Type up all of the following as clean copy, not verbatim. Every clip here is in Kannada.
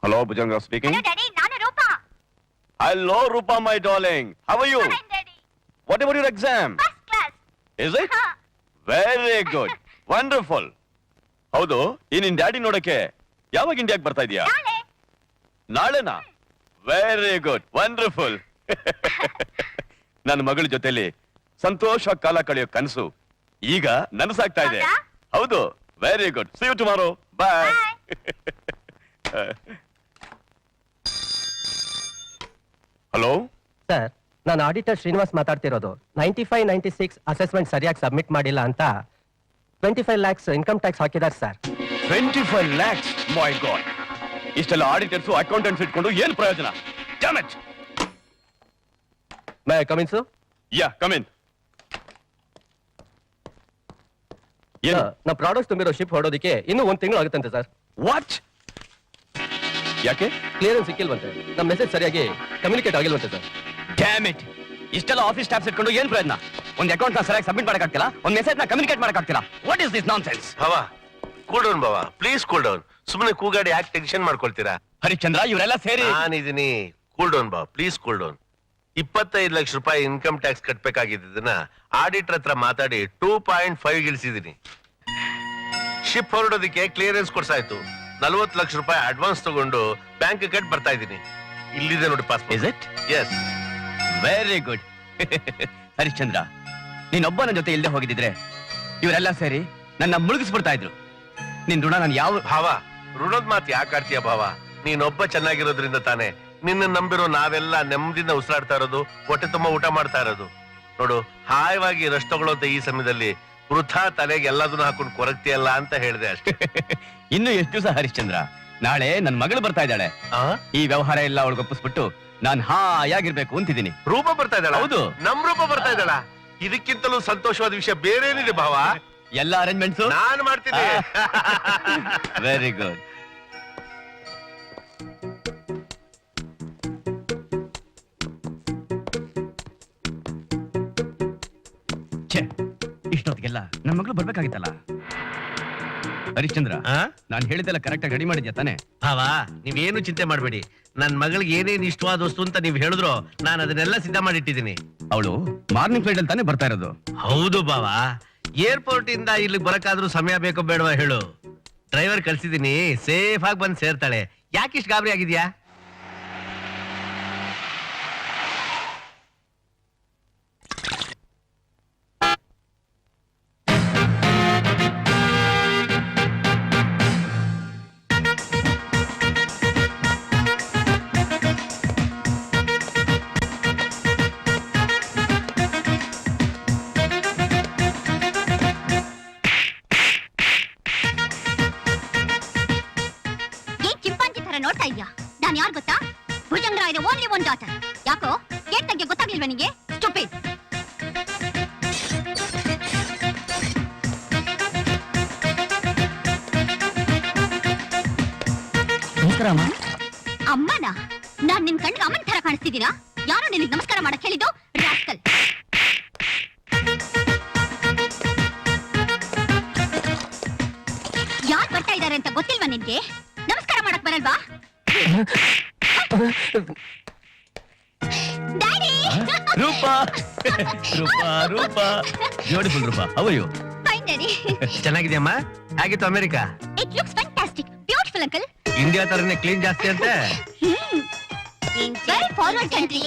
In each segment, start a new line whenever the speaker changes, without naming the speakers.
Hello, Bhujanga speaking.
Hello, Daddy. Nanu Rupa.
Hello, Rupa, my darling. How are you?
Fine, Daddy.
What about your exam?
First class.
Is it? Very good. Wonderful. ಹೌದು, ಈ ನಿನ್ ಡ್ಯಾಡಿ ನೋಡಕ್ಕೆ ಯಾವಾಗ ಇಂಡಿಯಾಗೆ ಬರ್ತಾ ಇದೀಯಾ?
ನಾಳೆ.
ನಾಳೆನಾ? Very good, wonderful. ನನ್ನ ಮಗಳ ಜೊತೆಲಿ ಸಂತೋಷ ಕಾಲ ಕಳೆಯೋ ಕನಸು ಈಗ ನನಸಾಗ್ತಾ ಇದೆ. ಹೌದು, very good. See you tomorrow. Bye. Hello
sir, ನಾನು ಆಡಿಟರ್ ಶ್ರೀನಿವಾಸ್ ಮಾತಾಡ್ತಿರೋದು. 95-96 ಅಸೆಸ್ಮೆಂಟ್ ಸರಿಯಾಗಿ ಸಬ್ಮಿಟ್ ಮಾಡಿಲ್ಲ ಅಂತ 25 lakhs ಇನ್ಕಮ್ ಟ್ಯಾಕ್ಸ್ ಹಾಕಿದ್ದಾರೆ ಸರ್.
25 lakhs? ಮೈ ಗಾಡ್, ಇಷ್ಟೆಲ್ಲ ಆಡಿಟರ್ಸ್ ಅಕೌಂಟೆಂಟ್ಸ್ ಇಟ್ಕೊಂಡು ಏನ್ ಪ್ರಯೋಜನ? Damn it.
My come in sir?
Yeah, come in. ಏನು?
ನಮ್ಮ ಪ್ರಾಡಕ್ಟ್ಸ್ ತುಂಬಿರೋ ಶಿಪ್ ಹೊರಡೋದಕ್ಕೆ ಇನ್ನೂ 1 ತಿಂಗಳು ಆಗುತ್ತಂತೆ ಸರ್.
ವಾಟ್? ಯಾಕೆ?
ಕ್ಲಿಯರೆನ್ಸ್ ಸಿಕ್ಕಿಲ್ವಂತೆ. ನಮ್ಮ ಮೆಸೇಜ್ ಸರಿಯಾಗಿ ಕಮ್ಯುನಿಕೇಟ್ ಆಗಿಲ್ವಂತೆ ಸರ್.
ಡ್ಯಾಮ್ ಇಟ್, ಇಷ್ಟೆಲ್ಲ ಆಫೀಸ್ ಸ್ಟಾಫ್ಸ್ ಇಟ್ಕೊಂಡು ಏನ್ ಪ್ರಯೋಜನ? ಒಂದು ಅಕೌಂಟ್ ನ ಸರಿಯಾಗಿ ಸಬ್ಮಿಟ್ ಮಾಡಕ್ಕಾಗ್ತಿಲ್ಲ, ಒಂದು ಮೆಸೇಜ್ ನ ಕಮ್ಯುನಿಕೇಟ್ ಮಾಡಕ್ಕಾಗ್ತಿಲ್ಲ. What is this nonsense?
ಭಾವ, ಕೂಲ್ ಡೌನ್ ಭಾವ, ಪ್ಲೀಸ್ ಕೂಲ್ ಡೌನ್. ಸುಮ್ಮನೆ ಕೂಗಾಡಿ ಯಾಕೆ ಟೆನ್ಷನ್ ಮಾಡ್ಕೊಳ್ತೀರಾ?
ಹರಿಶ್ಚಂದ್ರ, ಇವರೆಲ್ಲ ಸೇರಿ
ನಾನಿದ್ದೀನಿ. ಕೂಲ್ ಡೌನ್ ಭಾವ, ಪ್ಲೀಸ್ ಕೂಲ್ ಡೌನ್. 25 ಲಕ್ಷ ರೂಪಾಯಿ ಇನ್ಕಮ್ ಟ್ಯಾಕ್ಸ್ ಕಟ್ಬೇಕಾಗಿದ್ದನ್ನ ಆಡಿಟರ್ ಹತ್ರ ಮಾತಾಡಿ 2.5 ಇಳಿಸಿದೀನಿ. ಶಿಪ್ ಹೊರಡೋದಕ್ಕೆ ಕ್ಲಿಯರೆನ್ಸ್ ಕೊಡ್ಸಾಯ್ತು. 40 ಲಕ್ಷ ರೂಪಾಯಿ ಅಡ್ವಾನ್ಸ್ ತಗೊಂಡು ಬ್ಯಾಂಕ್ ಕಟ್ ಬರ್ತಾ ಇದ್ದೀನಿ. ಇಲ್ಲಿದೆ ನೋಡಿ passport.
Is it?
Yes.
Very good. Harishchandra, ನೀನೊಬ್ಬ ನನ್ನ ಜೊತೆ ಇಲ್ಲದೆ ಹೋಗಿದ್ರೆ ಇವರೆಲ್ಲ ಸೇರಿ ನನ್ನ ಮುಳುಗಿಸ್ಬಿಡ್ತಾ ಇದ್ರು. ನಿನ್ ಋಣ ನಾನು ಯಾವ...
ಭಾವ, ಋಣದ ಮಾತು ಯಾಕೆ ಆಡ್ತೀಯ ಭಾವ? ನೀನೊಬ್ಬ ಚೆನ್ನಾಗಿರೋದ್ರಿಂದ ತಾನೆ ನಿನ್ನ ನಂಬಿರೋ ನಾವೆಲ್ಲ ನೆಮ್ಮದಿಯಿಂದ ಉಸಿರಾಡ್ತಾ ಇರೋದು, ಹೊಟ್ಟೆ ತುಂಬಾ ಊಟ ಮಾಡ್ತಾ ಇರೋದು. ನೋಡು, ಹಾಯವಾಗಿ ರಶ್ ತಗೊಳ್ಳೋಂತ ಈ ಸಮಯದಲ್ಲಿ ವೃಥಾ ತಲೆಗೆ ಎಲ್ಲದನ್ನ ಹಾಕೊಂಡು ಕೊರಗ್ತಿಯಲ್ಲ ಅಂತ ಹೇಳಿದೆ ಅಷ್ಟೇ.
ಇನ್ನು ಎಷ್ಟು ದಿವಸ ಹರಿಶ್ಚಂದ್ರ? ನಾಳೆ ನನ್ನ ಮಗಳು ಬರ್ತಾ ಇದ್ದಾಳೆ. ಈ ವ್ಯವಹಾರ ಎಲ್ಲ ಅವಳಿಗೆ ಒಪ್ಪಿಸ್ಬಿಟ್ಟು ನಾನು ಹಾಯಾಗಿರ್ಬೇಕು ಅಂತಿದ್ದೀನಿ.
ರೂಪ ಬರ್ತಾ ಇದ್ದಾಳ?
ಹೌದು.
ನಮ್ ರೂಪ ಬರ್ತಾ ಇದ್ದಾಳ? ಇದಕ್ಕಿಂತಲೂ ಸಂತೋಷವಾದ ವಿಷಯ ಬೇರೆ ಏನಿದೆ ಭಾವ?
ಎಲ್ಲ ಅರೇಂಜ್ಮೆಂಟ್ಸ್
ನಾನ್ ಮಾಡ್ತೀನಿ.
Very good. ಇಷ್ಟೊತ್ತಿಗೆಲ್ಲ ನನ್ನ ಮಗಳು ಬರ್ಬೇಕಾಗಿತ್ತಲ್ಲ. ಹರಿಶ್ಚಂದ್ರ, ನಾನು ಹೇಳಿದ್ದೆಲ್ಲ ಕರೆಕ್ಟ್ ಆಗಿ ರೆಡಿ ಮಾಡಿದ್ಯಾ ತಾನೆ?
ಭಾವ, ನೀವೇನು ಚಿಂತೆ ಮಾಡ್ಬೇಡಿ. ನನ್ ಮಗಳಿಗೆ ಏನೇನ್ ಇಷ್ಟವಾದ ವಸ್ತು ಅಂತ ನೀವ್ ಹೇಳಿದ್ರು ನಾನು ಅದನ್ನೆಲ್ಲ ಸಿದ್ಧ ಮಾಡಿಟ್ಟಿದ್ದೀನಿ.
ಅವಳು ಮಾರ್ನಿಂಗ್ ಫ್ಲೈಟ್ ಅಲ್ಲಿ ತಾನೇ ಬರ್ತಾ ಇರೋದು?
ಹೌದು ಭಾವ. ಏರ್ಪೋರ್ಟ್ ಇಂದ ಇಲ್ಲಿಗೆ ಬರಕಾದ್ರೂ ಸಮಯ ಬೇಕೋ ಬೇಡವಾ ಹೇಳು? ಡ್ರೈವರ್ ಕಳ್ಸಿದೀನಿ, ಸೇಫ್ ಆಗಿ ಬಂದು ಸೇರ್ತಾಳೆ. ಯಾಕಿಷ್ಟು ಗಾಬರಿ ಆಗಿದ್ಯಾ?
ನೋಡ್ತಾ ಇದ್ಯಾ? ನಾನು ಯಾರು ಗೊತ್ತಾ? ಭುಜಂಗರಾಯರ ಓನ್ಲಿ ಒನ್ ಡಾಟರ್. ಯಾಕೋ ಗೇಟ್ ಬಗ್ಗೆ ಗೊತ್ತಾಗ್ಲಿಲ್ವ ನಿನಗೆ? ಸ್ಟುಪಿಡ್. ಅಮ್ಮನ? ನಾನ್ ನಿನ್ ಕಣ್ಣಿಗೆ ಅಮ್ಮನ ತರ ಕಾಣಿಸ್ತಿದ್ದೀರಾ? ಯಾರೋ ನಿನಗೆ ನಮಸ್ಕಾರ ಮಾಡಕ್ ಹೇಳಿದ್ದು? ರಾಸ್ಕಲ್. ಯಾರು ಬರ್ತಾ ಇದ್ದಾರೆ ಅಂತ ಗೊತ್ತಿಲ್ವಾ ನಿನ್ಗೆ? ನಮಸ್ಕಾರ ಮಾಡಕ್ ಬರಲ್ವಾ? Daddy!
Roopa, Roopa, Roopa. Beautiful Roopa. How are you?
Fine daddy.
ಚೆನ್ನಾಗಿದ್ಯಮ್ಮ? ಆಗಿತ್ತು America?
It looks fantastic. Beautiful uncle.
India ತರನೇ ಕ್ಲೀನ್ ಜಾಸ್ತಿ ಅಂತೆ.
Very forward country.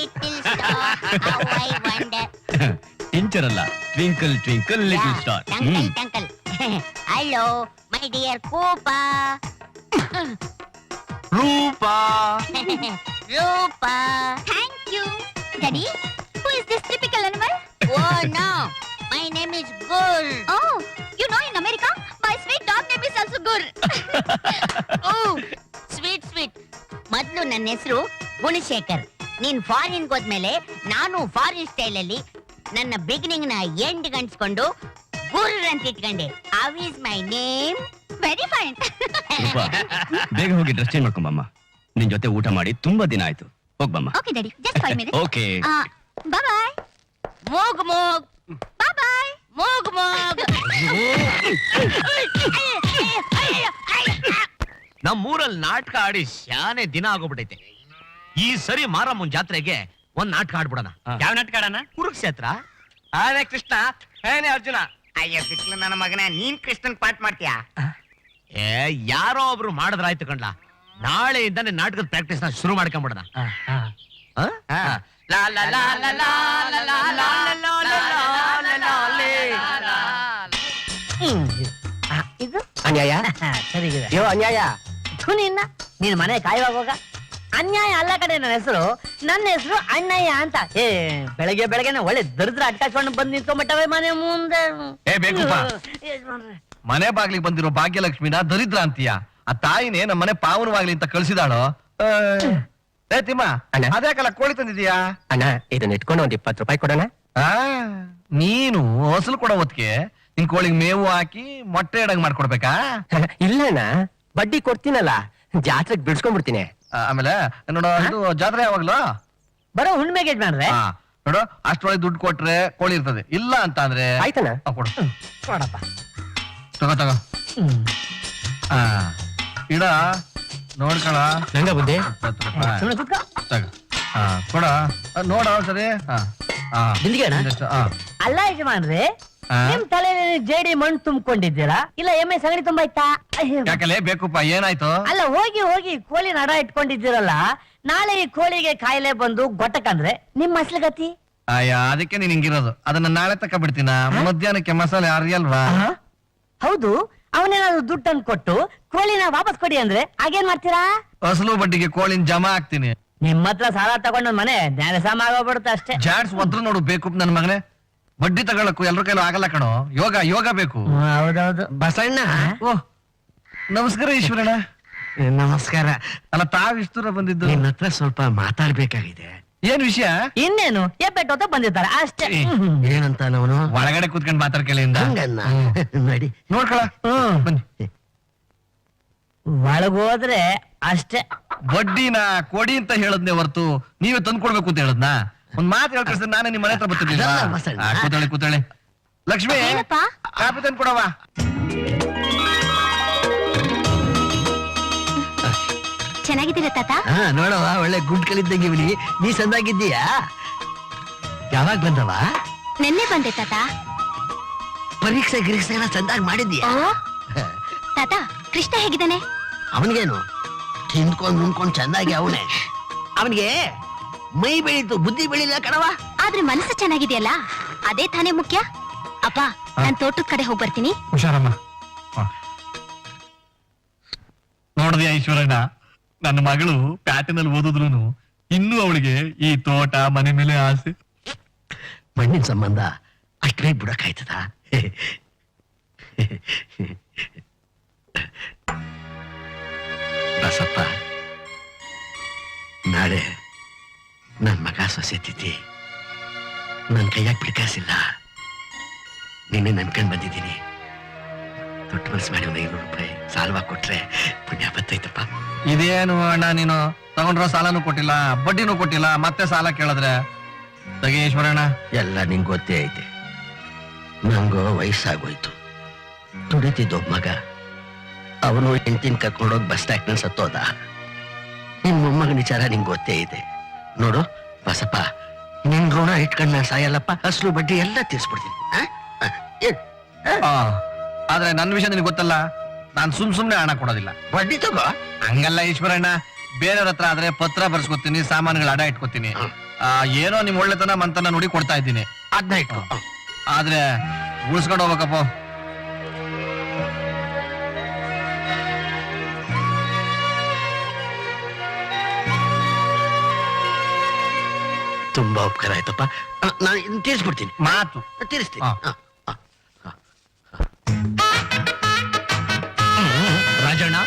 ಟಿಂಚರ್ ಅಲ್ಲ, twinkle twinkle little star.
Uncle. Hello my dear ಕೋಪಾ.
Roopa.
Roopa. Thank you. Daddy, who is this typical animal? Oh no, my name is Gur. Oh, you know in America my sweet dog name is also Gur. Oh, sweet sweet. ಮೊದಲು ನನ್ನ ಹೆಸರು ಗುಣಶೇಖರ್. ನೀನ್ ಫಾರಿನ್ ಹೋದ್ಮೇಲೆ ನಾನು ಫಾರಿನ್ ಸ್ಟೈಲ್ ಅಲ್ಲಿ ನನ್ನ ಬಿಗಿನಿಂಗ್ ನ ಎಂಡ್ ಗಂಟ್ಸ್ಕೊಂಡು ಗುರ್ ಅಂತ ಇಟ್ಕೊಂಡೆ. How is my name? Very fine.
ಬೇಗ ಹೋಗಿ ಡ್ರೆಸ್ ಚೇಂಜ್ ಮಾಡ್ಕೊಂಬಮ್ಮ. ನಿನ್ ಜೊತೆ ಊಟ ಮಾಡಿ ತುಂಬಾ ದಿನ ಆಯ್ತು. ಹೋಗ್ಬಮ್ಮ.
Okay daddy, just 5 minutes.
Okay.
Bye bye. ಮೋಗ್ ಮೋಗ್. Bye bye. ಮೋಗ್ ಮೋಗ್.
ನಮ್ಮೂರಲ್ಲಿ ನಾಟಕ ಆಡಿ ಶಾನೆ ದಿನ ಆಗೋಗ್ಬಿಟ್ಟೈತೆ. ಈ ಸರಿ ಮಾರಮ್ಮನ್ ಜಾತ್ರೆಗೆ ಒಂದ್ ನಾಟಕ ಆಡ್ಬಿಡೋಣ.
ಯಾವ ನಾಟಕ ಆಡೋಣ?
ಕುರುಕ್ಷೇತ್ರ.
ಆನೆ ಕೃಷ್ಣ ಏನೇ ಅರ್ಜುನ. ಅಯ್ಯ ಬಿಟ್ಲು ನನ್ನ ಮಗನ, ನೀನ್ ಕೃಷ್ಣನ್ ಪಾಠ ಮಾಡ್ತೀಯಾ?
ಏ ಯಾರೋ ಒಬ್ರು ಮಾಡಿದ್ರಾಯ್ತು ಕಣ್ಲ. ನಾಳೆಯಿಂದಾನೆ ನಾಟಕದ ಪ್ರಾಕ್ಟೀಸ್ ನ ಶುರು ಮಾಡ್ಕೊಂಡ್ಬಿಡೋಣ.
ಲಾ ಲಾ ಲಾ ಲಾ ಲಾ ಲಾ ಲಾ ಲಾ ಲಾ ಲಾ ಲಾ ಲಾ ಲೇ.
ಇದು
ಅನ್ಯಾಯ
ಸರಿಗಿದೆ.
ಯೋ ಅನ್ಯಾಯ.
ನಿನ್ನ ನೀನ್ ಮನೆ ಕಾಯುವಾಗ ಹೋಗ. ಅನ್ಯಾಯ ಅಲ್ಲ ಕಡೆ ನನ್ನ ಹೆಸರು. ನನ್ನ ಹೆಸರು ಅಣ್ಣಯ್ಯ ಅಂತ. ಬೆಳಗ್ಗೆ ಬೆಳಗ್ಗೆನೆ ಒಳ್ಳೆ ದರಿದ್ರ ಅಟ್ಕಾಚ್ಕೊಂಡು ಬಂದ್ ನಿಂತ್ಕೊಂಡ್ಬಿಟ್ಟವೆ ಮನೆ ಮುಂದೆ.
ಏ ಬೇಕಪ್ಪ, ಮನೆ ಬಾಗ್ಲಿಗೆ ಬಂದಿರೋ ಭಾಗ್ಯಲಕ್ಷ್ಮಿನ ದರಿದ್ರ ಅಂತೀಯ? ಆ ತಾಯಿನೇ ನಮ್ಮ ಮನೆ ಪಾವನವಾಗ್ಲಿ ಅಂತ ಕಳ್ಸಿದಾಳು. ಏ ತಿಮ್ಮ,
ಅಣ್ಣ.
ಅದ್ಯಾಕಲ್ಲ ಕೋಳಿ ತಂದಿದ್ಯಾ?
ಅಣ್ಣ ಇದನ್ನ ಇಟ್ಕೊಂಡು ಒಂದ್ 20 ರೂಪಾಯಿ ಕೊಡೋಣ.
ನೀನು ಹೊಸಲು ಕೊಡೋ ಹೊತ್ತಿಗೆ ನಿನ್ ಕೋಳಿಗೆ ಮೇವು ಹಾಕಿ ಮೊಟ್ಟೆ ಇಡಂಗ್ ಮಾಡ್ಕೊಡ್ಬೇಕಾ?
ಇಲ್ಲಣ್ಣ, ಬಡ್ಡಿ ಕೊಡ್ತೀನಲ್ಲ, ಜಾತ್ರೆಗೆ ಬಿಡ್ಸ್ಕೊಂಡ್ಬಿಡ್ತೀನಿ.
ಆಮೇಲೆ ನೋಡು, ಇದು ಜಾತ್ರೆ ಯಾವಾಗ್ಲೂ
ಬರೋ ಹುಣ್ಮೆಗೆ ಮಾಡ್ರೆ
ನೋಡು, ಅಷ್ಟೊಳಗೆ ದುಡ್ಡು ಕೊಟ್ರೆ ಕೋಳಿ ಇರ್ತದೆ. ಇಲ್ಲ ಅಂತ ಅಂದ್ರೆ
ಆಯ್ತಣ್ಣ.
ಕೊಡು.
ಕೊಡಪ್ಪ.
ತಗೋ ತಗೋ. ಇಡ ನೋಡ್ಕೊಳ.
ನಂಗ ಬುದ್ಧಿ.
20 ರೂಪಾಯಿ.
ಸುಮ್ಮನೆ ಕುತ್ಕೋ.
ತಗೋ. ಕೊಡ. ನೋಡ ಸರಿ.
ಬಿಂದಿಗೆ ಅಣ್ಣ?
ಇದೆಷ್ಟು?
ಅಲ್ಲ ಯಜಮಾನ್ರೆ,
ಆ.
ನಿಮ್ ತಲೆ ಜೇಡಿ ಮಣ್ಣು ತುಂಬಿಕೊಂಡಿದ್ದೀರಾ ಇಲ್ಲ ಎಮ್ಮೆ ಸಗಣಿ ತುಂಬಾಯ್ತಾ?
ಯಾಕಲೆ ಬೇಕಪ್ಪ, ಏನಾಯ್ತು?
ಅಲ್ಲ ಹೋಗಿ ಹೋಗಿ ಕೋಳಿ ನಡ ಇಟ್ಕೊಂಡಿದ್ದೀರಲ್ಲ, ನಾಳೆ ಈ ಕೋಳಿಗೆ ಕಾಯಿಲೆ ಬಂದು ಗೊಟ್ಟಕಂದ್ರೆ ನಿಮ್ ಮಸ್ಲಗತಿ.
ಅಯ್ಯ, ಅದಕ್ಕೆ ನೀನ್ ಹಿಂಗಿರೋದು. ಅದನ್ನ ನಾಳೆ ತಕ ಬಿಡ್ತೀನ. ಮಧ್ಯಾಹ್ನಕ್ಕೆ ಮಸಾಲೆ ಅರಿಯಲ್ವಾ?
ಹೌದು, ಅವನೇನಾದ್ರು ದುಡ್ಡನ್ನು ಕೊಟ್ಟು ಕೋಳಿನ ವಾಪಸ್ ಕೊಡಿ ಅಂದ್ರೆ ಆಗೇನ್ ಮಾಡ್ತೀರಾ?
ಅಸಲು ಬಡ್ಡಿಗೆ ಕೋಳಿನ ಜಮಾ ಹಾಕ್ತೀನಿ.
ನಿಮ್ ಹತ್ರ ಸಾಲ ತಗೊಂಡು ಮನೆ ನ್ಯಾಯಸಾಮ ಆಗೋಗ್ಬಿಡುತ್ತೆ ಅಷ್ಟೇ.
ಜಾಡ್ಸ್ ಒದ್ರು ನೋಡು ಬೇಕು ನನ್ ಮಗನೇ. ಬಡ್ಡಿ ತಗೊಳಕ್ಕೂ ಎಲ್ರ ಕೈಲೂ ಆಗಲ್ಲ ಕಣೋ. ಯೋಗ ಯೋಗ ಬೇಕು.
ಹೌದೌದು.
ಬಸಣ್ಣ.
ಓ ನಮಸ್ಕಾರ ಈಶ್ವರಣ್ಣ.
ನಮಸ್ಕಾರ.
ಅಲ್ಲ, ತಾವ್ ಇಷ್ಟು ದೂರ ಬಂದಿದ್ದು?
ನಿನ್ನ ಹತ್ರ ಸ್ವಲ್ಪ ಮಾತಾಡ್ಬೇಕಾಗಿದೆ.
ಏನ್ ವಿಷಯ?
ಇನ್ನೇನು ಎಬ್ಬೆಟ್ಟೋತ ಬಂದಿರ್ತಾರೆ ಅಷ್ಟೇ.
ಏನಂತ ಅವನು?
ಒಳಗಡೆ ಕೂತ್ಕೊಂಡ್ ಮಾತಾಡ್ಕಲಿಂದ
ನಡಿ
ನೋಡ್ಕೊಳ. ಬನ್ನಿ.
ಒಳಗೋದ್ರೆ ಅಷ್ಟೇ.
ಬಡ್ಡಿನ ಕೊಡಿ ಅಂತ ಹೇಳದ್ನೇ ಹೊರ್ತು ನೀವೇ ತಂದು ಕೊಡ್ಬೇಕು ಅಂತ ಹೇಳದ್ನಾ? ಒಂದ್ ಮಾತು ಹೇಳ್ಕಳಿಸಿದ್ರೆ ನಾನೇ ನಿಮ್ಮ ಮನೆ ಹತ್ರ ಬರ್ತಿರ್ಲಿಲ್ಲ.
ಅದಲ್ಲ ಬಸಣ್ಣ.
ಕೂತಾಳೆ ಕೂತಾಳೆ. ಲಕ್ಷ್ಮಿ,
ಏನಪ್ಪ?
ಕಾಪಿ ತಂದು ಕೊಡವಾ?
ಚೆನ್ನಾಗಿದ್ದೀರಾ ತಾತ?
ನೋಡವ, ಒಳ್ಳೆ ಗುಡ್ ಕಲಿದ್ದಂಗೆ ಇವನಿಗೆ. ನೀ ಸಂದಾಗಿದ್ದೀಯಾ? ಯಾವಾಗ ಬಂದವ?
ನೆನ್ನೆ ಬಂದೆ ತಾತ.
ಪರೀಕ್ಷೆ ಗಿರೀಕ್ಷೆ ಎಲ್ಲ ಸಂದಾಗ್ ಮಾಡಿದ್ಯಾ?
ಓ ತಾತ, ಕೃಷ್ಣ ಹೇಗಿದ್ದಾನೆ?
ಅವನಿಗೇನು, ತಿಂದ್ಕೊಂಡ್ ನುಂದ್ಕೊಂಡ್ ಚಂದಾಗಿ ಅವನೇ. ಅವನಿಗೆ ಮೈ ಬೆಳೀತು, ಬುದ್ಧಿ ಬೆಳಿಲ್ಲ ಕಣವ.
ಆದ್ರೆ ಮನಸ್ಸು ಚೆನ್ನಾಗಿದೆಯಲ್ಲ, ಅದೇ ತಾನೇ ಮುಖ್ಯ. ಅಪ್ಪ, ನಾನ್ ತೋಟದ ಕಡೆ ಹೋಗಿ ಬರ್ತೀನಿ.
ಹುಷಾರಮ್ಮ. ನೋಡಿದ್ಯಾ ಈಶ್ವರಣ್ಣ, ನನ್ನ ಮಗಳು ಪ್ಯಾಟಿನಲ್ಲಿ ಓದಿದ್ರು ಇನ್ನೂ ಅವಳಿಗೆ ಈ ತೋಟ ಮನೆ ಮೇಲೆ ಆಸೆ.
ಮಣ್ಣಿನ ಸಂಬಂಧ ಅಷ್ಟೇ ಬಿಡಕ್ಕಾಯ್ತದ? ಬಸಪ್ಪ, ನಾಳೆ ನನ್ ಮಗ ಸೊಸೆ ತಿಥಿ. ನನ್ ಕೈಯಾಗ ಬಿಡ್ಕಾಸಿಲ್ಲ. ನಿನ್ನೆ ನಂಬ್ಕೊಂಡ್ ಬಂದಿದ್ದೀನಿ. ದೊಡ್ಡ ಮನಸ್ಸು ಮಾಡಿ 500 ರೂಪಾಯಿ ಸಾಲವಾಗಿ ಕೊಟ್ರೆ ಪುಣ್ಯ ಬರ್ತೈತಪ್ಪ.
ಇದೇನು ಅಣ್ಣ, ನೀನು ತಗೊಂಡ್ರ ಸಾಲನೂ ಕೊಟ್ಟಿಲ್ಲ, ಬಡ್ಡಿನೂ ಕೊಟ್ಟಿಲ್ಲ, ಮತ್ತೆ ಸಾಲ ಕೇಳಿದ್ರೆ ತಗಿ ಈಶ್ವರಣ್ಣ.
ಎಲ್ಲ ನಿಂಗೆ ಗೊತ್ತೇ ಐತೆ. ನಂಗೋ ವಯಸ್ಸಾಗೋಯ್ತು. ದುಡಿತಿದ್ದೊಬ್ಬ ಮಗ, ಅವನು ಹೆಂಡತಿನ ಕರ್ಕೊಂಡೋಗಿ ಬಸ್ ಸ್ಟ್ಯಾಂಡ್ ಸತ್ತೋದ. ನಿನ್ ಮೊಮ್ಮಗನ ವಿಚಾರ ನಿಂಗೆ ಗೊತ್ತೇ ಇದೆ. ನೋಡು ಬಸಪ್ಪ, ನಿನ್ ಋಣ ಇಟ್ಕೊಂಡ್ ನಾನು ಸಾಯಲ್ಲಪ್ಪ. ಅಸಲು ಬಡ್ಡಿ ಎಲ್ಲ ತೀರ್ಸ್ಬಿಡ್ತೀನಿ.
ಆದ್ರೆ ನನ್ನ ವಿಷಯ ನಿನಗೆ ಗೊತ್ತಲ್ಲ, ನಾನ್ ಸುಮ್ನೆ ಹಣ ಕೊಡೋದಿಲ್ಲ.
ಬಡ್ಡಿ ತಗೋ.
ಹಂಗಲ್ಲ ಈಶ್ವರಣ್ಣ, ಬೇರೆಯವ್ರ ಹತ್ರ ಆದ್ರೆ ಪತ್ರ ಬರ್ಸ್ಕೊತೀನಿ, ಸಾಮಾನುಗಳ ಅಡ ಇಟ್ಕೊತೀನಿ. ಏನೋ ನಿಮ್ ಒಳ್ಳೆತನ ಮಂತನ ನೋಡಿ ಕೊಡ್ತಾ ಇದ್ದೀನಿ.
ಅದನ್ನ ಇಟ್ಕೋ.
ಆದ್ರೆ ಉಳಿಸ್ಕೊಂಡು ಹೋಗ್ಬೇಕಪ್ಪ.
ತುಂಬಾ ಉಪಕಾರ ಆಯ್ತಪ್ಪ. ನಾನು ತೀರ್ಸ್ಬಿಡ್ತೀನಿ.
ಮಾತು
ತೀರಿಸ್ತೀನಿ.
ಹಾ. ರಾಜಣ್ಣ,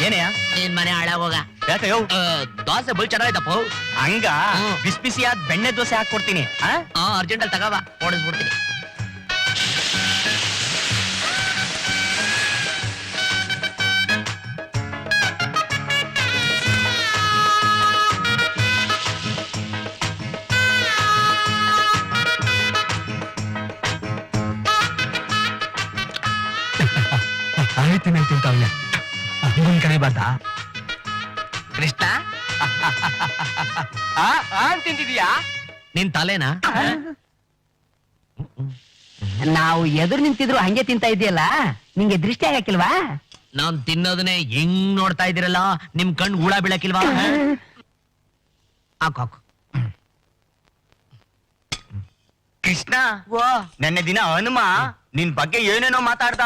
ಏನೆಯ ನೀನ್ ಮನೆ ಹಾಳಾಗೋಗ.
ಯಾಕಯ್ಯೋ?
ದೋಸೆ ಬಲ್ ಚೆನ್ನಾಯ್ತಪ್ಪ.
ಹಂಗ
ಬಿಸಿ ಬಿಸಿಯಾದ ಬೆಣ್ಣೆ ದೋಸೆ ಹಾಕೊಡ್ತೀನಿ. ಅರ್ಜೆಂಟ್ ಅಲ್ಲಿ ತಗವ, ಓಡಿಸ್ಬಿಡ್ತೀನಿ.
ಆಯ್ತೀನಿ ತಿಂತಾವ್ನೆ. ಮುಂದ್ ಕಡೆ ಬಂದ
ಕೃಷ್ಣ ತಿಂತಿದೀಯಾ
ನಿನ್ ತಲೆನಾ ನಾವು ಎದುರು ನಿಂತಿದ್ರು ಹಂಗೆ ತಿಂತಾ ಇದೆಯಲ್ಲ ನಿಂಗೆ ದೃಷ್ಟಿ ಆಗಕ್ಕಿಲ್ವಾ ನಾನ್ ತಿನ್ನೋದನ್ನೇ ಹೆಂಗ್ ನೋಡ್ತಾ ಇದೀರಲ್ಲ ನಿಮ್ ಕಣ್ ಹುಳ ಬೀಳಕ್ಕಿಲ್ವಾ ಹಾಕು ಹಾಕು
ಕೃಷ್ಣ ನೆನ್ನೆ ದಿನ ಹನುಮ ನಿನ್ ಬಗ್ಗೆ ಏನೇನೋ ಮಾತಾಡ್ದ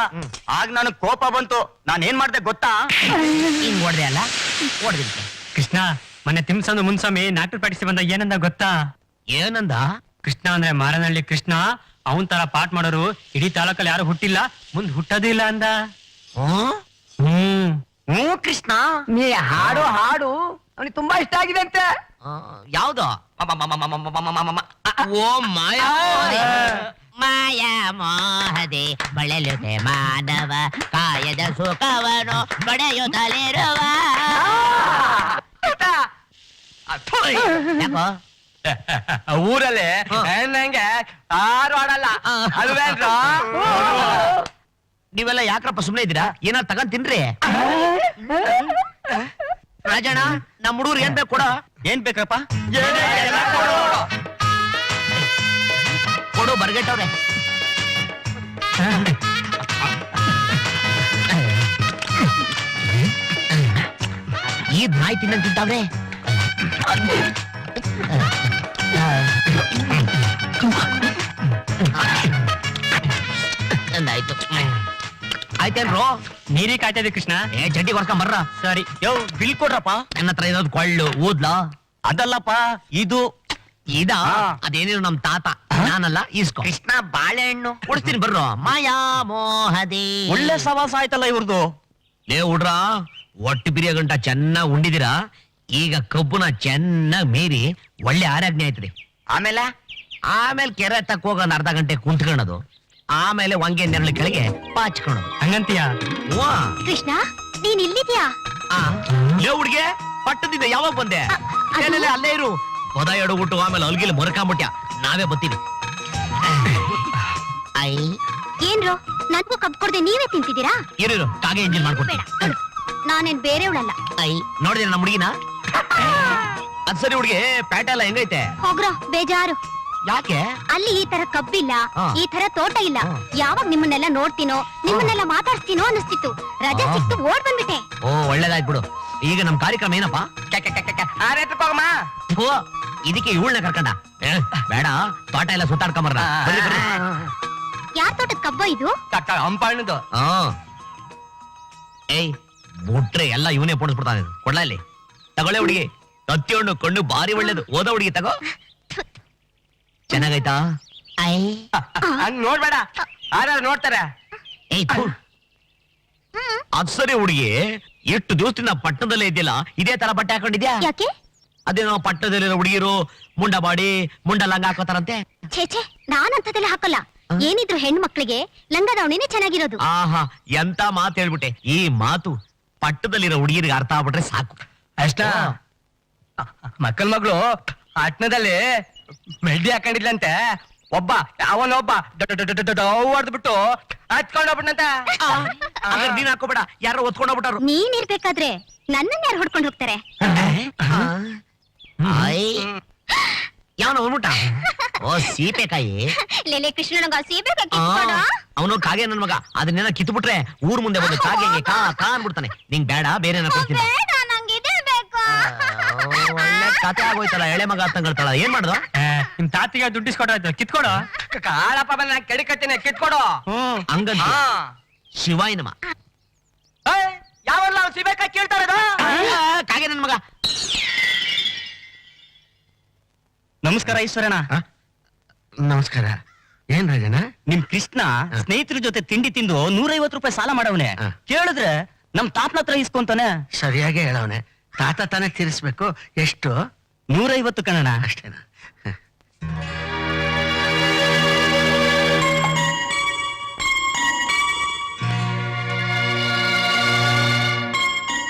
ಆಗ ನನಗ್ ಕೋಪ ಬಂತು ನಾನ್ ಏನ್ ಮಾಡ್ದೆ ಗೊತ್ತಾ
ಹಿಂಗ್ ಹೊಡ್ದೆ ಅಲ್ಲ ಹೊಡ್ದಿರ್ತೆ
ಕೃಷ್ಣ ಮೊನ್ನೆ ತಿಮ್ಸಂದು ಮುನ್ಸ್ವಾಮಿ ನಾಟಕ ಪಾಠಿಸಿ ಬಂದ ಏನಂದ ಗೊತ್ತಾ?
ಏನಂದ
ಕೃಷ್ಣ ಅಂದ್ರೆ ಮಾರನಹಳ್ಳಿ ಕೃಷ್ಣ ಅವನ್ ತರ ಪಾಠ ಮಾಡೋರು ಇಡೀ ತಾಲೂಕಲ್ಲಿ ಯಾರು ಹುಟ್ಟಿಲ್ಲ ಮುಂದ್ ಹುಟ್ಟೋದೇ ಇಲ್ಲ ಅಂದ.
ಹ್ಞೂ ಕೃಷ್ಣ
ನೀ ಹಾಡು ಹಾಡು ಅವನಿಗೆ ತುಂಬಾ ಇಷ್ಟ ಆಗಿದೆ ಅಂತ ಯಾವ್ದು ಓ ಮಾಯಾ ಮಾಯಾ ಮೋಹದೆ ಬಳಲುತೆ ಮಾನವ ಕಾಯದ ಸುಖವನು ಪಡೆಯುತ್ತಲಿರುವ ಯಾಕೋ
ಊರಲ್ಲಿ ಹೆಣ್ಣಂಗೆ ಯಾರು ಆಡಲ್ಲ ಅಲ್ವೇನ್ರೋ
ನೀವೆಲ್ಲ ಯಾಕ್ರಪ್ಪ ಸುಮ್ನೆ ಇದ್ದೀರಾ ಏನಾರು ತಗೊಂಡ್ ತಿನ್ರಿ ರಾಜಣ್ಣ ನಮ್ಮ ಹುಡುಗರು ಏನ್ ಬೇಕು ಕೊಡ
ಏನ್ ಬೇಕಪ್ಪ
ಕೊಡು ಬರ್ಗೆಟ್ಟವ್ರೆ ಈ ನಾಯಿ ತಿನ್ನಂತ ತಿಂತಾವ್ರೆ ಅಂದಾಯ್ತು ಆಯ್ತೇನ್ರೋ
ನೀರಿ ಕಾಯ್ತಾ ಇದೆ ಕೃಷ್ಣ.
ಏ ಚಡ್ಡಿ ಕೊಡ್ಕೊಂಡ್ ಬರ್ರ
ಸರಿ
ಯೋ ಬಿಲ್ ಕೊಡ್ರಪ್ಪ
ನನ್ನ ಹತ್ರ ಇರೋದು ಕೊಳ್ಳು ಊದ್ಲಾ
ಅದಲ್ಲಪ್ಪ ಇದು
ಇದ ಅದೇನೇನು ನಮ್ ತಾತ ನಾನಲ್ಲ ಈಸ್ಕೊ
ಕೃಷ್ಣ ಬಾಳೆಹಣ್ಣು
ಕೊಡ್ತೀನಿ ಬರ್ರೋ ಮಾಯಾ ಮೋಹದಿ
ಒಳ್ಳೆ ಸವಾಸ ಆಯ್ತಲ್ಲ ಇವ್ರದು
ಲೇ ಹುಡ್ರ ಒಟ್ಟು ಬಿರಿಯ ಗಂಟ ಚೆನ್ನಾಗ್ ಉಂಡಿದಿರಾ ಈಗ ಕಬ್ಬುನ ಚೆನ್ನಾಗ್ ಮೀರಿ ಒಳ್ಳೆ ಆರಾಧನೆ ಆಯ್ತದೆ
ಆಮೇಲೆ
ಆಮೇಲೆ ಕೆರೆ ತಕ್ಕ ಹೋಗ ಒಂದ್ ಅರ್ಧ ಗಂಟೆ ಕುಂತ್ಕೊಳ್ಳೋದು ಆಮೇಲೆ ಒಂಗೆ ನೆರಳು ಕೆಳಗೆ ಪಾಚ್ಕೊಳ್ಳೋದು
ಹಂಗಂತೀಯ?
ವಾ
ಕೃಷ್ಣ ನೀನ್ ಇಲ್ಲಿದ್ಯಾ
ಲೇ ಹುಡ್ಗೆ ಪಟ್ಟದಿದೆ ಯಾವಾಗ ಬಂದೆ ಏನಿಲ್ಲ, ಅಲ್ಲೇ ಇರು ಪದ ಎಡಗುಟ್ಟು ಆಮೇಲೆ ಅಲ್ಗಿಲ್ ಮೊರಕಾಂಬಿಟ್ಯ ನಾವೇ ಬತ್ತೀವಿ ಐ
ಏನ್ರೋ ನನ್ಗೂ ಕಬ್ ಕೊಡ್ದೆ ನೀವೇ ತಿಂತಿದ್ದೀರಾ?
ಇರು ಕಾಗೆ ಎಂಜಿನ್ ಮಾಡ್ಕೊಡ್ತೀನಿ
ಬೇಡ ಕೊಡು. ನಾನೇನ್ ಬೇರೆಯವಳಲ್ಲ.
ಐ ನೋಡಿದ್ರೆ ನಮ್ಮ ಹುಡುಗಿನ ಅದ್ ಸರಿ ಹುಡುಗಿ ಪ್ಯಾಟ ಎಲ್ಲ ಹೆಂಗೈತೆ
ಹೋಗ್ರೋ ಬೇಜಾರು.
ಯಾಕೆ
ಅಲ್ಲಿ ಈ ತರ ಕಬ್ಬಿಲ್ಲ,
ಹಾ.
ಈ ತರ ತೋಟ ಇಲ್ಲ.
ಹಾ.
ಯಾವಾಗ ನಿಮ್ಮನ್ನೆಲ್ಲ ನೋಡ್ತೀನೋ ನಿಮ್ಮನ್ನೆಲ್ಲ ಮಾತಾಡ್ತೀನೋ ಅನಿಸ್ತಿತ್ತು. ರಜೆ
ಹಾ.
ಸಿಕ್ತು ಓಡ್ ಬಂದ್ಬಿಟ್ಟೆ.
ಓ ಒಳ್ಳೇದಾಯ್ತು ಬಿಡು. ಈಗ ನಮ್ ಕಾರ್ಯಕ್ರಮ ಏನಪ್ಪ
ಆರೇತ್ರಪ್ಪಮ್ಮ
ಓ ಇದಕ್ಕೆ ಇವಳನ್ನ ಕರ್ಕಂಡ ಬೇಡ ತೋಟ ಎಲ್ಲ ಸುತ್ತಾಡ್ಕೊಂಬರ್ರ ಬರ್ರಿ, ಬರ್ರಿ.
ಯಾರ್ ತೋಟದ ಕಬ್ಬ ಇದು?
ಹಂಪಣ್ಣದು
ಆ. ಏಯ್ ಮುಟ್ರೆ ಎಲ್ಲ ಇವನೇ ಪೋಣಿಸ್ಬಿಡ್ತಾನೆ ಕೊಡ್ಲ ಇಲ್ಲಿ ತಗೊಳ್ಳೆ ಹುಡುಗಿ ಕತ್ತಿ ಹಣ್ಣು ಕಣ್ಣು ಬಾರಿ ಒಳ್ಳೇದು ಓದ ಹುಡುಗಿ ತಗೋ ಚೆನ್ನಾಗೈತಾ ಐ
ಹಂಗ್ ನೋಡ್ಬೇಡ ಯಾರು ನೋಡ್ತಾರೆ
ಏಯ್ ಥು. ಅದ್ ಸರಿ ಹುಡುಗಿ ಎಷ್ಟು ದಿವಸದಿಂದ ಪಟ್ಟಣದಲ್ಲೇ ಇದ್ದಿಲ್ಲ ಇದೇ ತರ ಬಟ್ಟೆ ಹಾಕೊಂಡಿದ್ಯಾ
ಯಾಕೆ?
ಅದೇನೋ ಪಟ್ಟಣದಲ್ಲಿರೋ ಹುಡುಗಿರು ಮುಂಡ ಬಾಡಿ ಮುಂಡ ಲಂಗ ಹಾಕೋತಾರಂತೆ
ಛೇ ಛೇ ನಾನಂತದೆಲ್ಲ ಹಾಕಲ್ಲ. ಏನಿದ್ರು ಹೆಣ್ಣು ಮಕ್ಳಿಗೆ ಲಂಗದಾವಣಿನೇ ಚೆನ್ನಾಗಿರೋದು.
ಆಹಾ ಎಂತ ಮಾತು ಹೇಳ್ಬಿಟ್ಟೆ ಈ ಮಾತು ಪಟ್ಟದಲ್ಲಿರೋ ಹುಡುಗಿರಿಗೆ ಅರ್ಥ ಆಗ್ಬಿಟ್ರೆ ಸಾಕು
ಅಷ್ಟ ಮಕ್ಕಳ ಮಗಳು ಪಟ್ನದಲ್ಲಿ ಮೆಡ್ಡಿ ಹಾಕೊಂಡಿದ್ಲಂತೆ. ಒಬ್ಬ ಅವನೊಬ್ಬ ಹೊಡೆದ್ಬಿಟ್ಟು ಹತ್ಕೊಂಡೋಗ್ಬಿಟ್ಟಂತೆ.
ಹಾಗಾದ್ರೆ ನೀನ್ ಹಾಕೋಬೇಡ ಯಾರೋ ಒತ್ಕೊಂಡೋಗ್ಬಿಟ್ಟಾರು
ನೀನ್ ಇರ್ಬೇಕಾದ್ರೆ ನನ್ನನ್ನ ಯಾರು ಹೊಡ್ಕೊಂಡು ಹೋಗ್ತಾರೆ?
ಯಾವನ ಹೋಗ್ಬಿಟ್ಟ ಓ ಸೀಪೆಕಾಯಿ
ಲೇಲೆ ಕೃಷ್ಣನಗ ಸೀಬೆ
ಅವನು ಕಾಗೆ ನನ್ ಮಗ ಅದನ್ನೇನ ಕಿತ್ಬಿಟ್ರೆ ಊರ್ ಮುಂದೆ ಬಂದು ಕಾಗೆ ಕಾ ಕಾ ಅನ್ಬಿಡ್ತಾನೆ ನಿಂಗ್ ಬೇಡ ಬೇರೆ ಏನಾರ ಕೊಡ್ತೀನಿ
ಬೇಡ ನಂಗೆ ಇದೇ ಬೇಕು.
ಒಳ್ಳೆ ಕತೆ ಆಗೋಯ್ತಲ್ಲ ಎಳೆ ಮಗ ಅಂತಂಗಳ್ತಾಳ ಏನ್ ಮಾಡ್ದು
ನಿಮ್ ತಾತಿಗೆ ದುಡ್ಡಿಸ್ಕೊಟ್ರಾಯ್ತು ಕಿತ್ಕೊಡು.
ಕಾಳಪ್ಪ ಬಂದ ಕೆಡಿಕತ್ತೀನಿ ಕಿತ್ಕೊಡು.
ಹಂಗಂತ ಶಿವಾಯ ನಮ
ಯಾವಲ್ಲ ಸಿಬೇಕಾಗಿ ಕೇಳ್ತಾರದ
ಕಾಗೆ ನನ್ ಮಗ
ನಮಸ್ಕಾರ ಈಶ್ವರಣ್ಣ.
ನಮಸ್ಕಾರ ಏನ್ ರಾಜಣ್ಣ
ನಿಮ್ ಕೃಷ್ಣ ಸ್ನೇಹಿತರ ಜೊತೆ ತಿಂಡಿ ತಿಂದು 150 ರೂಪಾಯಿ ಸಾಲ ಮಾಡವನೆ.
ಹ.
ಕೇಳಿದ್ರೆ ನಮ್ ತಾತನ ಹತ್ರ ಇಸ್ಕೊಂತಾನೆ.
ಸರಿಯಾಗಿ ಹೇಳವನೆ ತಾತ ತಾನೇ ತೀರಿಸ್ಬೇಕು ಎಷ್ಟು
150 ಕಣಣ.
ಅಷ್ಟೇನಾ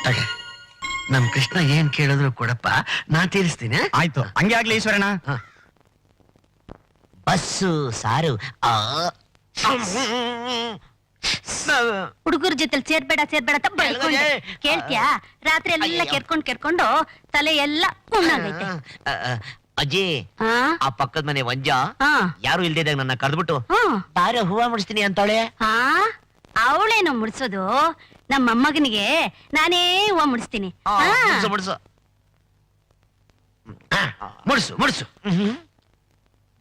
ತಗೆ. ನಮ್ ಕೃಷ್ಣ ಏನ್ ಕೇಳಿದ್ರು ಕೊಡಪ್ಪ ನಾ ತೀರಿಸ್ತೀನಿ
ಆಯ್ತು ಹಂಗೆ ಆಗ್ಲಿ ಈಶ್ವರಣ್ಣ.
ಹ.
ಬಸ್ಸು ಸಾರು
ಹುಡುಗರ ಜೊತೆ ಸೇರ್ಬೇಡ ಸೇರ್ಬೇಡ ಅಂತ ಬೈಕೊಂಡೆ ಕೇಳ್ತ್ಯಾ? ರಾತ್ರಿ ಎಲ್ಲ ಕೆರ್ಕೊಂಡು ತಲೆ ಎಲ್ಲ ಹುಣ್ಣಾಗೈತೆ.
ಅಜ್ಜಿ,
ಹಾ
ಆ ಪಕ್ಕದ ಮನೆ ವಂಜ
ಹಾ
ಯಾರು ಇಲ್ದಿದಾಗ ನನ್ನ ಕರೆದ್ಬಿಟ್ಟು
ಹಾ
ಬಾರ ಹೂವ ಮುಡಿಸ್ತೀನಿ ಅಂತಾಳೆ.
ಹಾ ಅವಳೇನೋ ಮುಡ್ಸೋದು, ನಮ್ಮ ಮೊಮ್ಮಗನಿಗೆ ನಾನೇ ಹೂವ ಮುಡಿಸ್ತೀನಿ.
ಆ,
ಹಾ.
ಮುಡ್ಸು ಮುಡ್ಸು
ಮುಡ್ಸು ಮುಡ್ಸು.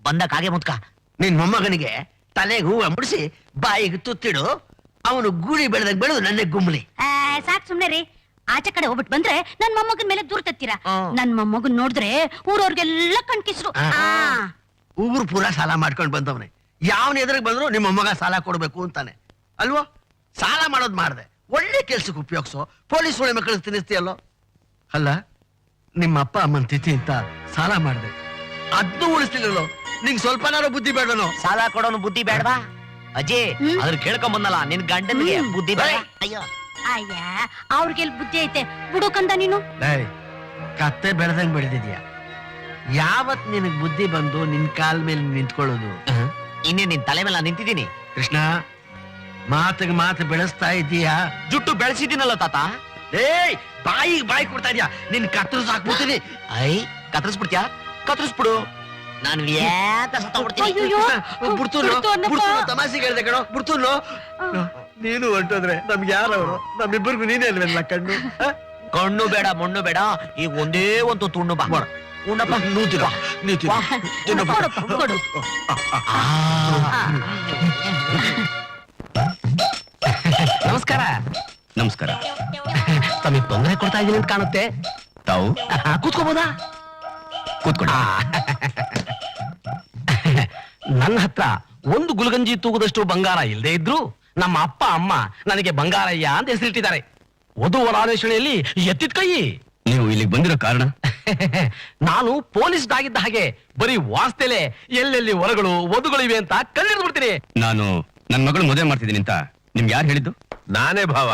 ಬಂದ ಕಾಗೆ ಮುತ್ಕ.
ನಿನ್ ಮೊಮ್ಮಗನಿಗೆ ತಲೆಗೆ ಹೂವ ಮುಡಿಸಿ ಬಾಯಿಗೆ ತುತ್ತಿಡು. ಅವನು ಗೂಳಿ ಬೆಳೆದಾಗ ಬೆಳೆದು ನನ್ನ ಗುಮ್ಮಲಿ.
ಸಾಕ್ ಸುಮ್ನೆ ರೀ. ಆಚೆ ಕಡೆ ಹೋಗ್ಬಿಟ್ಟು ಬಂದ್ರೆ ನನ್ ಮೊಮ್ಮಗನ್ ಮೇಲೆ ದೂರ ತತ್ತೀರಾ.
ಆ.
ನನ್ ಮೊಮ್ಮಗನ್ ನೋಡಿದ್ರೆ ಊರವ್ರಿಗೆಲ್ಲ ಕಣ್ಕಿಸ್ರು.
ಆ. ಊರು ಪೂರ ಸಾಲ ಮಾಡ್ಕೊಂಡು ಬಂದವನೆ. ಯಾವನ ಎದುರಿಗೆ ಬಂದ್ರು ನಿಮ್ಮ ಮೊಮ್ಮಗ ಸಾಲ ಕೊಡ್ಬೇಕು ಅಂತಾನೆ ಅಲ್ವೋ? ಸಾಲ ಮಾಡೋದ್ ಮಾಡ್ದೆ ಒಳ್ಳೆ ಕೆಲ್ಸಕ್ಕೆ ಉಪಯೋಗಿಸೋ. ಪೊಲೀಸ್ ಒಳ್ಳೆ ಮಕ್ಕಳು ತಿನ್ನಿಸ್ತೀಯಲ್ಲೋ. ಅಲ್ಲ, ನಿಮ್ಮ ಅಪ್ಪ ಅಮ್ಮನ ತಿಥಿ ಅಂತ ಸಾಲ ಮಾಡ್ದೆ, ಅದ್ನೂ ಉಳಿಸ್ತಿಲ್ಲೋ. ನಿಂಗ್ ಸ್ವಲ್ಪನಾರು ಬುದ್ಧಿ ಬೇಡನೋ?
ಸಾಲ ಕೊಡೋನು ಬುದ್ಧಿ ಬೇಡವಾ? ಅಜ್ಜಿ, ಅದ್ರ ಕೇಳ್ಕೊಂಡ್ ಬಂದಲ್ಲ ನಿನ್ ಗಂಡನಿಗೆ ಬುದ್ಧಿ ಬೇಡ. ಅಯ್ಯೋ,
ಅಯ್ಯ, ಅವ್ರಿಗೆಲ್ ಬುದ್ಧಿ ಐತೆ ಬಿಡುಕಂದ ನೀನು.
ಏಯ್, ಕತ್ತೆ ಬೆಳೆದಂಗ್ ಬೆಳೆದಿದ್ಯಾ. ಯಾವತ್ ನಿನಗ್ ಬುದ್ಧಿ ಬಂದು ನಿನ್ ಕಾಲ್ ಮೇಲೆ ನಿಂತ್ಕೊಳ್ಳೋದು?
ಇನ್ನೇ ನಿನ್ ತಲೆ ಮೇಲೆ ನಾನ್ ನಿಂತಿದ್ದೀನಿ.
ಕೃಷ್ಣ, ಮಾತಿಗೆ ಮಾತು ಬೆಳೆಸ್ತಾ ಇದ್ದೀಯಾ?
ಜುಟ್ಟು ಬೆಳೆಸಿದ್ದೀನಲ್ಲ ತಾತ.
ಏಯ್, ಬಾಯಿ ಕೊಡ್ತಾ ಇದೀಯಾ? ನಿನ್ ಕತ್ತರಿಸ್ ಹಾಕ್ಬಿಡ್ತೀನಿ.
ಐ, ಕತ್ತರಿಸ್ಬಿಡ್ತ್ಯಾ? ಕತ್ತರಿಸ್ಬಿಡು. ನಾನು ವ್ಯಾತ ಸತ್ತೋಗ್ಬಿಡ್ತೀನಿ.
ಅಯ್ಯಯ್ಯೋ. ಬಿಡ್ತು
ತಮಾಷೆಗೆ ಹೇಳ್ದೆ ಕಣೋ, ಬಿಡ್ತುನು. ನೀನು ಹೊಂಟೋದ್ರೆ ನಮ್ಗೆ ಯಾರವರು? ನಮ್ಮಿಬ್ಬರಿಗೂ ನೀನೇ ಅಲ್ವೇನ್ಲ ಕಣ್ಣು?
ಕಣ್ಣು ಬೇಡ ಮಣ್ಣು ಬೇಡ, ಈಗ ಒಂದೇ ಒಂದು ತುಂಡು ಬಾ. ಉಣ್ಣಪ್ಪ.
ನೀತಿರ
ಕೊಡಪ್ಪ, ಕೊಡು.
ನಮಸ್ಕಾರ.
ನಮಸ್ಕಾರ.
ತಮಗೆ ತೊಂದರೆ ಕೊಡ್ತಾ ಇದೀನಿ ಅಂತ ಕಾಣುತ್ತೆ.
ತಾವು
ಕೂತ್ಕೋಬೋದಾ?
ಕೂತ್ಕೊಳ್ಳಿ.
ನನ್ನ ಹತ್ರ ಒಂದು ಗುಲ್ಗಂಜಿ ತೂಗದಷ್ಟು ಬಂಗಾರ ಇಲ್ಲದೆ ಇದ್ರು ನಮ್ಮ ಅಪ್ಪ ಅಮ್ಮ ನನಗೆ ಬಂಗಾರಯ್ಯ ಅಂತ ಹೆಸರಿಟ್ಟಿದ್ದಾರೆ. ವಧುವರಾನ್ವೇಷಣೆಯಲ್ಲಿ ಎತ್ತಿದ ಕೈ.
ನೀವು ಇಲ್ಲಿಗೆ ಬಂದಿರೋ ಕಾರಣ?
ನಾನು ಪೊಲೀಸ್ ಆಗಿದ್ದ ಹಾಗೆ ಬರೀ ವಾಸ್ತೆಲೆ ಎಲ್ಲೆಲ್ಲಿ ಹೊರಗಳು ವಧುಗಳಿವೆ ಅಂತ ಕಂಡಿಡ್ದು ಬಿಡ್ತೀನಿ.
ನಾನು ನನ್ನ ಮಗಳು ಮದುವೆ ಮಾಡ್ತಿದ್ದೀನಿ ಅಂತ ನಿಮ್ಗೆ ಯಾರು ಹೇಳಿದ್ದು?
ನಾನೇ ಭಾವ.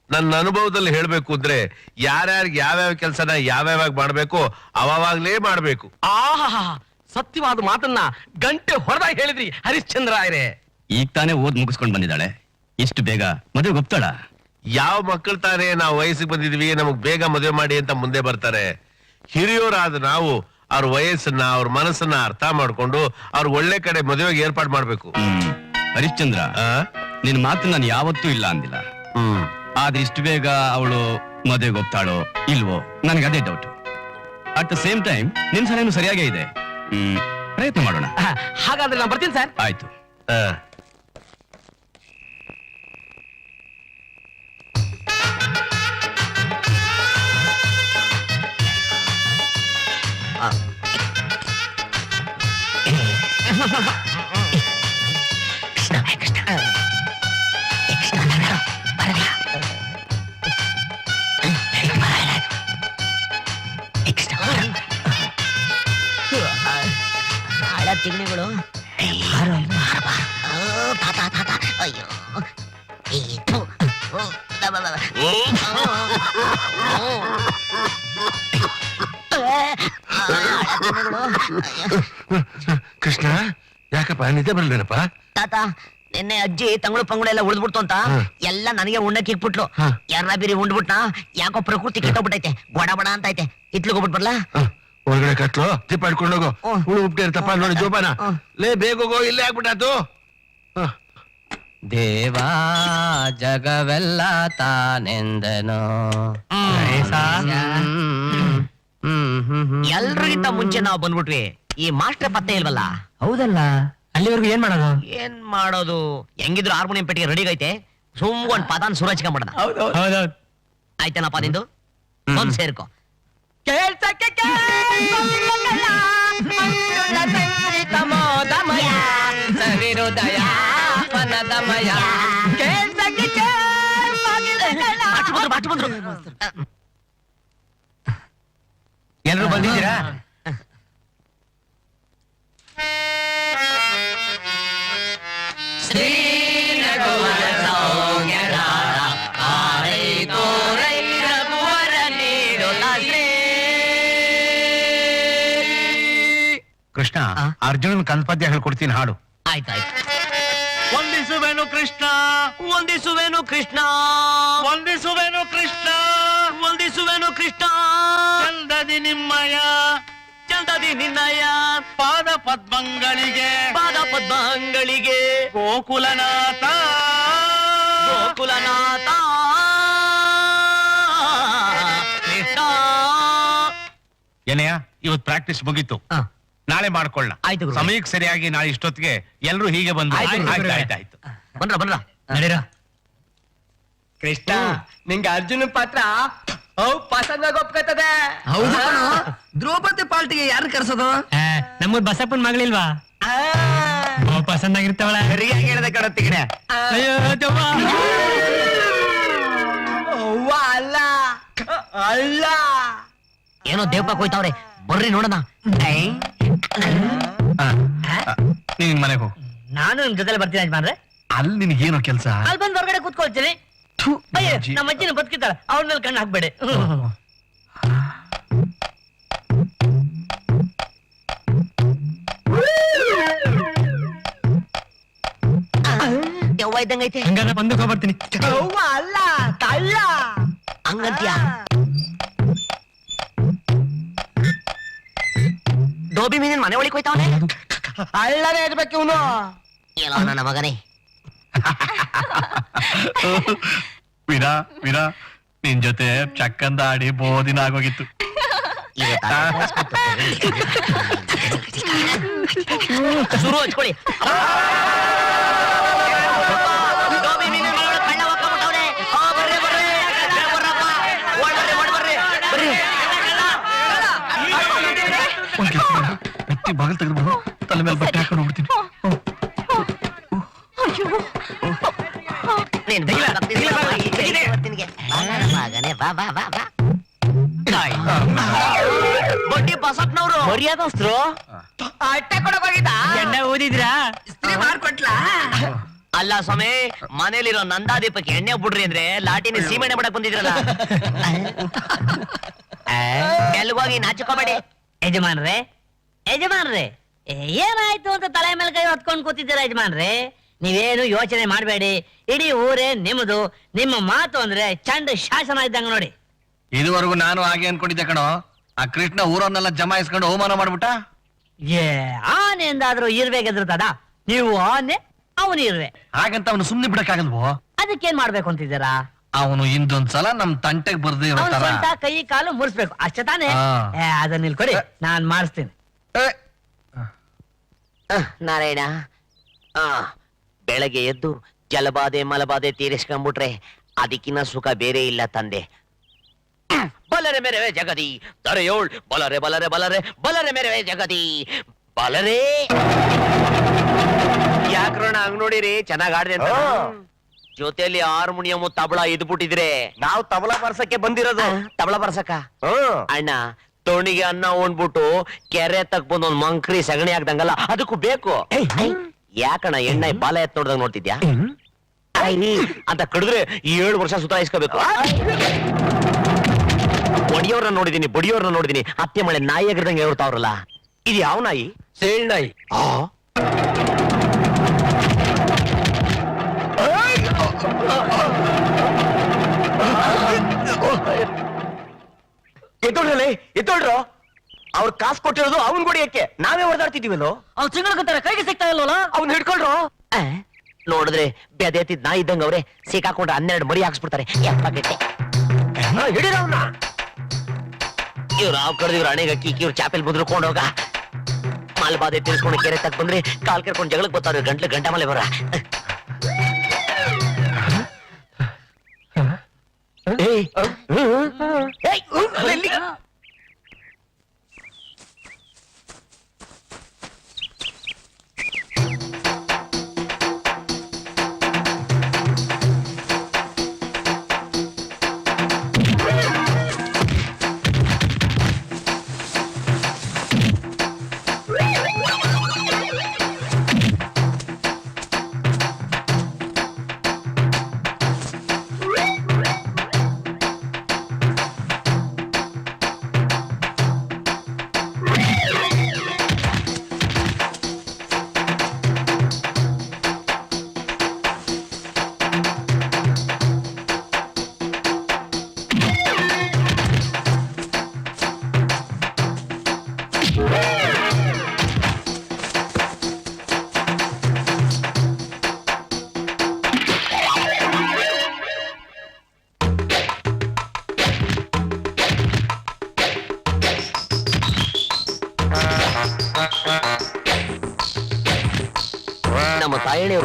ನನ್ನ ಅನುಭವದಲ್ಲಿ ಹೇಳ್ಬೇಕು ಅಂದ್ರೆ ಯಾರ್ಯಾರಿಗೆ ಯಾವ್ಯಾವ ಕೆಲಸನ ಯಾವ್ಯಾವಾಗ ಮಾಡ್ಬೇಕು ಅವಾಗ್ಲೇ ಮಾಡ್ಬೇಕು.
ಆಹಾ, ಸತ್ಯವಾದ ಮಾತನ್ನ ಗಂಟೆ ಹೊರದಾಗಿ ಹೇಳಿದ್ರಿ ಹರಿಶ್ಚಂದ್ರ ರಾಯರೇ.
ಈಗ ತಾನೇ ಓದ್ ಮುಗಿಸ್ಕೊಂಡು ಬಂದಿದ್ದಾಳೆ, ಇಷ್ಟು ಬೇಗ ಮದುವೆಗೆ ಒಪ್ತಾಳ?
ಯಾವ ಮಕ್ಕಳು ತಾನೇ ನಾವು ವಯಸ್ಸಿಗೆ ಬಂದಿದ್ವಿ ನಮಗ್ ಬೇಗ ಮದುವೆ ಮಾಡಿ ಅಂತ ಮುಂದೆ ಬರ್ತಾರೆ. ಹಿರಿಯೋರಾದ ನಾವು ಅವ್ರ ವಯಸ್ಸನ್ನ ಅವ್ರ ಮನಸ್ಸನ್ನ ಅರ್ಥ ಮಾಡ್ಕೊಂಡು ಅವ್ರ ಒಳ್ಳೆ ಕಡೆ ಮದುವೆಗೆ ಏರ್ಪಾಡು ಮಾಡ್ಬೇಕು.
ಹರಿಶ್ಚಂದ್ರ,
ಆ?
ನಿನ್ ಮಾತು ನಾನು ಯಾವತ್ತೂ ಇಲ್ಲ ಅಂದಿಲ್ಲ. ಆದ್ರೆ ಇಷ್ಟು ಬೇಗ ಅವಳು ಮದುವೆಗೆ ಒಪ್ತಾಳೋ ಇಲ್ವೋ ನನಗೆ ಅದೇ doubt. At the same time ನಿನ್ ಸಲಹೆನೂ ಸರಿಯಾಗೇ ಇದೆ. ಪ್ರಯತ್ನ ಮಾಡೋಣ.
ಹಾಗಾದ್ರೆ ನಾನು ಬರ್ತೀನಿ ಸರ್.
ಆಯ್ತು.
ಆ.
ತಿಗಣಿಗಳು ಅಯ್ಯೋ
ಕೃಷ್ಣ, ಯಾಕಪ್ಪ ನಿದ್ದೆ ಬರ್ಲೇನಪ್ಪ?
ತಾತ, ನಿನ್ನೆ ಅಜ್ಜಿ ತಂಗಳು ಪಂಗಳು ಎಲ್ಲ ಉಳಿದ್ಬಿಡ್ತು ಅಂತ ಎಲ್ಲ ನನಗೆ ಉಣ್ಣಕ್ಕೆ ಇಕ್ಬಿಟ್ಲು. ಯಾರ ಬೀರಿ ಉಂಡ್ಬಿಟ್ನಾ, ಯಾಕೋ ಪ್ರಕೃತಿ ಕೆಟ್ಟೋಗ್ಬಿಟ್ಟೈತೆ, ಬಡ ಬಡ ಅಂತ ಐತೆ. ಇತ್ಲಿಗೆ ಹೋಗ್ಬಿಟ್ ಬರ್ಲಾ?
ಹೊರಗಡೆ ಕಟ್ಲು ತಿಪ್ಪ ಇಟ್ಕೊಂಡೋಗು. ಹುಳು ಉಪ್ಟೆ ಇರ್ತಪ್ಪ ನೋಡಿ ಜೋಪಾನ. ಲೇ, ಬೇಗ ಹೋಗೋ, ಇಲ್ಲೇ ಆಗ್ಬಿಟ್ಟಾತು.
ದೇವಾ ಜಗವೆಲ್ಲ ತಾನೆಂದನು.
ಎಲ್ರಿಗಿಂತ ಮುಂಚೆ ನಾವು ಬಂದ್ಬಿಟ್ವಿ. ಈ ಮಾಸ್ಟರ್ ಪತ್ತೆ ಇಲ್ವಲ್ಲ?
ಹೌದಲ್ಲ, ಅಲ್ಲಿವರೆಗೂ ಏನ್ ಮಾಡೋದು?
ಏನ್ ಮಾಡೋದು? ಹೆಂಗಿದ್ರು ಹಾರ್ಮೋನಿಯಂ ಪೆಟ್ಟಿಗೆ ರೆಡಿ ಐತೆ, ಸುಮ್ಗೊಂದ್ ಪದಾನ್ ಸುರಚ್ಕೊಂಡ್ಬಿಡದ.
ಹೌದೌದು.
ಆಯ್ತೇನಪ್ಪ ನಿಂದು? ಒಂದ್ ಸೇರ್ಕೊ.
ಎಲ್ರು ಬಂದಿದ್ದೀರಾ? ಕೃಷ್ಣ, ಅರ್ಜುನನ್ ಕಂದಪದ್ಯ ಹೇಳ್ಕೊಡ್ತೀನಿ, ಹಾಡು.
ಆಯ್ತಾಯ್ತು.
ವಂದಿಸುವೆನು ಕೃಷ್ಣ
ವಂದಿಸುವೆನು ಕೃಷ್ಣ
ವಂದಿಸುವೆನು ಕೃಷ್ಣ
ವಂದಿಸುವೆನು ಕೃಷ್ಣ
ಚಂದದಿ ನಿಮ್ಮಯ
ಚಂದದಿ ನಿನ್ನಯ
ಪಾದ ಪದ್ಮಗಳಿಗೆ
ಪಾದ ಪದ್ಮಗಳಿಗೆ
ಗೋಕುಲನಾಥ
ಗೋಕುಲನಾಥ ಕೃಷ್ಣ.
ಏನಯ್ಯ ಇವತ್ತು ಪ್ರಾಕ್ಟೀಸ್ ಮುಗೀತು, ನಾಳೆ ಮಾಡ್ಕೊಳ್ಳ.
ಆಯ್ತು ಗುರು.
ಸಮಯಕ್ಕೆ ಸರಿಯಾಗಿ ನಾಳೆ ಇಷ್ಟೊತ್ತಿಗೆ ಎಲ್ಲರೂ ಹೀಗೆ ಬಂದು ಆಯ್ತು.
ಬಂದ್ರ
ನಡೀರ.
ಕೃಷ್ಣ ನಿಂಗೆ ಅರ್ಜುನ ಪಾತ್ರ ಪಸಂದಾಗ ಒಪ್ಕೋತದೆ.
ಹೌದು ಕಣೋ. ದ್ರೌಪದಿ ಪಾಲ್ಟಿಗೆ ಯಾರು ಕರ್ಸೋದು?
ನಮ್ಮೂರ್ ಬಸಪ್ಪನ್ ಮಗಳಿಲ್ವಾ? ಪಸಂದಾಗಿರ್ತಾವಳ.
ಸರಿಯಾಗಿ ಹೇಳಿದೆ ಕಣ ತಿಗಡೆ.
ಅಯ್ಯೋ ದೆವ್ವ.
ಅಲ್ಲ ಅಲ್ಲ
ಏನೋ ದೇವಪ್ಪ ಹೋಯ್ತಾವ್ರೆ, ಬರ್ರಿ ನೋಡೋಣ.
ನೀನ್ ಮನೆಗೆ ಹೋಗು.
ನಾನು ನಿಮ್ ಜೊತೆ ಬರ್ತೀನಿ ಯಜಮಾನ್ರೆ.
ಅಲ್ಲಿ ನಿನಗೇನೋ ಕೆಲಸ?
ಅಲ್ಲಿ ಬಂದು ಹೊರಗಡೆ ಕೂತ್ಕೊಳ್ತೀನಿ. ಅಯ್ಯೋ ನಮ್ಮ ಅಜ್ಜಿನ ಬದುಕಿದ್ದಾಳೆ, ಅವ್ರ ಮೇಲೆ ಕಣ್ಣು ಹಾಕ್ಬೇಡಿ. ದೆವ್ವ ಇದ್ದಂಗೈತೆ.
ಹಂಗಾದ್ರೆ ಬಂದಕ್ಕೆ ಹೋಗ್ಬರ್ತೀನಿ.
ಅಲ್ಲ ಕಳ್ಳ.
ಹಂಗಂತ್ಯಾ? ಡೋಬಿ ಮೀನಿನ ಮನೆ ಒಳಗೆ ಹೋಯ್ತಾವನೆ.
ಅಳ್ಳನೇ ಇರ್ಬೇಕು ಇವನು.
ಏನೋ ನನ್ನ ಮಗನೇ.
ವೀರಾ ವೀರಾ, ನಿನ್ ಜೊತೆ ಚಕ್ಕಂದ ಆಡಿ ಬೋದಿನ ಆಗೋಗಿತ್ತು.
ಶುರು ಹಚ್ಕೊಳ್ಳಿ. ಡೋಬಿ ಮೀನಿನ ಮನೆ ಒಳಗೆ ಕಳ್ಳ ಹೋಗ್ಕೊಂಡ್ಬಿಟ್ಟವ್ನೆ. ಬರ್ರಿ ಬರ್ರಿ ಬರ್ರಪ್ಪ, ಓಡ್ಬರ್ರಿ ಓಡ್ಬರ್ರಿ ಬರ್ರಿ.
ಒಂದ್ ಕೆಲಸ ಮಾಡು, ಎತ್ತಿ ಬಾಗಿಲು ತೆಗೆದ್ಬಿಡು, ತಲೆ ಮೇಲೆ ಬಟ್ಟೆ ಹಾಕೊಂಡು ಹೋಗ್ಬಿಡ್ತೀನಿ.
ಮಗನೇ ಬಾ ಬಾ ಬಾ ಬಾ. ಬಡ್ಡಿ ಬಸಪ್ಪನವರು ಮರ್ಯಾದಸ್ತರು
ಅಟ್ಟೆ ಕೊಡಕ್ ಹೋಗಿದ್ದ.
ಎಣ್ಣೆ ಓದಿದ್ರಾ?
ಅಲ್ಲ ಸ್ವಾಮಿ, ಮನೇಲಿರೋ ನಂದಾದೀಪಕ್ಕೆ ಎಣ್ಣೆ ಬಿಡ್ರಿ ಅಂದ್ರೆ ಲಾಟಿನ ಸೀಮೆಣ್ಣೆ ಮಾಡಕ್ ಬಂದಿದ್ರಲ್ಲ. ಎಲ್ಗೋಗಿ ನಾಚಿಕೋಬೇಡಿ. ಯಜಮಾನ್ರೆ ಯಜಮಾನ್ರೆ, ಏನಾಯ್ತು ಅಂತ ತಲೆ ಮೇಲೆ ಕೈ ಹೊತ್ಕೊಂಡ್ ಕೂತಿದ್ದೀರಾ ಯಜಮಾನ್ರೆ? ನೀವೇನು ಯೋಚನೆ ಮಾಡಬೇಡಿ, ಇಡೀ ಊರೇ ನಿಮ್ಮದು. ನಿಮ್ಮ ಮಾತು ಅಂದ್ರೆ ಚಂಡ ಶಾಸನ ಇದ್ದಂಗ ನೋಡಿ.
ಇದುವರೆಗೂ ನಾನು ಹಾಗೆ ಅನ್ಕೊಂಡಿದ್ದೆ ಕಣೋ. ಆ ಕೃಷ್ಣ ಊರನ್ನೆಲ್ಲ ಜಮಾಯಿಸ್ಕೊಂಡು ಅವಮಾನ ಮಾಡ್ಬಿಟ್ಟ.
ಏ ಆನೆ ಎಂದಾದ್ರೂ ಇರ್ಬೇಕೆದ್ರತದ? ನೀವು ಆನೆ, ಅವನು ಇರ್ವೆ.
ಹಾಗಂತ ಅವನು ಸುಮ್ನೆ ಬಿಡಕ್ಕಾಗಲ್ವೋ?
ಅದಕ್ಕೇನ್ ಮಾಡ್ಬೇಕು ಅಂತಿದ್ದೀರಾ?
ಅವನು ಇಂದೊಂದ್ಸಲ ನಮ್ ತಂಟೆಗೆ ಬರ್ದೇ ಇರೋ
ಅವನ
ತರ.
ಸ್ವಂತ ಕೈ ಕಾಲು ಮುರಿಸ್ಬೇಕು ಅಷ್ಟೇ ತಾನೇ?
ಹಾ.
ಅದನ್ನ ಇಲ್ಲಿ ಕೊಡಿ, ನಾನ್ ಮಾಡಿಸ್ತೀನಿ.
ಏ,
ನಾರಾಯಣ, ಬೆಳಗ್ಗೆ ಎದ್ದು ಜಲಬಾಧೆ ಮಲಬಾಧೆ ತೀರಿಸ್ಕೊಂಡ್ಬಿಟ್ರೆ ಅದಕ್ಕಿನ್ನ ಸುಖ ಬೇರೆ ಇಲ್ಲ ತಂದೆ. ಬಲರೆ ಮೇರೆವೆ ಜಗದಿ ದರೆಯೋಳ್, ಬಲರೆ ಬಲರೆ ಬಲರೆ ಬಲರೆ ಮೇರೆವೆ ಜಗದಿ ಬಲರೆ. ಯಾಕ್ರೋಣ ಹಂಗ್ ನೋಡಿರಿ, ಚೆನ್ನಾಗ್ ಆಡ್ದೆ ಅಂತ. ಜೊತೆಲಿ ಹಾರ್ಮೋನಿಯಂ ತಬಳ ಇದ್ಬಿಟ್ಟಿದ್ರೆ
ನಾವು ತಬಲಾ ಬರ್ಸಕ್ಕೆ ಬಂದಿರೋದು.
ತಬಳ ಬರ್ಸಕ ಅಣ್ಣ. ತೋಣಿಗೆ ಅನ್ನ ಉಣ್ಬಿಟ್ಟು ಕೆರೆ ತಕ್ ಬಂದ್ ಒಂದ್ ಮಂಕ್ರಿ ಸಗಣಿ ಹಾಕ್ದಂಗಲ್ಲ, ಅದಕ್ಕೂ ಬೇಕು. ಯಾಕಣ್ಣ ಎಣ್ಣೆ ಬಾಲ ಎತ್ ನೋಡ್ದಂಗ ನೋಡ್ತಿದ್ಯಾ ಅಂತ ಕಡಿದ್ರೆ 7 ವರ್ಷ ಸುತಾಯಿಸ್ಕೋಬೇಕು. ಒಡಿಯೋರ್ನ ನೋಡಿದೀನಿ, ಬಡಿಯೋರ್ನ ನೋಡಿದೀನಿ, ಅತ್ತೆ ಮಳೆ ನಾಯಿ ಆಗಿರ್ದಂಗೆ ಹೇಳ್ತಾವ್ರಲ್ಲ. ಇದು ಯಾವ ನಾಯಿ?
ಸೇಳ್ ನಾಯಿ.
ಎತ್ತೋಳ್ರಲ್ಲ, ಎತ್ತೋಳ್ರು. ಅವ್ರು ಕಾಸು ಕೊಟ್ಟಿರೋದು ಅವನ್ ಕೊಡಿಯಕ್ಕೆ, ನಾವೇ ಹೊಡೆದಾಡ್ತಿದೀವಲ್ಲೋ. ಅವ್ರು ತಿಂಗಳ ಕೈಗೆ ಸಿಗ್ತಾ ಇಲ್ವಲ್ಲ, ಅವ್ನ್ ಹಿಡ್ಕೊಳ್ರು. ನೋಡಿದ್ರೆ ಬೆದೆತ್ತಿದ್ ನಾ ಇದ್ದಂಗ ಅವ್ರೆ, ಸಿಕ್ಕಾಕೊಂಡ್ರೆ 12 ಮರಿ ಹಾಕ್ಸ್ಬಿಡ್ತಾರೆ. ಹಿಡಿರ ಅವ್ನ. ಇವ್ರು ಹಾವು ಕಡ್ದಿವ್ರು ಹಣೆಗೆ ಅಕ್ಕಿ ಇವ್ರು ಚಾಪೆಲ್ ಮುದ್ರಕೊಂಡ್ ಹೋಗ. ಮಲ್ಬಾದೆ ತಿಳ್ಕೊಂಡು ಕೆರೆ ತಕ್ ಬಂದ್ರೆ ಕಾಲ್ ಕೆರ್ಕೊಂಡು ಜಗಳಕ್ ಬರ್ತಾವ್ರೆ. ಗಂಟ ಮಲೆ ಬರ.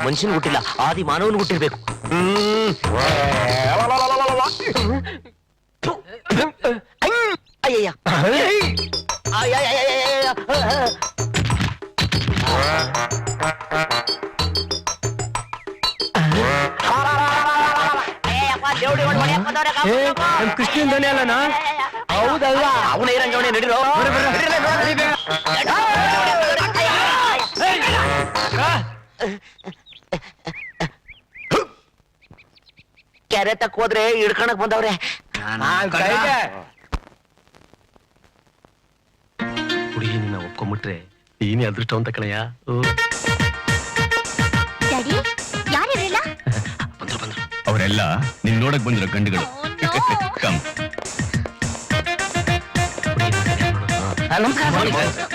ಮನುಷ್ಯನ್ ಹುಟ್ಟಿಲ್ಲ, ಆದಿ ಮಾನವನ್ ಹುಟ್ಟಿರ್ಬೇಕು. ಅಯ್ಯಯ್ಯ.
ಕೃಷ್ಣನ್ ದನಿ ಅಲ್ಲನಾ?
ಹೌದಲ್ಲ, ಅವನ ರಂಗವಣೆ ನಡಿರೋ. ಕೆರೆ ತಕ್ಕ ಹೋದ್ರೆ ಹಿಡ್ಕಣಕ್ ಬಂದವ್ರೆ.
ಹುಡುಗಿ ನಿನ್ನ ಒಪ್ಕೊಂಡ್ಬಿಟ್ರೆ ನೀನೇ ಅದೃಷ್ಟವಂತ ಕಣಯ್ಯ.
ಡ್ಯಾಡಿ ಯಾರಿರಲಿಲ್ಲ
ಬಂದ್ರು ಬಂದ್ರು.
ಅವರೆಲ್ಲ ನಿನ್ ನೋಡಕ್ ಬಂದಿರೋ ಗಂಡುಗಳು. ಕಮ್
ನಮಸ್ಕಾರ.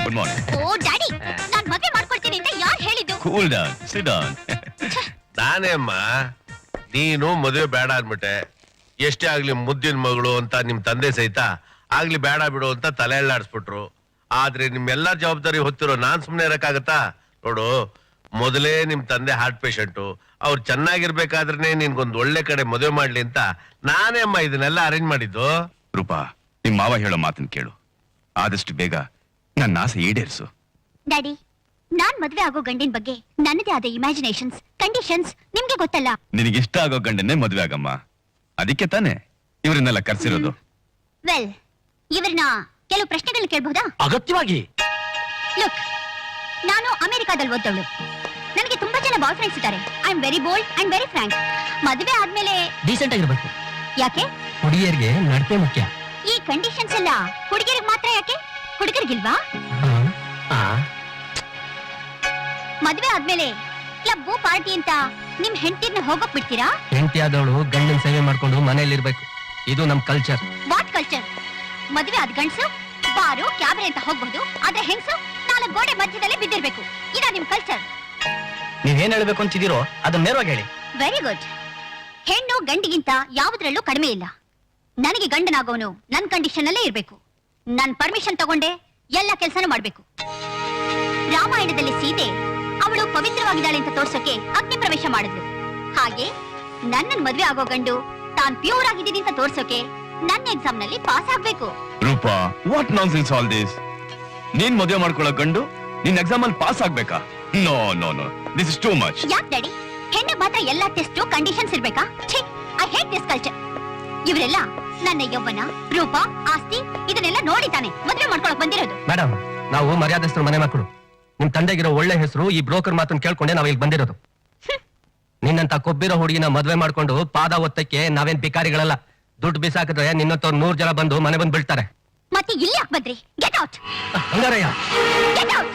Good morning.
ಓ ಡ್ಯಾಡಿ ನಾನ್ ಮದ್ವೆ ಮಾಡ್ಕೊಳ್ತೀನಿ ಅಂತ ಯಾರು ಹೇಳಿದ್ದು?
Cool down, sit down.
ನಾನೇ ಅಮ್ಮ, ನೀನು ಮದುವೆ ಬೇಡ ಅನ್ಬಿಟ್ಟೆ. ಎಷ್ಟೇ ಆಗ್ಲಿ ಮುದ್ದಿನ ಮಗಳು ಅಂತ ನಿಮ್ ತಂದೆ ಸಹಿತ ಆಗ್ಲಿ ಬೇಡ ಬಿಡು ಅಂತ ತಲೆ ಎಳ್ಳಾಡ್ಸ್ಬಿಟ್ರು. ಆದ್ರೆ ನಿಮ್ಮೆಲ್ಲಾ ಜವಾಬ್ದಾರಿ ಹೊತ್ತಿರೋ ನಾನ್ ಸುಮ್ನೆ ಇರಕ್ಕಾಗತ್ತಾ? ನೋಡು, ಮೊದಲೇ ನಿಮ್ ತಂದೆ ಹಾರ್ಟ್ ಪೇಷಂಟು, ಅವ್ರು ಚೆನ್ನಾಗಿರ್ಬೇಕಾದ್ರೆ ನಿನ್ಗೊಂದ್ ಒಳ್ಳೆ ಕಡೆ ಮದುವೆ ಮಾಡ್ಲಿ ಅಂತ ನಾನೇ ಅಮ್ಮ ಇದನ್ನೆಲ್ಲ ಅರೇಂಜ್ ಮಾಡಿದ್ದು.
ರೂಪಾ, ನಿಮ್ ಮಾವ ಹೇಳೋ ಮಾತನ್ನ ಕೇಳು. ಆದಷ್ಟು ಬೇಗ ನನ್ನ ಆಸೆ ಈಡೇರಿಸು.
ಡ್ಯಾಡಿ ನಾನ್ ಮದ್ವೆ ಆಗೋ ಗಂಡಿನ ಬಗ್ಗೆ ನನ್ನದೇ ಆದ ಇಮ್ಯಾಜಿನೇಷನ್ಸ್, ಕಂಡೀಷನ್ಸ್ ನಿಮ್ಗೆ ಗೊತ್ತಲ್ಲ.
ನಿನಗಿಷ್ಟ ಆಗೋ ಗಂಡನ್ನೇ ಮದ್ವೆ ಆಗಮ್ಮ. ಅದಕ್ಕೆ ತಾನೇ ಇವರನ್ನೆಲ್ಲ ಕರ್ಸಿರೋದು.
ವೆಲ್, ಇವ್ರನ್ನ ಕೆಲವು ಪ್ರಶ್ನೆಗಳನ್ನ ಕೇಳ್ಬಹುದಾ?
ಅಗತ್ಯವಾಗಿ.
ಲುಕ್, ನಾನು ಅಮೆರಿಕಾದಲ್ಲಿ ಓದ್ದವಳು. ನನಗೆ ತುಂಬಾ ಜನ ಬಾಯ್ ಫ್ರೆಂಡ್ಸ್ ಇದ್ದಾರೆ. I am very bold and very Frank. ಮದುವೆ ಆದ್ಮೇಲೆ
ಡೀಸೆಂಟ್ ಆಗಿರ್ಬೇಕು.
ಯಾಕೆ
ಹುಡುಗಿಯರಿಗೆ ನಡತೆ ಮುಖ್ಯ.
ಈ ಕಂಡೀಷನ್ಸ್ ಎಲ್ಲ ಹುಡುಗಿರಿಗೆ ಮಾತ್ರ ಯಾಕೆ, ಹುಡುಗರಿಗಿಲ್ವಾ? ಮದ್ವೆ ಆದ್ಮೇಲೆ ಕ್ಲಬ್ಬು ಪಾರ್ಟಿ ಅಂತ ನಿಮ್ ಹೆಂಡತಿರ್ನ ಹೋಗಕ್ ಬಿಡ್ತೀರಾ?
ಹೆಂಡತಿ ಆದವಳು ಗಂಡನ ಸೇವೆ ಮಾಡ್ಕೊಂಡು ಮನೇಲಿ ಇರ್ಬೇಕು. ಇದು ನಮ್ ಕಲ್ಚರ್.
What culture? ಮದ್ವೆ ಆದ ಗಂಡ್ಸು ಬಾರು ಕ್ಯಾಬ್ರೆ ಅಂತ ಹೋಗ್ಬಹುದು, ಆದ್ರೆ ಹೆಂಗ್ಸು 4 ಗೋಡೆ ಮಧ್ಯದಲ್ಲಿ ಬಿದ್ದಿರ್ಬೇಕು. ಇದ ನಿಮ್ ಕಲ್ಚರ್?
ನೀವೇನ್ ಹೇಳ್ಬೇಕು ಅಂತಿದ್ದೀರೋ ಅದನ್ನ ನೇರವಾಗಿ ಹೇಳಿ.
Very good. ಹೆಣ್ಣು ಗಂಡಿಗಿಂತ ಯಾವುದ್ರಲ್ಲೂ ಕಡಿಮೆ ಇಲ್ಲ. ನನಗೆ ಗಂಡನಾಗೋನು ನನ್ ಕಂಡೀಷನ್ ಅಲ್ಲೇ ಇರ್ಬೇಕು. ನನ್ ಪರ್ಮಿಷನ್ ತಗೊಂಡೆ ಎಲ್ಲ ಕೆಲಸನೂ ಮಾಡ್ಬೇಕು. ರಾಮಾಯಣದಲ್ಲಿ ಸೀತೆ ಅವಳು ಪವಿತ್ರವಾಗಿದ್ದಾಳೆ ಅಂತ ತೋರ್ಸೋಕೆ ಅಗ್ನಿ ಪ್ರವೇಶ ಮಾಡಿದ್ಲು. ಹಾಗೆ ನನ್ನನ್ ಮದ್ವೆ ಆಗೋ ಗಂಡು ತಾನ್ ಪ್ಯೂರ್ ಆಗಿದ್ದೀನಿ ಅಂತ ತೋರ್ಸೋಕೆ ನನ್ನ ಎಕ್ಸಾಮ್ ನಲ್ಲಿ ಪಾಸ್ ಆಗ್ಬೇಕು.
Roopa, what nonsense all this? ನೀನ್ ಮದುವೆ ಮಾಡ್ಕೊಳ್ಳೋ ಗಂಡು ನಿನ್ ಎಕ್ಸಾಮ್ ಅಲ್ಲಿ ಪಾಸ್ ಆಗ್ಬೇಕಾ? No no no, this is too much.
ಯಾಕ್ ಡ್ಯಾಡಿ, ಹೆಣ್ಣಿಗೆ ಮಾತ್ರ ಎಲ್ಲಾ ಟೆಸ್ಟ್ ಕಂಡೀಷನ್ಸ್ ಇರ್ಬೇಕಾ? I hate this culture. ಇವರೆಲ್ಲ ನನ್ನ ಯೌವನ, ರೂಪ, ಆಸ್ತಿ ಇದನ್ನೆಲ್ಲ ನೋಡಿ ತಾನೆ ಮದ್ವೆ ಮಾಡ್ಕೊಳಕ್ ಬಂದಿರೋದು.
ಮೇಡಮ್, ನಾವು ಮರ್ಯಾದಸ್ಥರು ಮನೆ ಮಕ್ಕಳು. ನಿಮ್ ತಂದೆಗಿರೋ ಒಳ್ಳೆ ಹೆಸರು ಈ ಬ್ರೋಕರ್ ಮಾತನ್ನ ಕೇಳ್ಕೊಂಡೆ ನಾವ್ ಇಲ್ಲಿ ಬಂದಿರೋದು. ನಿನ್ನಂತ ಕೊಬ್ಬಿರೋ ಹುಡುಗಿನ ಮದ್ವೆ ಮಾಡ್ಕೊಂಡು ಪಾದ ಒತ್ತಕ್ಕೆ ನಾವೇನ್ ಭಿಕಾರಿಗಳಲ್ಲ. ದುಡ್ಡು ಬಿಸಾಕಿದ್ರೆ ನಿನ್ನಂತವ್ರು 100 ಜನ ಬಂದು ಮನೆ ಬಂದು ಬೀಳ್ತಾರೆ.
ಮತ್ತೆ ಇಲ್ಲಿ ಯಾಕೆ ಬಂದ್ರಿ? Get out,
Hangaraiah.
Get out,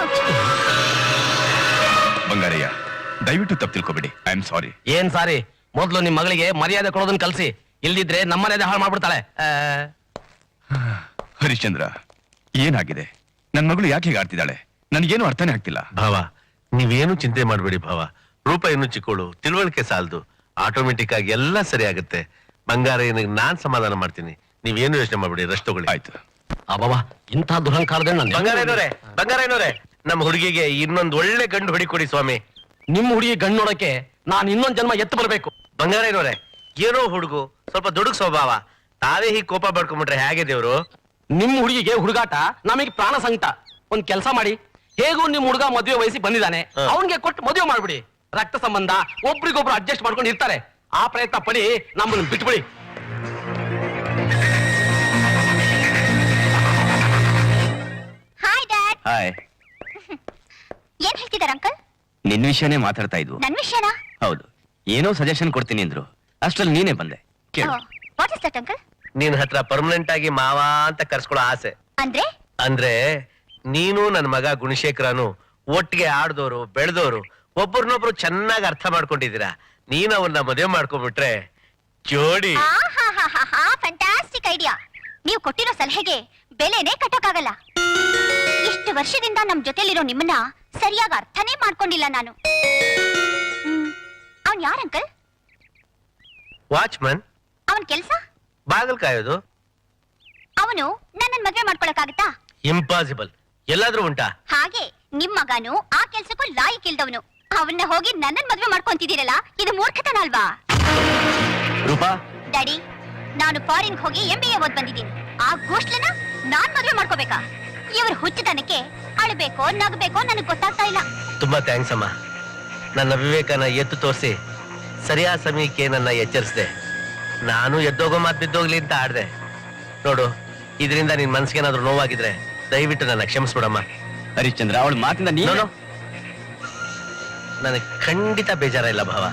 out.
Bangaraiah, ದಯವಿಟ್ಟು ತಪ್ಪು ತಿಳ್ಕೊಬೇಡಿ. I am sorry.
ಏನ್ ಸಾರಿ? ಮೊದ್ಲು ನಿಮ್ ಮಗಳಿಗೆ ಮರ್ಯಾದೆ ಕೊಡೋದನ್ನ ಕಲ್ಸಿ. ಇಲ್ದಿದ್ರೆ ನಮ್ಮ ಮರ್ಯಾದೆ ಹಾಳು ಮಾಡ್ಬಿಡ್ತಾಳೆ.
ಹರಿಶ್ಚಂದ್ರ, ಏನಾಗಿದೆ? ನನ್ ಮಗಳು ಯಾಕೆ ಹೀಗೆ ಆಡ್ತಿದ್ದಾಳೆ? ನನ್ಗೇನು ಅರ್ಥನೇ ಆಗ್ತಿಲ್ಲ.
ಭಾವ, ನೀವೇನು ಚಿಂತೆ ಮಾಡ್ಬೇಡಿ ಭಾವ. ರೂಪ ಇನ್ನು ಚಿಕ್ಕಳು, ತಿಳುವಳಿಕೆ ಸಾಲದು. ಆಟೋಮೆಟಿಕ್ ಆಗಿ ಎಲ್ಲ ಸರಿ ಆಗುತ್ತೆ. ಬಂಗಾರಯ್ಯನಿಗೆ ನಾನ್ ಸಮಾಧಾನ ಮಾಡ್ತೀನಿ. ನೀವೇನು ಯೋಚನೆ ಮಾಡ್ಬೇಡಿ, ರೆಸ್ಟ್ ತಗೊಳ್ಳಿ.
ಆಯ್ತು.
ಅಬ್ಬವ, ಇಂಥ ದುರಹಂಕಾರದಲ್ಲಿ ನಾನು
ಬಂಗಾರಯ್ಯನವ್ರೆ, ನಮ್ಮ ಹುಡುಗಿಗೆ ಇನ್ನೊಂದು ಒಳ್ಳೆ ಗಂಡು ಹುಡುಕೊಡಿ ಸ್ವಾಮಿ.
ನಿಮ್ಮ ಹುಡುಗಿ ಗಂಡು ನೋಡಕ್ಕೆ ನಾನು ಇನ್ನೊಂದ್ ಜನ್ಮ ಎತ್ತು ಬರ್ಬೇಕು.
ಬಂಗಾರಯ್ಯನವ್ರೆ, ಏನೋ ಹುಡುಗು, ಸ್ವಲ್ಪ ದುಡುಗ್ ಸ್ವಭಾವ. ತಾವೇ ಹೀಗೆ ಕೋಪ ಬಡ್ಕೊಂಡ್ಬಿಟ್ರೆ ಹೇಗೆ ದೇವ್ರು?
ನಿಮ್ ಹುಡುಗಿಗೆ ಹುಡುಗಾಟ, ನಮಗೆ ಪ್ರಾಣ ಸಂಕಟ. ಒಂದ್ ಕೆಲಸ ಮಾಡಿ, ಹೇಗೂ ನಿಮ್ ಹುಡುಗ ಮದುವೆ ವಯಸ್ಸಿ ಬಂದಿದ್ದಾನೆ, ಅವನ್ಗೆ ಕೊಟ್ಟು ಮದುವೆ ಮಾಡ್ಬಿಡಿ. ರಕ್ತ ಸಂಬಂಧ, ಒಬ್ರಿಗೊಬ್ರು ಅಡ್ಜಸ್ಟ್ ಮಾಡ್ಕೊಂಡು ಇರ್ತಾರೆ. ಆ ಪ್ರಯತ್ನ ಪಡಿ, ನಮ್ಮನ್ನು ಬಿಟ್ಬಿಡಿ.
Hi dad.
ಹಾಯ್.
ಏನ್ ಹೇಳ್ತಿದಾರ ಅಂಕಲ್?
ನಿನ್ ವಿಷಯನೇ ಮಾತಾಡ್ತಾ ಇದ್ವು.
ನನ್ ವಿಷಯನಾ?
ಹೌದು, ಏನೋ ಸಜೆಷನ್ ಕೊಡ್ತೀನಿ ಅಂದ್ರು. ಅಷ್ಟ್ರಲ್ಲಿ ನೀನೇ ಬಂದೆ. ಕೇಳು.
What is that uncle?
ನಿನ್ ಹತ್ರ ಪರ್ಮನೆಂಟ್ ಆಗಿ ಮಾವ ಅಂತ ಕರ್ಸ್ಕೊಳ್ಳೋ ಆಸೆ.
ಅಂದ್ರೆ
ಅಂದ್ರೆ ನೀನು ನನ್ನ ಮಗ ಗುಣಶೇಖರನು ಒಟ್ಟಿಗೆ ಆಡ್ದೋರು ಬೆಳೆದೋರು, ಒಬ್ಬರನ್ನೊಬ್ರು ಚೆನ್ನಾಗಿ ಅರ್ಥ ಮಾಡ್ಕೊಂಡಿದ್ದೀರಾ. ನೀನು ಅವ್ರನ್ನ ಮದುವೆ ಮಾಡ್ಕೊಂಡ್ಬಿಟ್ರೆ ಜೋಡಿ.
Fantastic idea. ನೀವು ಕೊಟ್ಟಿರೋ ಸಲಹೆಗೆ ಬೆಲೆನೇ ಕಟ್ಟೋಕ್ಕಾಗಲ್ಲ. ಇಷ್ಟು ವರ್ಷದಿಂದ ನಮ್ ಜೊತೆಲಿರೋ ನಿಮ್ಮನ್ನ ಸರಿಯಾಗಿ ಅರ್ಥನೇ ಮಾಡ್ಕೊಂಡಿಲ್ಲ ನಾನು. ಅವನ್ ಯಾರ ಅಂಕಲ್?
ವಾಚ್ಮನ್.
ಅವನ್ ಕೆಲ್ಸ?
ಬಾಗಲ್ ಕಾಯೋದು.
ಅವನು ನನ್ನನ್ ಮದ್ವೆ ಮಾಡ್ಕೊಳಕ್ಕಾಗತ್ತಾ?
ಇಂಪಾಸಿಬಲ್. ಎಲ್ಲಾದ್ರೂ ಉಂಟಾ?
ಹಾಗೆ ನಿಮ್ ಮಗನು ಆ ಕೆಲ್ಸಕ್ಕೂ ಲಾಯಕ್ ಇಲ್ದವನು. ಅವನ್ನ ಹೋಗಿ ನನ್ನನ್ ಮದ್ವೆ ಮಾಡ್ಕೊಂತಿದ್ದೀರಲ್ಲ, ಇದು ಮೂರ್ಖತನ ಅಲ್ವಾ?
ರೂಪಾ,
ಡ್ಯಾಡಿ, ನಾನು ಫಾರಿನ್ ಹೋಗಿ MBA ಓದ್ ಬಂದಿದ್ದೀನಿ. ಆ ಗೋಷ್ಲನ ನಾನ್ ಮದ್ವೆ ಮಾಡ್ಕೋಬೇಕಾ? ಇವ್ರ ಹುಚ್ಚತನಕ್ಕೆ ಅಳ್ಬೇಕೋ ನಗಬೇಕೋ ನನಗ್ ಗೊತ್ತಾಗ್ತಾ ಇಲ್ಲ.
ತುಂಬಾ ಥ್ಯಾಂಕ್ಸ್ ಅಮ್ಮ. ನನ್ನ ವಿವೇಕನ ಎತ್ತು ತೋರಿಸಿ ಸರಿಯಾದ ಸಮಯಕ್ಕೆ ನನ್ನ ಎಚ್ಚರಿಸಿದೆ. ನಾನು ಎದ್ದೋಗೋ ಮಾತು ಬಿದ್ದೋಗ್ಲಿ ಅಂತ ಆಡ್ದೆ. ನೋಡು, ಇದರಿಂದ ನಿನ್ ಮನ್ಸಿಗೆ ಏನಾದ್ರು ನೋವಾಗಿದ್ರೆ ದಯವಿಟ್ಟು ನನ್ನ ಕ್ಷಮಿಸ್ಬಿಡಮ್ಮ.
ಹರಿಶ್ಚಂದ್ರ, ಅವಳ ಮಾತಿಂದ ನೀನು
ನನಗೆ ಖಂಡಿತ ಬೇಜಾರ ಇಲ್ಲ ಭಾವ.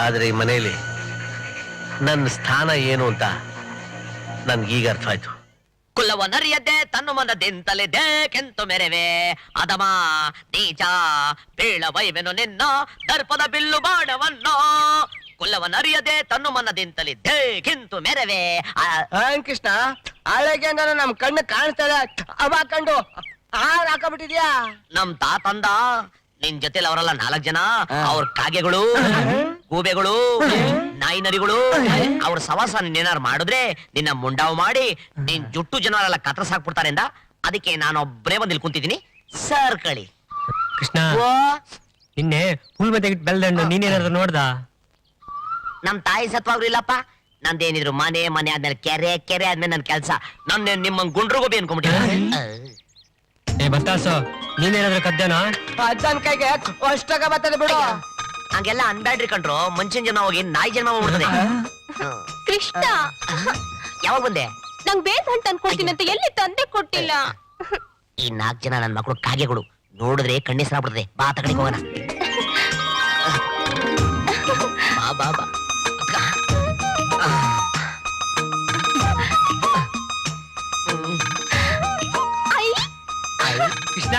ಆದ್ರೆ ಈ ಮನೆಯಲ್ಲಿ ನನ್ನ ಸ್ಥಾನ ಏನು ಅಂತ ನನ್ಗೀಗ ಅರ್ಥ ಆಯ್ತು.
ಕುಲ್ಲವನರಿಯದೆ ತನ್ನು ಮನದಿಂತಲಿದೆ ಕೆಂತು ಮೆರೆವೆ ಅದಮ ನೀಚ ಬೀಳವೈವೆನು ನಿನ್ನ ದರ್ಪದ ಬಿಲ್ಲು ಬಾಣವನ್ನೋ. ಕುಲ್ಲವನರಿಯದೆ ತನ್ನು ಮನದಿಂತಲಿದ್ದೆ ಕಿಂತು ಮೆರವೆ.
ಕೃಷ್ಣ, ಹಳೆಗೆ ನಮ್ ಕಣ್ಣು ಕಾಣಿಸ್ತಾ ಇಲ್ಲ, ಅವ ಕಂಡು ಹಾಕಾಬಿಟ್ಟಿದ್ಯಾ?
ನಮ್ ತಾತಂದ ನಿನ್ ಜೊತೆಲಿ ಅವರೆಲ್ಲ 4 ಜನ. ಅವ್ರ ಕಾಗೆಗಳು, ಗೂಬೆಗಳು, ನಾಯಿ ನರಿಗಳು, ಅವ್ರ ಸವಾಸ ನೀನೇನಾರು ಮಾಡಿದ್ರೆ ನಿನ್ನ ಮುಂಡಾವ್ ಮಾಡಿ ನಿನ್ ಜುಟ್ಟು ಜನರೆಲ್ಲ ಕತ್ರಸಾಕ್ಬಿಡ್ತಾರೆ ಅಂದ. ಅದಕ್ಕೆ ನಾನೊಬ್ಬರೇ ಬಂದಿಲ್ ಕುಂತಿದ್ದೀನಿ. ಸರ್ ಕಳಿ
ಕೃಷ್ಣ, ನಿನ್ನೆ ಹುಲ್ ತೆಗಿಟ್ ಬೆಲ್ದಂಡು ನೀನೇನಾದ್ರು ನೋಡ್ದ?
ನಮ್ ತಾಯಿ ಸತ್ವಾಗ್ರು ಇಲ್ಲಪ್ಪ. ನಂದೇನಿದ್ರು ಮನೆ ಆದ್ಮೇಲೆ ಕೆರೆ ಆದ್ಮೇಲೆ ನನ್ ಕೆಲ್ಸ. ನನ್ನ ನಿಮ್ಮ ಗುಂಡ್ರಿಗೋಬಿ ಅನ್ಕೊಂಡ್ಬಿಟ್ಟಿದ್ದೆ.
ಏ ಬತ್ತಾಸು, ನೀನೇನಾದ್ರು ಕದ್ದೇನಾ?
ಅಜ್ಜನ್ ಕೈಗೆ ಅಷ್ಟಾಗ ಬರ್ತದೆ ಬಿಡು.
ಹಂಗೆಲ್ಲ ಅನ್ಬ್ಯಾಡ್ರಿ ಕಂಡ್ರು. ಮನುಷ್ಯನ್ ಜನ್ಮ ಹೋಗಿ ನಾಯಿ ಜನ್ಮ ಮಾಡ್ಬಿಡ್ತದೆ.
ಕೃಷ್ಣ,
ಯಾವಾಗ ಬಂದೆ?
ನಂಗ್ ಬೇಸಂತ ಅನ್ಕೊಳ್ತೀನಿ ಅಂತ ಎಲ್ಲಿ ತಂದೆ ಕೊಟ್ಟಿಲ್ಲ.
ಈ 4 ಜನ ನನ್ ಮಕ್ಕಳು ಕಾಗೆಗಳು. ನೋಡಿದ್ರೆ ಕಣ್ಣಿಸ್ರಾಗ್ಬಿಡ್ತದೆ. ಬಾ ತಗಡಿಗೆ ಹೋಗೋಣ. ಬಾ ಬಾ ಬಾ ಅಕ್ಕ.
ಕೃಷ್ಣ,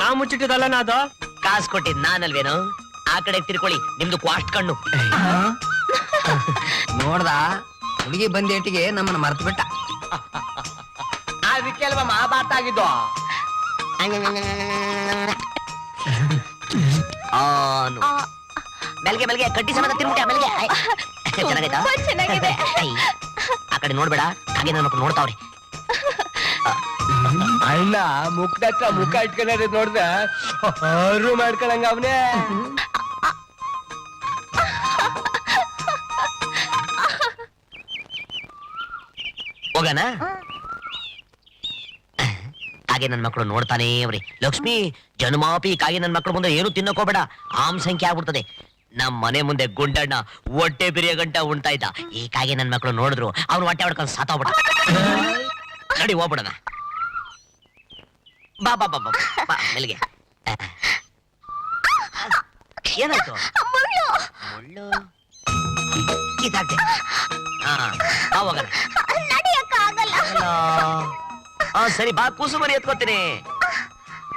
ನಾ ಮುಚ್ಚಿಟ್ಟಿದಲ್ಲ ನಾದು.
ಕಾಸು ಕೊಟ್ಟಿದ್ ನಾನಲ್ವೇನು? ಆ ಕಡೆ ತಿರ್ಕೊಳ್ಳಿ, ನಿಮ್ದು ಕ್ವಾಸ್ಟ್ ಕಣ್ಣು.
ನೋಡ್ದ, ಹುಡುಗಿ ಬಂದೇಟಿಗೆ ನಮ್ಮನ್ನ ಮರ್ತು ಬಿಟ್ಟ. ಅದಕ್ಕೆ ಅಲ್ವಾ ಮಾತಾಗಿದ್ದು.
ಆನು ಮೆಲ್ಗೆ ಕಡ್ಡಿ ಸಮೇತ ತಿರ್ಬಿಟ್ಟೆ. ಆಮೇಲೆ ಚೆನ್ನಾಗೈತಾ?
ಚೆನ್ನಾಗಿದೆ.
ಆ ಕಡೆ ನೋಡ್ಬೇಡ, ಹಾಗೆ ನನ್ನ ಮಕ್ಕಳು ನೋಡ್ತಾವ್ರಿ.
ಅಣ್ಣ ಮುಖದಕ್ಕ ಮುಖ ಇಟ್ಕೊಂಡ್ರೆ ನೋಡ್ದ ಅವರು ಮಾಡ್ಕೊಳಂಗ ಅವನೇ.
ಹೋಗಣ. ಕಾಗೆ ನನ್ ಮಕ್ಕಳು ನೋಡ್ತಾನೇ ಅವ್ರಿ. ಲಕ್ಷ್ಮಿ, ಜನ್ಮಾಪಿ ಕಾಗೆ ನನ್ ಮಕ್ಕಳು ಮುಂದೆ ಏನು ತಿನ್ನಕೋಬೇಡ, ಆಮ್ ಸಂಖ್ಯೆ ಆಗ್ಬಿಡ್ತದೆ. ನಮ್ ಮನೆ ಮುಂದೆ ಗುಂಡಣ್ಣ ಹೊಟ್ಟೆ ಬಿರಿಯ ಗಂಟ ಉಣ್ತಾ ಇದ್ದ. ಈ ಕಾಗೆ ನನ್ ಮಕ್ಕಳು ನೋಡಿದ್ರು ಅವ್ನು ಹೊಟ್ಟೆ ಹೊಡ್ಕೊಂಡು ಸಾತೋಗ್ಬಿಡ. ನಡಿ ಹೋಗ್ಬಿಡಣ. ಬಾ ಬಾ ಬಾ ಬಾ ಬಾ ಮೆಲ್ಗೆ. ಏನಾಯ್ತು? ಮುಳ್ಳು ಕಿತ್ತಾಕ್ದೆ. ಹಾ, ಬಾ ಹೋಗೋಣ.
ನಡಿಯಕ್ಕಾಗಲ್ಲ.
ಸರಿ ಬಾ, ಕೂಸು ಮರಿ ಎತ್ಕೋತೀನಿ.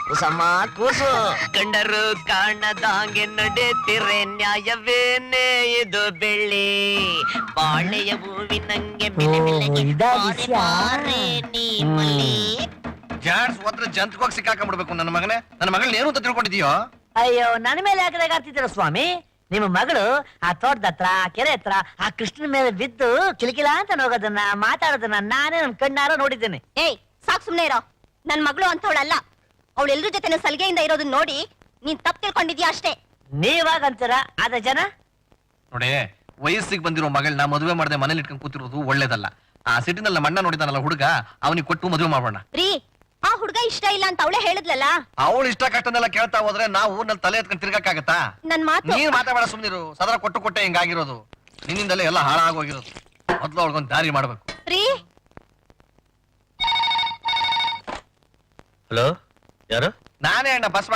ಕೂಸಮ್ಮ ಕೂಸು. ಗಂಡರು ಕಾಣದಾಂಗೆ ನಡೆತಿರೆ ನ್ಯಾಯವೇನೆ ಇದು ಬೆಳ್ಳಿ ಬಾಳೆಯ ಹೂವಿನಂಗೆ
ಜಾಡ್ಸ್ ಹೋದ್ರೆ ಜಂತಕೋಗಿ ಸಿಕ್ಕಾಕೊಂಡ್ಬಿಡ್ಬೇಕು. ನನ್ನ ಮಗನೇ, ನನ್ನ ಮಗಳನ್ನ ಏನು ಅಂತ ತಿಳ್ಕೊಂಡಿದೀಯೋ?
ಅಯ್ಯೋ, ನನ್ನ ಮೇಲೆ ಯಾಕೆ ಆಗ್ತಿದ್ದೀರ ಸ್ವಾಮಿ? ನಿಮ್ಮ ಮಗಳು ಆ ತೋಟದ ಹತ್ರ, ಕೆರೆ ಹತ್ರ ಆ ಕೃಷ್ಣನ ಮೇಲೆ ಬಿದ್ದು ಕಿಲಕಿಲ ಅಂತ ಹೋಗೋದನ್ನ, ಮಾತಾಡೋದನ್ನ ನಾನೇ ನನ್ ಕಣ್ಣಾರ ನೋಡಿದ್ದೇನೆ.
ಏಯ್, ಸಾಕ್ ಸುಮ್ನೆ ಇರೋ. ನನ್ ಮಗಳು ಅಂತವಳಲ್ಲ. ಅವಳು ಎಲ್ರ ಜೊತೆ ಸಲಿಗೆಯಿಂದ ಇರೋದನ್ನ ನೋಡಿ ನೀನ್ ತಪ್ಪು ತಿಳ್ಕೊಂಡಿದ್ಯಾ ಅಷ್ಟೇ.
ನೀವಾಗಂತೀರ, ಆದ ಜನ
ನೋಡಿ, ವಯಸ್ಸಿಗೆ ಬಂದಿರೋ ಮಗಳನ್ನ ಮದುವೆ ಮಾಡದೆ ಮನೇಲಿ ಇಟ್ಕೊಂಡು ಕೂತಿರೋದು ಒಳ್ಳೇದಲ್ಲ. ಆ ಸಿಟಿನಲ್ಲಿ ನಮ್ಮ ಅಣ್ಣ ನೋಡಿದಾನಲ್ಲ ಹುಡುಗ, ಅವನಿಗೆ ಕೊಟ್ಟು ಮದುವೆ ಮಾಡೋಣ.
ರೀ, ಆ ಹುಡುಗ ಇಷ್ಟ ಇಲ್ಲ ಅಂತ ಅವಳೇ ಹೇಳಿದ್ಲಲ್ಲ.
ಅವಳು ಇಷ್ಟ ಕಷ್ಟನೆಲ್ಲ ಕೇಳ್ತಾ ಹೋದ್ರೆ ನಾವು ನಲ್ಲಿ ತಲೆ ಎತ್ಕೊಂಡು ತಿರ್ಗಕ್ಕಾಗತ್ತಾ?
ನನ್ ಮಾತು
ನೀನ್ ಮಾತಾಡ ಸುಮ್ನಿರು. ಸದಾ ಕೊಟ್ಟೆ ಹಿಂಗಾಗಿರೋದು. ನಿನ್ನಿಂದಲೇ ಎಲ್ಲ ಹಾಳಾಗೋಗಿರೋದು. ಮೊದ್ಲು ಅವಳಿಗೊಂದು ದಾರಿ ಮಾಡ್ಬೇಕು.
ರೀ,
ಹಲೋ, ಯಾರು?
ನಾನೇ ಅಣ್ಣ ಬಸ್ವ.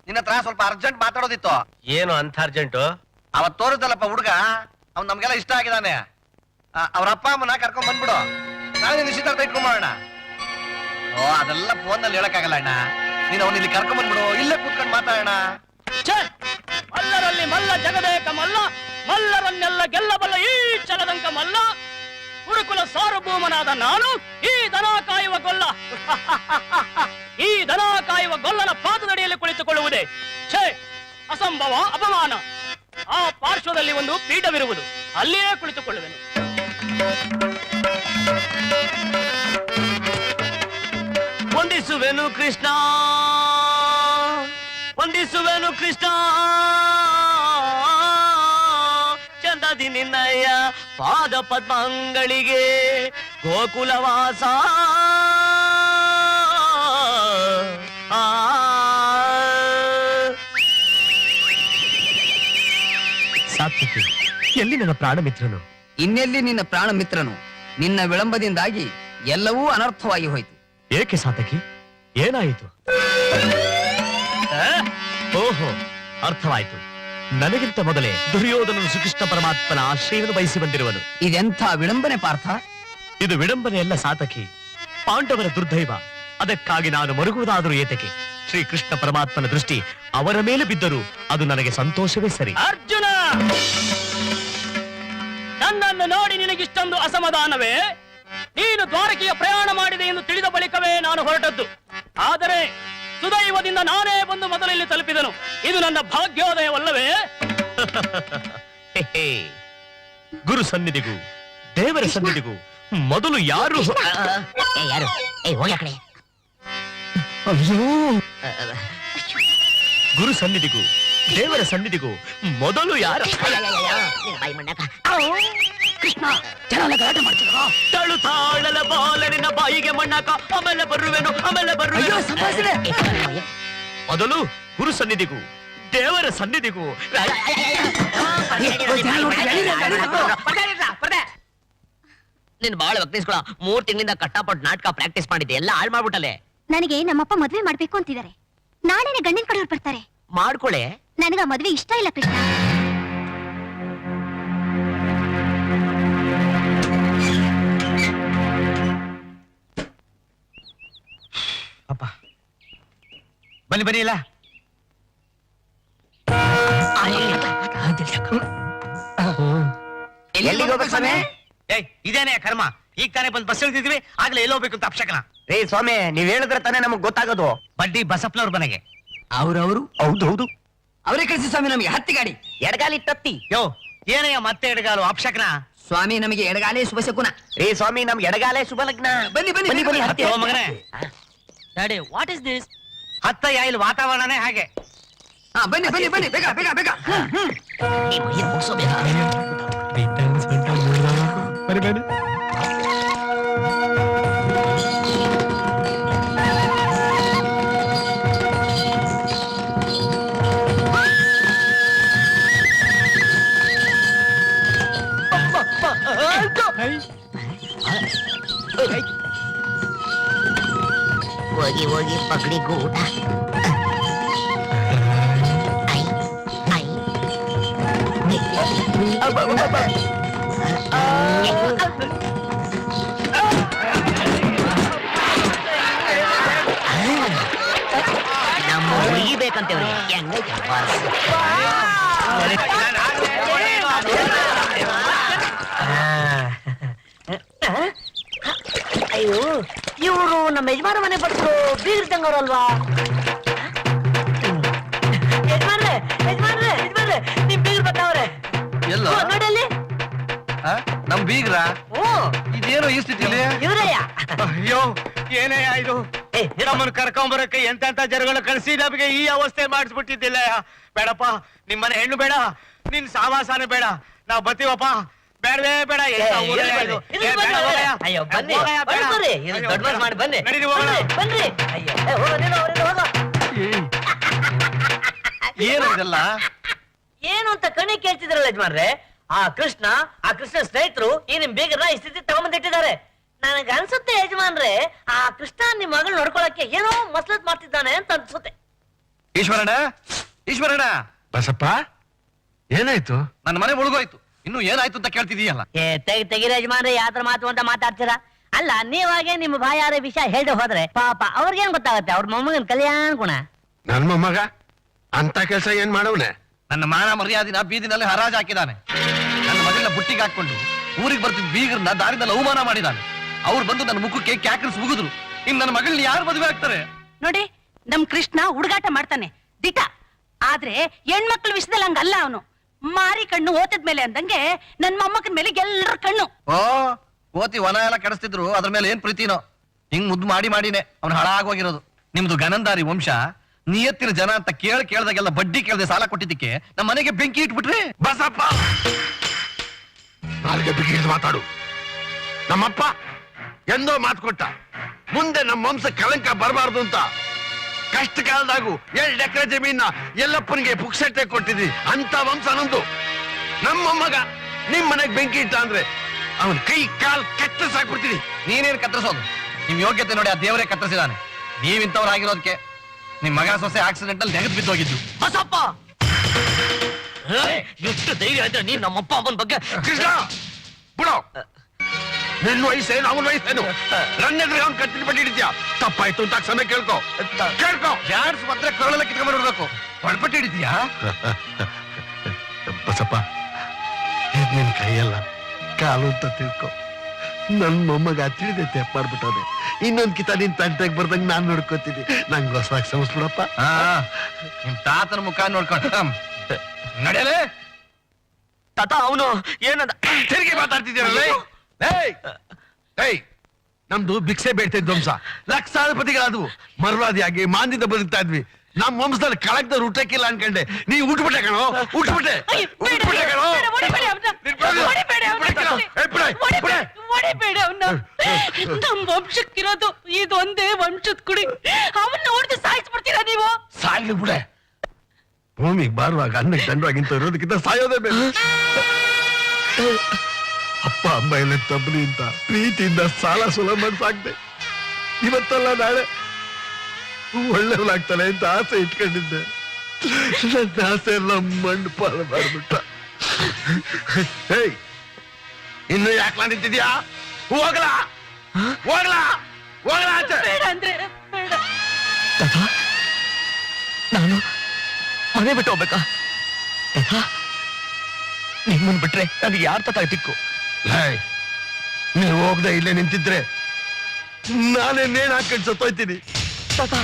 ನಿನ್ನ ಹತ್ರ ಸ್ವಲ್ಪ ಅರ್ಜೆಂಟ್ ಮಾತಾಡೋದಿತ್ತು.
ಏನು ಅಂತ ಅರ್ಜೆಂಟು?
ಅವತ್ ತೋರಿದ್ದಲ್ಲಪ್ಪ ಹುಡುಗ, ಅವ್ನ್ ನಮ್ಗೆಲ್ಲ ಇಷ್ಟ ಆಗಿದಾನೆ. ಅವ್ರ ಅಪ್ಪ ಅಮ್ಮನ ಕರ್ಕೊಂಡ್ ಬಂದ್ಬಿಡು. ನಾಳೆ ನಿಶ್ಚಿತಾರ್ಥ ಇಟ್ಕೊಂಬೋಣ. ಓ, ಅದೆಲ್ಲ ಫೋನ್ ನಲ್ಲಿ ಹೇಳಕ್ಕಾಗಲ್ಲ ಅಣ್ಣ. ನೀನ್ ಅವ್ನ ಇಲ್ಲಿ ಕರ್ಕೊಂಡ್ ಬಂದ್ಬಿಡು, ಇಲ್ಲೇ ಕೂತ್ಕೊಂಡು ಮಾತಾಡೋಣ.
ಮಲ್ಲರಲ್ಲಿ ಮಲ್ಲ ಜಗದೇಕ ಮಲ್ಲ, ಮಲ್ಲರನ್ನೆಲ್ಲ ಗೆಲ್ಲಬಲ್ಲ ಈ ಚಲದಂಕ ಮಲ್ಲ. ಹುಡುಕುಲ ಸಾರ್ವಭೌಮನಾದ ನಾನು ಈ ದನ ಕಾಯುವ ಗೊಲ್ಲ. ಈ ದನ ಕಾಯುವ ಗೊಲ್ಲನ ಪಾದದಡಿಯಲ್ಲಿ ಕುಳಿತುಕೊಳ್ಳುವುದೇ ಛೇ, ಅಸಂಭವ, ಅಪಮಾನ. ಆ ಪಾರ್ಶ್ವದಲ್ಲಿ ಒಂದು ಪೀಠವಿರುವುದು, ಅಲ್ಲಿಯೇ ಕುಳಿತುಕೊಳ್ಳುವೆನು. ಒಂದಿಷ್ಟು
ವಂದಿಸುವೆನು ಕೃಷ್ಣ, ವಂದಿಸುವೆನು ಕೃಷ್ಣ, ಚಂದದಿ ನಿನ್ನಯ್ಯ ಪಾದ ಪದ್ಮಗಳಿಗೆ ಗೋಕುಲವಾಸ. ಸಾತ್ವಿಕಿ, ಎಲ್ಲಿ ನನ್ನ ಪ್ರಾಣ ಮಿತ್ರನು?
ಇನ್ನೆಲ್ಲಿ ನಿನ್ನ ಪ್ರಾಣ ಮಿತ್ರನು? ನಿನ್ನ ವಿಳಂಬದಿಂದಾಗಿ ಎಲ್ಲವೂ ಅನರ್ಥವಾಗಿ ಹೋಯಿತು.
ಏಕೆ ಸಾತಕಿ, ಏನಾಯಿತು? ಓಹೋ, ಅರ್ಥವಾಯ್ತು. ನನಗಿಂತ ಮೊದಲೇ ದುರ್ಯೋಧನನು ಶ್ರೀಕೃಷ್ಣ ಪರಮಾತ್ಮನ ಆಶ್ರಯವನ್ನು ಬಯಸಿ ಬಂದಿರುವನು.
ಇದೆಂಥ ವಿಳಂಬನೆ ಪಾರ್ಥ?
ಇದು ವಿಡಂಬನೆಯಲ್ಲ ಸಾತಕಿ, ಪಾಂಡವರ ದುರ್ದೈವ. ಅದಕ್ಕಾಗಿ ನಾನು ಮರುಗುವುದಾದರೂ ಏತಕ್ಕೆ? ಶ್ರೀಕೃಷ್ಣ ಪರಮಾತ್ಮನ ದೃಷ್ಟಿ ಅವರ ಮೇಲೆ ಬಿದ್ದರೂ ಅದು ನನಗೆ ಸಂತೋಷವೇ ಸರಿ.
ಅರ್ಜುನ, ನನ್ನನ್ನು ನೋಡಿ ನಿನಗಿಷ್ಟೊಂದು ಅಸಮಾಧಾನವೇ? ನೀನು ದ್ವಾರಕೆಯ ಪ್ರಯಾಣ ಮಾಡಿದೆ ಎಂದು ತಿಳಿದ ಬಳಿಕವೇ ನಾನು ಹೊರಟದ್ದು. ಆದರೆ ಸುದೈವದಿಂದ ನಾನೇ ಬಂದು ಮೊದಲು ಇಲ್ಲಿ ತಲುಪಿದನು. ಇದು ನನ್ನ ಭಾಗ್ಯೋದಯವಲ್ಲವೇ?
ಗುರು ಸನ್ನಿಧಿಗೂ ದೇವರ ಸನ್ನಿಧಿಗೂ ಮೊದಲು ಯಾರು?
ಯಾರು? ಹೋಗಿ ಕಡೆ.
ಗುರು ಸನ್ನಿಧಿಗೂ ದೇವರ ಸನ್ನಿಧಿಗೂ ಮೊದಲು ಯಾರು?
ಕೃಷ್ಣ, ಜನ ಗಲಾಟೆ ಮಾಡ್ತಿದ್ರು.
ತಾಳು ತಾಳಲ ಬಾಲನಿನ ಬಾಯಿಗೆ ಮಣ್ಣಾಕ, ಆಮೇಲೆ ಬರುವೆನು, ಆಮೇಲೆ ಬರುವೆನು. ಮೊದಲು ಗುರು ಸನ್ನಿಧಿಗೂ ದೇವರ ಸನ್ನಿಧಿಗೂ.
ನೀನ್ ಬಾಳ ವಕ್ತಿಸ್ಕೊಳ. 3 ತಿಂಗಳಿಂದ ಕಷ್ಟಪಟ್ಟು ನಾಟಕ ಪ್ರಾಕ್ಟೀಸ್ ಮಾಡಿದ್ದೆ, ಎಲ್ಲ ಹಾಳು ಮಾಡ್ಬಿಟ್ಟಲೆ.
ನನಗೆ ನಮ್ಮಪ್ಪ ಮದ್ವೆ ಮಾಡ್ಬೇಕು ಅಂತಿದ್ದಾರೆ. ನಾಳೆನೆ ಗಂಡಿನ ಕಡೆಯವ್ರು ಬರ್ತಾರೆ.
ಮಾಡ್ಕೊಳೆ.
ನನಗ ಮದ್ವೆ ಇಷ್ಟ ಇಲ್ಲ ಕೃಷ್ಣ.
ಅಪ್ಪ ಬನ್ನಿ ಬನ್ನಿ ಇಲ್ಲ.
ಎಲ್ಲಿಗೆ ಹೋಗ್ಬೇಕು ಸ್ವಾಮಿ?
ಏಯ್, ಇದೇನೇ ಕರ್ಮ. ಈಗ ತಾನೇ ಬಂದು ಬಸ್ ಇಳಿದಿದ್ವಿ, ಆಗ್ಲೇ ಎಲ್ಲಿ ಹೋಗ್ಬೇಕು ಅಂತ ಅಪ್ಶಕನ.
ರೇ ಸ್ವಾಮಿ, ನೀವ್ ಹೇಳಿದ್ರೆ ತಾನೇ ನಮಗ್ ಗೊತ್ತಾಗೋದು.
ಬಡ್ಡಿ ಬಸಪ್ಪನವ್ರ ಮನೆಗೆ.
ಅವ್ರವ್ರು
ಹೌದು.
ಅವರೇ ಕಳಿಸಿ ಸ್ವಾಮಿ ನಮಗೆ ಹತ್ತಿ ಗಾಡಿ.
ಎಡಗಾಲಿ ತತ್ತಿ.
ಯೋ, ಏನಯ್ಯ ಮತ್ತೆ ಎಡಗಾಲು ಅಪ್ಶಕನ?
ಸ್ವಾಮಿ ನಮಗೆ ಎಡಗಾಲೇ ಶುಭ ಶಕುನ.
ರೇ ಸ್ವಾಮಿ, ನಮ್ಗೆ ಎಡಗಾಲೆ ಶುಭ ಲಗ್ನ.
ಬನ್ನಿ ಬನ್ನಿ ಬನ್ನಿ ಬನ್ನಿ ಹತ್ತಿ.
ಓ ಮಗನೇ,
ಡ್ಯಾಡಿ, ವಾಟ್ ಇಸ್ ದಿಸ್?
ಹತ್ತಯ್ಯ, ಇಲ್ಲಿ ವಾತಾವರಣನೇ ಹಾಗೆ.
ಹಾ, ಬನ್ನಿ ಬನ್ನಿ ಬನ್ನಿ, ಬೇಗ ಬೇಗ ಬೇಗ.
ಹೋಗಿ ಹೋಗಿ ಪಗಡಿ ಗೂಟ. ನಮ್ಮ ಹುಡುಗಿ ಬೇಕಂತೆ ಅವ್ರಿಗೆ. ಹೆಂಗೈತೆ ಬಾಸ್? ಅಯ್ಯೋ, ಇವರು ನಮ್ಮ ಯಜಮಾನ ಮನೆ ಬರ್ತರು ಬೀಗಿರ್ತಂಗವ್ರಲ್ವಾ? ಯಜಮಾನ್ರೆ ಯಜಮಾನ್ರೆ ಯಜಮಾನ್ರೆ, ನಿಮ್ ಬೀಗರು ಬರ್ತಾವ್ರೆ.
ಎಲ್ಲೋ?
ನೋಡಿ ಅಲ್ಲಿ.
ನಮ್ ಬೀಗ್ರ
ಓ,
ಇದೇನು ಈ ಸ್ಥಿತಿಲಿ?
ಇವ್ರಯ್ಯ.
ಅಯ್ಯೋ, ಏನಯ್ಯ ಇದು? ನಮ್ಮನ್ನು ಕರ್ಕೊಂಬರಕ್ಕೆ ಎಂತೆಂತ ಜನಗಳು ಕಳಿಸಿ ನಮಗೆ ಈ ಅವಸ್ಥೆ ಮಾಡಿಸ್ಬಿಟ್ಟಿದ್ದಿಲ್ಲ. ಬೇಡಪ್ಪ, ನಿಮ್ಮನೆ ಹೆಣ್ಣು ಬೇಡ, ನಿನ್ ಸಾವಾಸನೆ ಬೇಡ, ನಾವ್ ಬರ್ತೀವಪ್ಪ. ಬೇಡವೇ ಬೇಡ.
ಅಯ್ಯೋ ಬನ್ನಿ, ಬರ್ರಿ. ಇದು ದೊಡ್ಡ ಮನ್ಸ್ ಮಾಡಿ ಬನ್ನಿ. ಬನ್ರಿ. ಅಯ್ಯೋ, ಹೋಗೋ ನೀನು, ಹೋಗೋ.
ಏನು ಇದೆಲ್ಲ?
ಏನು ಅಂತ ಕಣಿ ಕೇಳ್ತಿದ್ರಲ್ಲ ಯಜಮಾನ್ರೆ. ಆ ಕೃಷ್ಣ ಸ್ನೇಹಿತರು ಈ ನಿಮ್ ಬೀಗರನ್ನ ಈ ಸ್ಥಿತಿ ತಗೊಂಬಂದಿಟ್ಟಿದ್ದಾರೆ. ನನಗ ಅನ್ಸುತ್ತೆ ಯಜಮಾನ್ರೆ, ಆ ಕೃಷ್ಣ ನಿಮ್ ಮಗಳು ನೋಡ್ಕೊಳಕ್ಕೆ ಏನೋ ಮಸ್ಲತ್ ಮಾಡ್ತಿದ್ದಾನೆ ಅಂತ ಅನ್ಸುತ್ತೆ.
ಈಶ್ವರಣ್ಣ
ಬಸಪ್ಪ, ಏನಾಯ್ತು?
ನನ್ನ ಮನೆ ಮುಳುಗೋಯ್ತು, ಇನ್ನು ಏನಾಯ್ತು ಅಂತ ಕೇಳ್ತಿದೀಯಲ್ಲ?
ತೆಗಿರ ಯಜಮಾನ್ರೆ, ಯಾತ್ರ ಮಾತು ಅಂತ ಮಾತಾಡ್ತೀರಾ? ಅಲ್ಲ, ನೀವಾಗೆ ನಿಮ್ಮ ಬಾಯಾರ ವಿಷಯ ಹೇಳ್ದೆ ಹೋದ್ರೆ ಪಾಪ ಅವ್ರಿಗೇನ್ ಗೊತ್ತಾಗತ್ತೆ? ಅವ್ರ ಮೊಮ್ಮಗನ್ ಕಲ್ಯಾಣ ಗುಣ.
ನನ್ ಮೊಮ್ಮಗ ಅಂತ ಕೆಲಸ ಏನ್ ಮಾಡವ್ನೆ?
ನನ್ನ ಮಾನ ಮರ್ಯಾದಿನ ಬೀದಿನಲ್ಲಿ ಹರಾಜ್ ಹಾಕಿದಾನೆ. ನನ್ನ ಮಗಳನ್ನ ಬುಟ್ಟಿಗೆ ಹಾಕೊಂಡು ಊರಿಗೆ ಬರ್ತಿದ್ ಬೀಗರನ್ನ ದಾರಿನಲ್ಲಿ ಅವಮಾನ ಮಾಡಿದಾನೆ. ಅವ್ರು ಬಂದು ನನ್ನ ಮುಖಕ್ಕೆ ಕ್ಯಾಕರ್ಸ್ ಮುಗಿದ್ರು. ಇನ್ ನನ್ನ ಮಗಳನ್ನ ಯಾರು ಮದುವೆ ಆಗ್ತಾರೆ?
ನೋಡಿ, ನಮ್ ಕೃಷ್ಣ ಹುಡುಗಾಟ ಮಾಡ್ತಾನೆ ದಿಟ. ಆದ್ರೆ ಹೆಣ್ಮಕ್ಳ ವಿಷಯದಲ್ಲಿ ಹಂಗಲ್ಲ ಅವನು. ಮಾರಿ ಕಣ್ಣು ಓತದ್ಮೇಲೆ ಅಂದಂಗೆ ನನ್ ಮೊಮ್ಮಕ್ಕನ ಮೇಲೆ ಎಲ್ಲರ ಕಣ್ಣು.
ಓ, ಓತಿ ವನ ಎಲ್ಲ ಕೆಡಿಸ್ತಿದ್ರು, ಅದ್ರ ಮೇಲೆ ಏನ್ ಪ್ರೀತಿನೋ. ಹಿಂಗ್ ಮುದ್ದು ಮಾಡಿನೇ ಅವ್ನು ಹಾಳಾಗೋಗಿರೋದು. ನಿಮ್ದು ಗನಂದಾರಿ ವಂಶ, ನಿಯತ್ತಿನ ಜನ ಅಂತ ಕೇಳ್ದಾಗೆಲ್ಲ ಬಡ್ಡಿ ಕೇಳದೆ ಸಾಲ ಕೊಟ್ಟಿದ್ದಕ್ಕೆ ನಮ್ಮ ಮನೆಗೆ ಬೆಂಕಿ ಇಟ್ಬಿಟ್ರಿ.
ಬಸಪ್ಪ ನಾಲ್ಗೆ ಬಿಗಿ ಮಾತಾಡು. ನಮ್ಮಪ್ಪ ಎಂದೋ ಮಾತು ಕೊಟ್ಟ, ಮುಂದೆ ನಮ್ಮ ವಂಶ ಕಳಂಕ ಬರಬಾರ್ದು ಅಂತ. ಕಷ್ಟ ಕಾಲದಾಗೂ 2 ಎಕರೆ ಜಮೀನ ಎಲ್ಲಪ್ಪನಿಗೆ ಪುಕ್ಸಟ್ಟೆ ಕೊಟ್ಟಿದ್ವಿ. ಅಂತ ವಂಶ ನಮ್ದು. ನಮ್ಮ ಮಗ ನಿಮ್ ಮನೆಗ್ ಬೆಂಕಿ ಇಟ್ಟ ಅಂದ್ರೆ ಅವನ್ ಕೈ ಕಾಲ್ ಕತ್ತರಿಸಾಕ್ಬಿಡ್ತೀನಿ.
ನೀನೇನ್ ಕತ್ತರಿಸೋದು? ನಿಮ್ ಯೋಗ್ಯತೆ ನೋಡಿ ಆ ದೇವರೇ ಕತ್ತರಿಸಿದಾನೆ. ನೀವಿಂತವ್ರಾಗಿರೋದಕ್ಕೆ ನಿಮ್ ಮಗನ ಸೊಸೆ ಆಕ್ಸಿಡೆಂಟ್ ಅಲ್ಲಿ ನೆಗೆದು ಬಿದ್ದೋಗಿದ್ದು.
ಬಸಪ್ಪ ಎಷ್ಟು ಧೈರ್ಯ ಆಯ್ತಾ ನೀನ್ ನಮ್ಮಪ್ಪ ಅಮ್ಮನ ಬಗ್ಗೆ?
ಕೃಷ್ಣ ಬಿಡೋ, ನಿನ್ನ ವಯಸ್ಸೇನು ಅವನ ವಯಸ್ಸೇನು? ನನ್ನ ಎದುರಿಗೆ ಅವ್ನು ಕತ್ತಿನ ಪಟ್ಟಿದ್ಯಾ? ತಪ್ಪಾಯ್ತು ಅಂತ ಕ್ಷಮೆ ಕೇಳ್ಕೊ.
ಜಾಡ್ಸ್ ಮಾತ್ರ ಕರಳೆಲ್ಲ ಕಿತ್ಕೊಂಡು ಬಿಡ್ಬೇಕು. ಹೊಡ್ಪಟ್ಟಿ ಹಿಡಿತೀಯಾ?
ಬಸಪ್ಪ ಇದ್ ನಿನ್ ಕೈಯಲ್ಲ, ಕಾಲು ಅಂತ ತಿಳ್ಕೊ. ನನ್ ಮೊಮ್ಮಗ ತಿಳಿದೆ ತೆಪ್ಪ ಮಾಡ್ಬಿಟ್ಟದೆ. ಇನ್ನೊಂದ್ ಕಿತ ನಿನ್ ತಂಟೆಗೆ ಬರ್ದಂಗ್ ನಾನ್ ನೋಡ್ಕೋತೀನಿ. ನಂಗೆ ಹೊಸವಾಗಿ ಸಮಸ್ಬಿಡಪ್ಪ.
ನಿಮ್ ತಾತನ ಮುಖ ನೋಡ್ಕೊಂಡು ನಡೆಯಲೇ.
ತಾತ ಅವನು ಏನಂದ?
ತಿರುಗಿ ಮಾತಾಡ್ತಿದ್ದೀರಲ್ಲ. ನಮ್ದು ಭಿಕ್ಷೆ ಬೇಡ್ತಿದ್ದ ವಂಶ, ಲಕ್ಷಾಧಿಪತಿಗಳಾದ್ವು. ಮರ್ವಾದಿಯಾಗಿ ಮಾಂದ್ಯದ ಬದುಕ್ತಾ ಇದ್ವಿ. ನಮ್ ವಂಶದಲ್ಲಿ ಕಳಕ್ದವ್ರು ಊಟಕ್ಕಿಲ್ಲ ಅನ್ಕಂಡೆ. ನೀ ಉಟ್ಬಿಟ್ಟೆ ಕಣೋ, ಉಟ್ಬಿಟ್ಟೆ ಕಣೋ.
ನಮ್ ವಂಶಕ್ಕಿರೋದು ಇದೊಂದೇ ವಂಶದ ಕುಡಿ. ಅವನ್ನ ಹೊಡೆದು ಸಾಯಿಸ್ಬಿಡ್ತೀರಾ ನೀವು?
ಸಾಯ್ಲಿ ಬಿಡೆ. ಭೂಮಿಗೆ ಬಾರುವಾಗ ಅನ್ನಕ್ಕೆ ದಂಡವಾಗಿಂತ ಇರೋದಕ್ಕಿಂತ ಸಾಯೋದೇ ಬೇಡ. ಅಪ್ಪ ಅಮ್ಮ ಎಲ್ಲ ತಬ್ಬಲಿ ಅಂತ ಪ್ರೀತಿಯಿಂದ ಸಾಲ ಸುಲ ಮಾಡಿ ಸಾಕ್ದೆ. ಇವತ್ತಲ್ಲ ನಾಳೆ ಒಳ್ಳೆಯವನಾಗ್ತಾನೆ ಅಂತ ಆಸೆ ಇಟ್ಕೊಂಡಿದ್ದೆ. ನನ್ನ ಆಸೆ ಎಲ್ಲ ಮಣ್ಣು ಪಾಲು ಮಾಡ್ಬಿಟ್ಟ. ಇನ್ನು ಯಾಕೆ ನಿಂತಿದ್ಯಾ? ಹೋಗ್ಲಾ ಹೋಗ್ಲಾ ಹೋಗ್ಲಾ ಆಚೆ.
ಬೇಡ ಅಂದ್ರೆ ಬೇಡ.
ತಾತ ನಾನು ಮನೆ ಬಿಟ್ಟು ಹೋಗ್ಬೇಕಾ? ತಾತ ನಿಮ್ಮನ್ ಬಿಟ್ರೆ ನನಗೆ ಯಾರ ತಾತ ದಿಕ್ಕು?
ನೀವು ಹೋಗದೆ ಇಲ್ಲೇ ನಿಂತಿದ್ರೆ ನಾನೇ ನೇಣ್ ಹಾಕೊಂಡು ಸತ್ತೋಯ್ತೀನಿ.
ತಾತ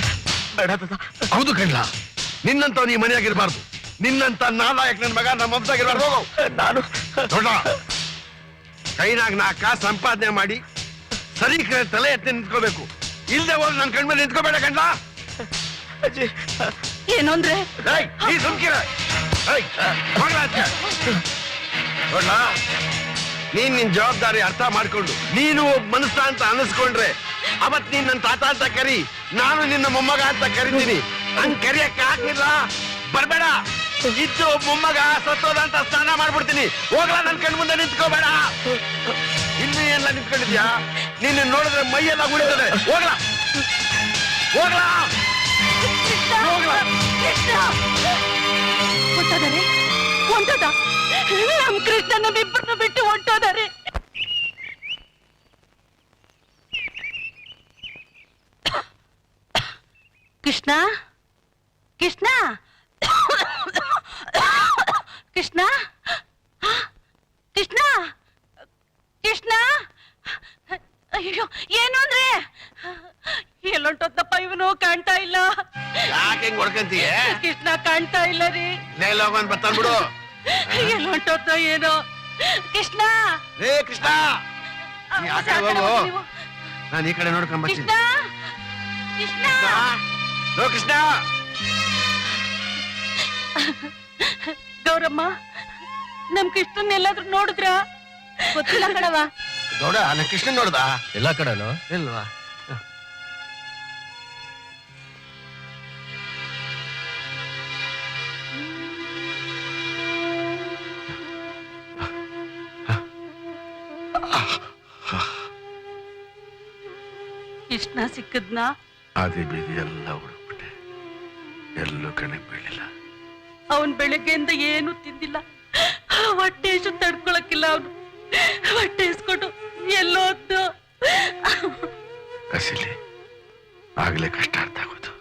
ಬೇಡ ತಾತ.
ಹೌದು ಕಣ್ಲ, ನಿನ್ನಂತ ನೀ ಮನೆಯಾಗಿರ್ಬಾರ್ದು. ನಿನ್ನಂತ ನಾಲಾಯಕ್ ನನ್ ಮಗ ನಮ್ಮ ವಂಶಾಗಿರ್ಬಾರ್ದು. ಹೋಗು.
ನಾನು
ನೋಡ, ಕೈನಾಗ 4 ಕಾಸು ಸಂಪಾದನೆ ಮಾಡಿ ಸರಿ ತಲೆ ಎತ್ತಿ ನಿಂತ್ಕೋಬೇಕು. ಇಲ್ದೆ ಹೋಗಿ ನನ್ ಕಣ್ಮೇಲೆ ನಿಂತ್ಕೋಬೇಡ ಕಣ್ಲ.
ಅಜ್ಜಿ
ಏನು ಅಂದ್ರೆ?
ನೀ ಸುಮ್ಕಿರ. ನೋಡ್ಲ, ನೀನ್ ನಿನ್ ಜವಾಬ್ದಾರಿ ಅರ್ಥ ಮಾಡ್ಕೊಂಡು ನೀನು ಒಬ್ಬ ಮನಸ್ಸ ಅಂತ ಅನಿಸ್ಕೊಂಡ್ರೆ ಅವತ್ ನೀನ್ ನನ್ನ ತಾತ ಅಂತ ಕರಿ, ನಾನು ನಿನ್ನ ಮೊಮ್ಮಗ ಅಂತ ಕರಿತೀನಿ. ಹಂಗ್ ಕರಿಯಕ್ಕೆ ಆಗ್ಲಿಲ್ಲ, ಬರ್ಬೇಡ. ಇದ್ದು ಒಬ್ಬ ಮೊಮ್ಮಗ ಸತ್ತೋದ ಅಂತ ಸ್ನಾನ ಮಾಡ್ಬಿಡ್ತೀನಿ. ಹೋಗ್ಲಾ, ನನ್ ಕಣ್ ಮುಂದೆ ನಿಂತ್ಕೋಬೇಡ. ಇನ್ನು ಎಲ್ಲ ನಿಂತ್ಕೊಂಡಿದ್ಯಾ? ನೀನು ನೋಡಿದ್ರೆ ಮೈಯೆಲ್ಲ ಉಳಿತದೆ. ಹೋಗ್ಲಾ ಹೋಗ್ಲಾ ಹೋಗ್ಲಾ.
ಹೊಂಟೋದಾರೆ, ಹೊಂಟೋದ. ನಮ್ ಕೃಷ್ಣ ನಮ್ಮಿಬ್ಬರನ್ನ ಬಿಟ್ಟು ಹೊಂಟೋದಾರೆ. ಕೃಷ್ಣ ಕೃಷ್ಣ ಕೃಷ್ಣ ಕೃಷ್ಣ ಕೃಷ್ಣ. ಅಯ್ಯೋ, ಏನು ಅಂದ್ರೆ? ಎಲ್ಲೊಂಟೋದಪ್ಪ ಇವನು? ಕಾಣ್ತಾ ಇಲ್ಲ.
ಯಾಕೆ ಹೆಂಗ್ ಹೊಡ್ಕಂತೀಯ?
ಕೃಷ್ಣ ಕಾಣ್ತಾ ಇಲ್ಲ ರೀ.
ನೇಲೋಗನ್ ಬರ್ತಾನ್ ಬಿಡು.
ಎಲ್ಲೊಂಟೋದ ಏನೋ. ಕೃಷ್ಣ
ಏ ಕೃಷ್ಣ, ನೀ ಆ ಕಡೆ ಹೋಗು, ನಾನು ಈ ಕಡೆ ನೋಡ್ಕೊಂಡ್ ಬರ್ತೀನಿ.
ಕೃಷ್ಣ ಕೃಷ್ಣ.
ಲೋ ಕೃಷ್ಣ.
ಗೌರಮ್ಮ, ನಮ್ ಕೃಷ್ಣನ್ ಎಲ್ಲಾದ್ರೂ ನೋಡಿದ್ರ? ಗೊತ್ತಿಲ್ಲ ಕಣವ.
ಗೌಡ, ನನ್ ಕೃಷ್ಣ ನೋಡ್ದ?
ಎಲ್ಲ ಕಡೆನೂ
ಇಲ್ವಾ?
ಕೃಷ್ಣ ಸಿಕ್ಕದ್ನಾ?
ಆದಿ ಬೀದಿ ಎಲ್ಲ ಹುಡುಕ್ಬಿಟ್ಟೆ, ಎಲ್ಲೂ ಕಣಕ್ ಬೀಳಿಲ್ಲ.
ಅವನ್ ಬೆಳಗ್ಗೆಯಿಂದ ಏನು ತಿಂದಿಲ್ಲ. ಹೊಟ್ಟೆ ಎಷ್ಟು ತಡ್ಕೊಳಕ್ಕಿಲ್ಲ. ಅವನು ಹೊಟ್ಟೆ ಇಸ್ಕೊಂಡು ಎಲ್ಲೋದ್ದು.
ಕಸಿಲಿ ಆಗ್ಲೇ ಕಷ್ಟ ಅರ್ಥ ಆಗೋದು.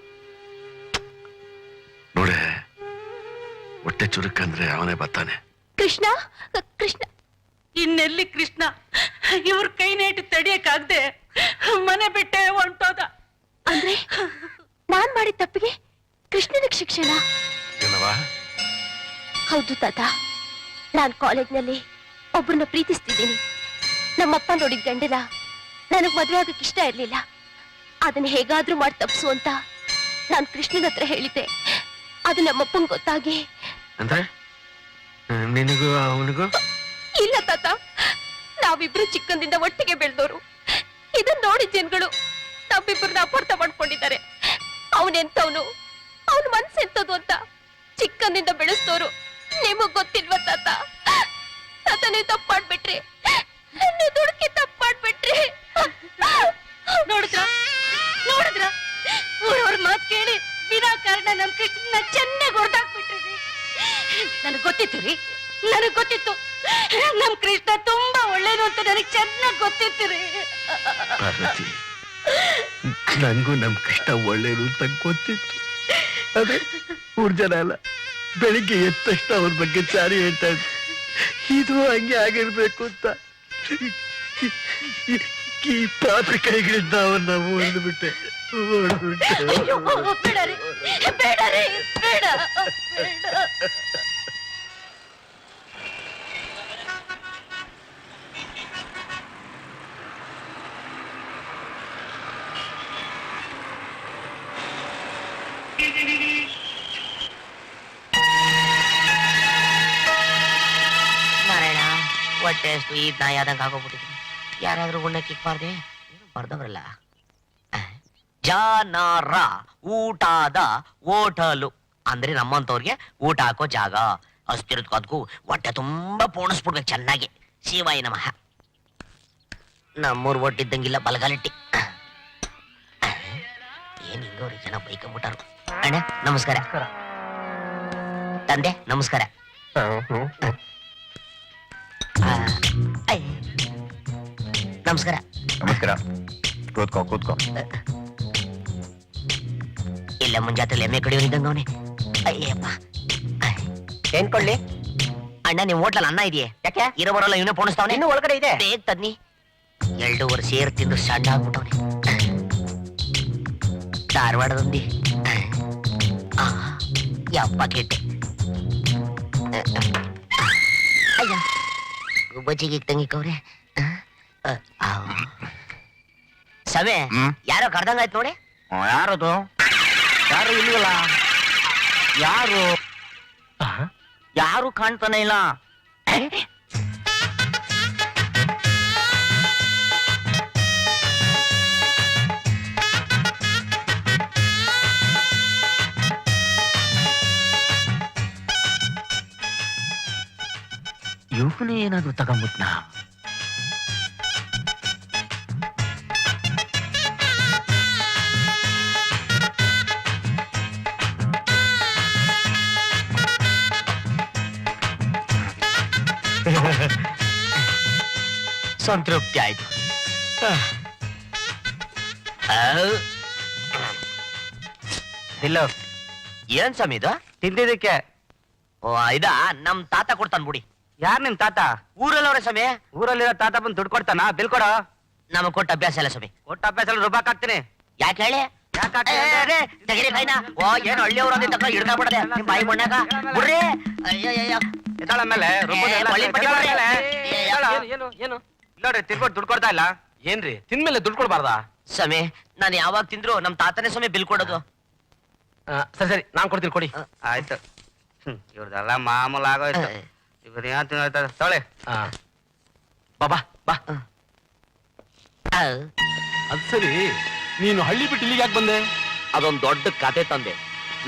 ನೋಡೆ, ಹೊಟ್ಟೆ ಚುರುಕಂದ್ರೆ ಅವನೇ ಬರ್ತಾನೆ.
ಕೃಷ್ಣ ಕೃಷ್ಣ.
ಇನ್ನೆಲ್ಲಿ ಕೃಷ್ಣ? ಇವ್ರ ಕೈ ನೇಟು ತಡಿಯಕ್ಕಾಗ್ದೆ ಮನೆ ಬಿಟ್ಟೆ ಹೊಂಟೋದ.
ಅಂದ್ರೆ ನಾನ್ ಮಾಡಿದ ತಪ್ಪಿಗೆ ಕೃಷ್ಣನಿಗೆ ಶಿಕ್ಷೆನಾ?
ಏನವಾ?
ಹೌದು ತಾತ, ನಾನ್ ಕಾಲೇಜ್ನಲ್ಲಿ ಒಬ್ಬರನ್ನ ಪ್ರೀತಿಸ್ತಿದ್ದೀನಿ. ನಮ್ಮಪ್ಪ ನೋಡಿದ ಗಂಡಲ ನನಗ್ ಮದುವೆ ಆಗಕ್ಕೆ ಇಷ್ಟ ಇರ್ಲಿಲ್ಲ. ಅದನ್ನ ಹೇಗಾದ್ರೂ ಮಾಡಿ ತಪ್ಸು ಅಂತ ನಾನ್ ಕೃಷ್ಣನ ಹತ್ರ ಹೇಳಿದ್ದೆ. ಅದು ನಮ್ಮಪ್ಪಂಗ್ ಗೊತ್ತಾಗಿ.
ಅಂದ್ರೆ ನಿನಗೂ ಅವನಿಗೂ?
ಇಲ್ಲ ತಾತ, ನಾವಿಬ್ರು ಚಿಕ್ಕಂದಿಂದ ಒಟ್ಟಿಗೆ ಬೆಳೆದವರು. ಇದನ್ನ ನೋಡಿ ಜನಗಳು ನಮ್ಮಿಬ್ಬರನ್ನ ಅಪಾರ್ಥ ಮಾಡ್ಕೊಂಡಿದ್ದಾರೆ. ಅವನೆಂತವನು, ಅವನ ಮನ್ಸೆಂತದು ಅಂತ ಚಿಕ್ಕಂದಿಂದ ಬೆಳೆಸ್ತವ್ರು. ನಿಮಗ್ ಗೊತ್ತಿಲ್ವಾ ತಾತ? ತಾತ ನೀವು ತಪ್ಪು ಮಾಡ್ಬಿಟ್ರಿ, ನೀವು ದುಡುಕಿ ತಪ್ಪು ಮಾಡ್ಬಿಟ್ರಿ. ನೋಡಿದ್ರ ನೋಡಿದ್ರ ಊರವ್ರ ಮಾತು ಕೇಳಿ ವಿನಾಕಾರಣ ನಮ್ ಕೃಷ್ಣನ ಚೆನ್ನಾಗಿ ಹೊಡೆದಾಕ್ಬಿಟ್ರಿ. ನನಗ್ ಗೊತ್ತಿತ್ತು ರೀ, ನನಗ್ ಗೊತ್ತಿತ್ತು ನಮ್ ಕೃಷ್ಣ ತುಂಬಾ ಒಳ್ಳೇದು ಅಂತ ನನಗ್ ಚೆನ್ನಾಗಿ ಗೊತ್ತಿತ್ತು ರೀ.
ಪಾರ್ವತಿ, ನಂಗೂ ನಮ್ ಕೃಷ್ಣ ಒಳ್ಳೇದು ಅಂತ ಗೊತ್ತಿತ್ತು. ಅದೇ ಮೂರ್ ಜನ ಅಲ್ಲ, ಬೆಳಿಗ್ಗೆ ಎದ್ದ ತಕ್ಷಣ ಅವ್ರ ಬಗ್ಗೆ ಚಾರಿ ಹೇಳ್ತಾ ಇದ್ರು, ಇದು ಹಂಗೆ ಆಗಿರ್ಬೇಕು ಅಂತ. ಈ ಪಾಪಿ ಕೈಗಳಿಂದ ಅವನ್ನ ಓಡ್ಬಿಟ್ಟೆ.
ಅಯ್ಯೋ, ಬೇಡ ರೀ, ಬೇಡ ರೀ, ಬೇಡ ಬೇಡ.
ನಾರಾಯಣ, ಹೊಟ್ಟೆ ಅಷ್ಟು ಈ ನಾಯಿ ಆದಂಗೆ ಆಗೋಗ್ಬಿಟ್ಟಿದ್ದೀನಿ. ಯಾರಾದ್ರೂ ಉಣ್ಣ ಕಿಕ್ಬಾರ್ದೆ? ಏನು ಬರ್ದವ್ರಲ್ಲ. ಜನರ ಊಟದ ಹೋಟಲು ಅಂದ್ರೆ ನಮ್ಮಂತವ್ರಿಗೆ ಊಟ ಹಾಕೋ ಜಾಗ. ಅಸ್ತಿರದ್ಕದ್ಕು ಹೊಟ್ಟೆ ತುಂಬಾ ಪೋಣಿಸ್ಬಿಡ್ಬೇಕು ಚೆನ್ನಾಗಿ. ಶಿವಾಯ ನಮಃ. ನಮ್ಮೂರ್ ಒಟ್ಟಿದ್ದಂಗಿಲ್ಲ ಬಲಗಾಲಿಟ್ಟಿ. ಏನ್ ಹಿಂಗವ್ರಿ ಜನ ಬೈಕೊಂಬಿಟ್ಟಾರು. ಅಣ್ಣ ನಮಸ್ಕಾರ. ತಂದೆ ನಮಸ್ಕಾರ. ನಮಸ್ಕಾರ.
ನಮಸ್ಕಾರ. ಕೂತ್ಕೋ ಕೂತ್ಕೋ.
ಇಲ್ಲ ಮುಂಜಾತ್ರೆ ಎಮ್ಮೆ ಕಡಿಯೋರಿದ್ದಂಗ ಅವನೇ. ಅಯ್ಯಪ್ಪ, ಏನ್ ಕೊಳ್ಳಿ ಅಣ್ಣ? ನಿಮ್ ಹೋಟ್ಲಲ್ಲಿ ಅನ್ನ ಇದೆಯೇ? ಯಾಕೆ ಇರೋ ಬರೋಲ್ಲ ಇವನೇ ಪೋಣಿಸ್ತಾವನೆ. ಇನ್ನು ಒಳಗಡೆ ಇದೆ, ಬೇಗ ತನ್ನಿ. 2 ವರ್ಷ ಸೇರ್ ತಿಂದು ಸಣ್ಣ ಆಗ್ಬಿಟ್ಟವನೆ. ಧಾರವಾಡದೊಂದಿ ಯಪ್ಪ ಕೆಟ್ಟೆ. ಅಯ್ಯ ಗುಬ್ಬಚ್ಚಿಗೆ ತಂಗಿಕವ್ರೆ. ಸವೆ ಯಾರೋ ಕರ್ದಂಗಾಯ್ತು ನೋಡಿ.
ಯಾರದು? ಯಾರು ಇಲ್ವಲ್ಲ? ಯಾರು ಯಾರು ಕಾಣ್ತಾನೆ ಇಲ್ಲ. ಇವನೇ ಏನಾದ್ರು ತಗೊಂಬಿಟ್ನಾ?
ಸಂತೃಪ್ತಿ ಆಯ್ತು.
ಇಲ್ಲ
ಏನ್ ಸಮಯ ಇದು?
ತಿಂದಿದ್ದಕ್ಕೆ.
ಓ ಇದಾ ನಮ್ ತಾತ ಕೊಡ್ತಾನ ಬಿಡಿ.
ಯಾರ್ ನಿಮ್ ತಾತ?
ಊರಲ್ಲವ್ರೆ ಸಮಯ.
ಊರಲ್ಲಿರೋ ತಾತ ಬಂದು ದುಡ್ಡು ಕೊಡ್ತಾನ? ಬಿಲ್ ಕೊಡ.
ನಮಗ್ ಕೊಟ್ಟ ಅಭ್ಯಾಸ ಇಲ್ಲ ಸಮಯ.
ಒಟ್ಟ ಅಭ್ಯಾಸ ರುಬ್ಬಾಕ್ ಹಾಕ್ತೀನಿ.
ಯಾಕೆ ಹೇಳಿ? ತೆಗಿರಿ ಕೈನ. ಓ ಏನು ಹಳ್ಳಿಯವ್ರ ಹಿಡ್ದ ಬಿಡದೆ ನಿಮ್ ಬಾಯಿ ಮಣ್ಣಾಗ ಬಿಡ್ರಿ. ಅಯ್ಯಯ್ಯ
ಎದ್ದಾಳ ಮೇಲೆ ಏನು ಏನು ನೋಡ್ರಿ, ತಿರ್ಕೊಟ್ ದುಡ್ಡು ಕೊಡ್ತಾ ಇಲ್ಲ. ಏನ್ರಿ ತಿಂದ್ಮೇಲೆ ದುಡ್ಡು ಕೊಡ್ಬಾರ್ದಾ?
ಸಮಯ ನಾನು ಯಾವಾಗ ತಿಂದ್ರು ನಮ್ ತಾತನೇ ಸಮಯ ಬಿಲ್ ಕೊಡೋದು.
ಸರಿ ಸರಿ, ನಾನ್ ಕೊಡ್ತೀನಿ, ಕೊಡಿ. ಆಯ್ತು. ಇವ್ರದೆಲ್ಲ ಮಾಮೂಲ್ ಆಗೋಯ್ತು. ಇವ್ರು ಏನ್ ತಿನ್ನೋಯ್ತದ ತೊಳೆ. ಬಾಬಾ ಬಾ.
ಅದ್ ಸರಿ, ನೀನು ಹಳ್ಳಿ ಬಿಟ್ಟು ಇಲ್ಲಿಗೆ ಯಾಕೆ ಬಂದೆ?
ಅದೊಂದ್ ದೊಡ್ಡ ಕತೆ ತಂದೆ.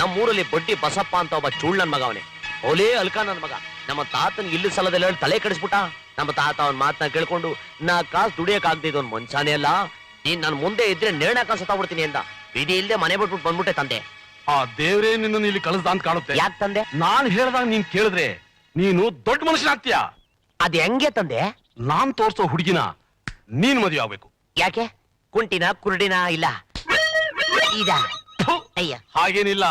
ನಮ್ಮೂರಲ್ಲಿ ಬಡ್ಡಿ ಬಸಪ್ಪ ಅಂತ ಒಬ್ಬ ಚೂಳ್ ನನ್ ಮಗ ಅವನೇ. ಓಲೇ ಅಲ್ಕ ನನ್ ಮಗ. ನಮ್ಮ ತಾತನ್ ಇಲ್ಲಿ ಸಲದಲ್ಲಿ ಹೇಳಿ ತಲೆ ಕೆಡಿಸ್ಬಿಟ್ಟ. ನಮ್ಮ ತಾತ ಅವನ್ ಮಾತನ್ನ ಕೇಳ್ಕೊಂಡು ನಾ ಕಾಸು ದುಡಿಯಕ್ ಆಗ್ತಿದ್ ಒಂದ್ ಮನ್ಸಾನೇ ಅಲ್ಲ. ನೀನ್ ನನ್ ಮುಂದೆ ಇದ್ರೆ ನೇಣ ಕಾಸು ಸತ್ತಾಬಿಡ್ತೀನಿ ಅಂತ ಬಿಡಿ ಇಲ್ದೆ ಮನೆ ಬಿಟ್ಬಿಟ್ಟು ಬಂದ್ಬಿಟ್ಟೆ ತಂದೆ.
ಆ ದೇವ್ರೇ ನಿನ್ನನ್ನು ಇಲ್ಲಿ ಕಳಿಸ್ದ ಅಂತ ಕಾಣುತ್ತೆ.
ಯಾಕೆ ತಂದೆ?
ನಾನ್ ಹೇಳ್ದಾಗ ನೀನ್ ಕೇಳಿದ್ರೆ ನೀನು ದೊಡ್ಡ ಮನುಷ್ಯನಾಗ್ತೀಯ.
ಅದ್ ಹೆಂಗೆ ತಂದೆ?
ನಾನ್ ತೋರ್ಸೋ ಹುಡುಗಿನ ನೀನ್ ಮದುವೆ ಆಗ್ಬೇಕು.
ಯಾಕೆ? ಕುಂಟಿನ ಕುರುಡಿನ ಇಲ್ಲ ಇದ? ಅಯ್ಯ
ಹಾಗೇನಿಲ್ಲ.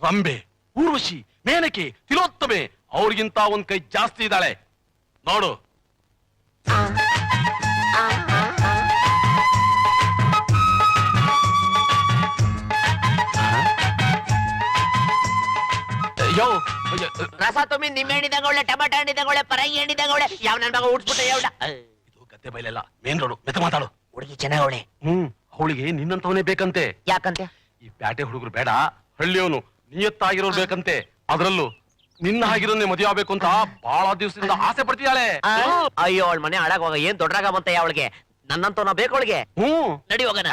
ರಂಬೆ, ಊರ್ವಶಿ, ಮೇನಕೆ, ತಿಲೋತ್ತಮೆ ಅವ್ರಿಗಿಂತ ಒಂದ್ ಕೈ ಜಾಸ್ತಿ ಇದ್ದಾಳೆ ನೋಡು. ಯೋ
ರಸ ತುಂಬಿ ನಿಮ್ಮೆ ಹಣ್ಣಿದಾಗ ಒಳ್ಳೆ, ಟಮಾಟ ಹಣ್ಣಿದಾಗ ಒಳ್ಳೆ, ಪರಂಗಿ ಹಣ್ಣಿದಾಗ ಒಳ್ಳೆ. ಯಾವ ನನ್ ಮಗ ಉಡ್ಸ್ಬಿಟ್ಟೆ ಯಾವ್ಡ?
ಇದು ಗದ್ದೆ ಬೈಲೆಲ್ಲ ಮೇನ್ ರೋಡು, ಮೆತ್ತ ಮಾತಾಡು.
ಹುಡುಗಿ ಚೆನ್ನಾಗವಳೆ.
ಅವಳಿಗೆ ನಿನ್ನಂತವನೇ ಬೇಕಂತೆ.
ಯಾಕಂತೆ?
ಈ ಪ್ಯಾಟೆ ಹುಡುಗರು ಬೇಡ, ಹಳ್ಳಿಯವನು ನಿಯತ್ತಾಗಿರೋರು ಬೇಕಂತೆ. ಅದ್ರಲ್ಲೂ ನಿನ್ನ ಹಾಗಿರೋನೇ ಮದುವೆ ಆಗ್ಬೇಕು ಅಂತ ಬಹಳ ದಿವಸದಿಂದ ಆಸೆ ಪಡ್ತಿದ್ದಾಳೆ.
ಅಯ್ಯೋ ಅವಳ ಮನೆ ಹಾಳಾಗುವಾಗ ಏನ್ ದೊಡ್ಡರಾಗ ಬಂತ ಅವಳಿಗೆ, ನನ್ನಂತವನ ಬೇಕು ಅವಳಿಗೆ.
ಹ್ಮ್,
ನಡಿ ಹೋಗೋಣ.